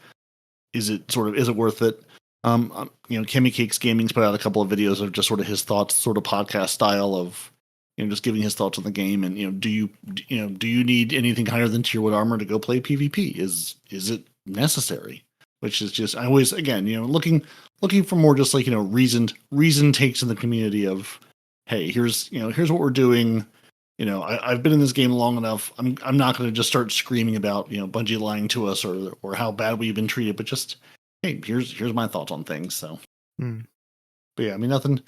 Is it worth it? Kemi Cakes Gaming's put out a couple of videos of just sort of his thoughts, sort of podcast style of, just giving his thoughts on the game. And, do you need anything higher than tier 1 armor to go play PvP? Is it necessary? Which is just, I always, again, looking for more just like, reasoned takes in the community of, hey, here's what we're doing. I've been in this game long enough. I'm not going to just start screaming about, Bungie lying to us or how bad we've been treated, but just, hey, here's my thoughts on things. So, But yeah, I mean, nothing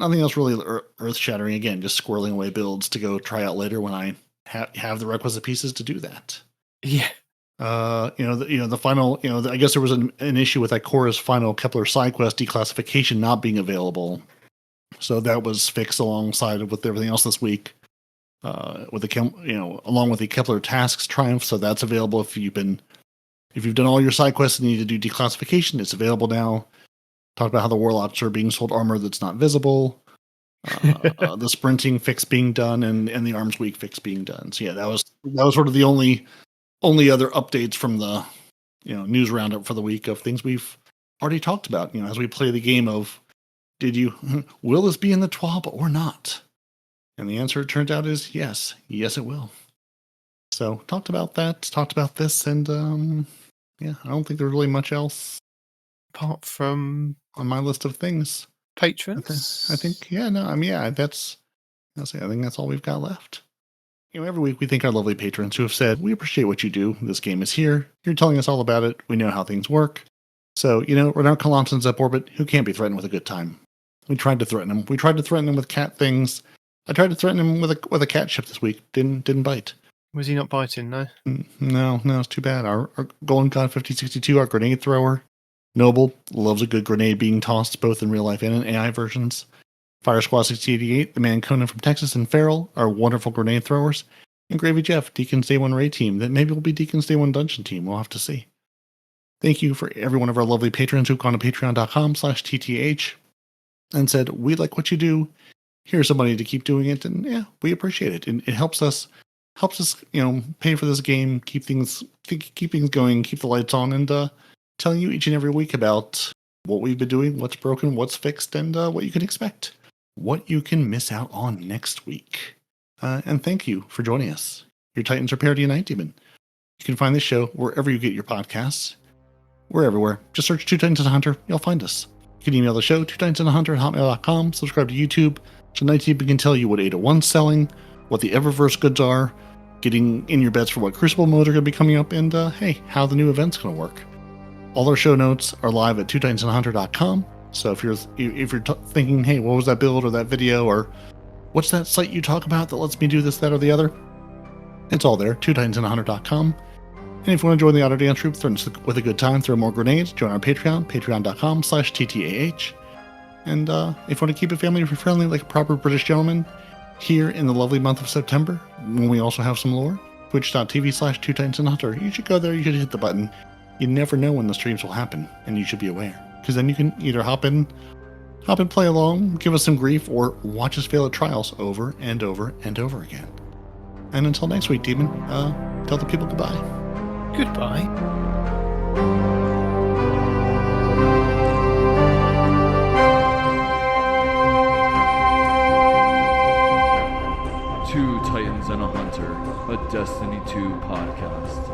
else really earth shattering. Again, just squirreling away builds to go try out later when I have the requisite pieces to do that. Yeah. The final, I guess there was an issue with Ikora's final Kepler side quest declassification not being available. So that was fixed alongside with everything else this week. Along with the Kepler tasks triumph. So that's available if you've done all your side quests and you need to do declassification, it's available now. Talked about how the Warlocks are being sold armor that's not visible. The sprinting fix being done and the arms weak fix being done. So yeah, that was sort of the only other updates from the news roundup for the week of things we've already talked about. As we play the game of, will this be in the TWAB or not? And the answer, it turns out, is yes. Yes, it will. So talked about that, talked about this, and I don't think there's really much else apart from on my list of things. Patrons, I think, I think that's all we've got left. Every week we thank our lovely patrons who have said, we appreciate what you do. This game is here. You're telling us all about it. We know how things work. So, Renard Colanson's up orbit, who can't be threatened with a good time. We tried to threaten him. We tried to threaten him with cat things. I tried to threaten him with a cat ship this week. Didn't bite. Was he not biting, no? No, it's too bad. Our Golden God 5062, our grenade thrower, Noble, loves a good grenade being tossed both in real life and in AI versions. Fire Squad 6088, the man Conan from Texas, and Farrell are wonderful grenade throwers. And Gravy Jeff, Deacon's Day 1 raid team, that maybe will be Deacon's Day 1 dungeon team. We'll have to see. Thank you for every one of our lovely patrons who've gone to patreon.com/TTH and said, we like what you do. Here's some money to keep doing it. And yeah, we appreciate it. And it helps us, pay for this game, keep things going, keep the lights on, and telling you each and every week about what we've been doing, what's broken, what's fixed, and what you can expect. What you can miss out on next week. And thank you for joining us. Your Titans are Peroty and Night Demon. You can find this show wherever you get your podcasts. We're everywhere. Just search Two Titans and a Hunter. You'll find us. You can email the show, twotitansandahunter@hotmail.com. Subscribe to YouTube so Night Demon can tell you what 801's selling, what the Eververse goods are, getting in your bets for what Crucible modes are going to be coming up, and how the new event's going to work. All our show notes are live at twotitansandahunter.com. So if you're thinking, hey, what was that build or that video, or what's that site you talk about that lets me do this, that, or the other? It's all there, twotitansandahunter.com. And if you want to join the Auto Dance Troop, with a good time, throw more grenades, join our Patreon, patreon.com/TTAH. And if you want to keep it family friendly like a proper British gentleman, here in the lovely month of September, when we also have some lore. Twitch.tv/2TitansAndHunter. You should go there, you should hit the button. You never know when the streams will happen, and you should be aware. Because then you can either hop in, play along, give us some grief, or watch us fail at trials over and over and over again. And until next week, Demon, tell the people goodbye. Goodbye. Two Titans and a Hunter, a Destiny 2 podcast.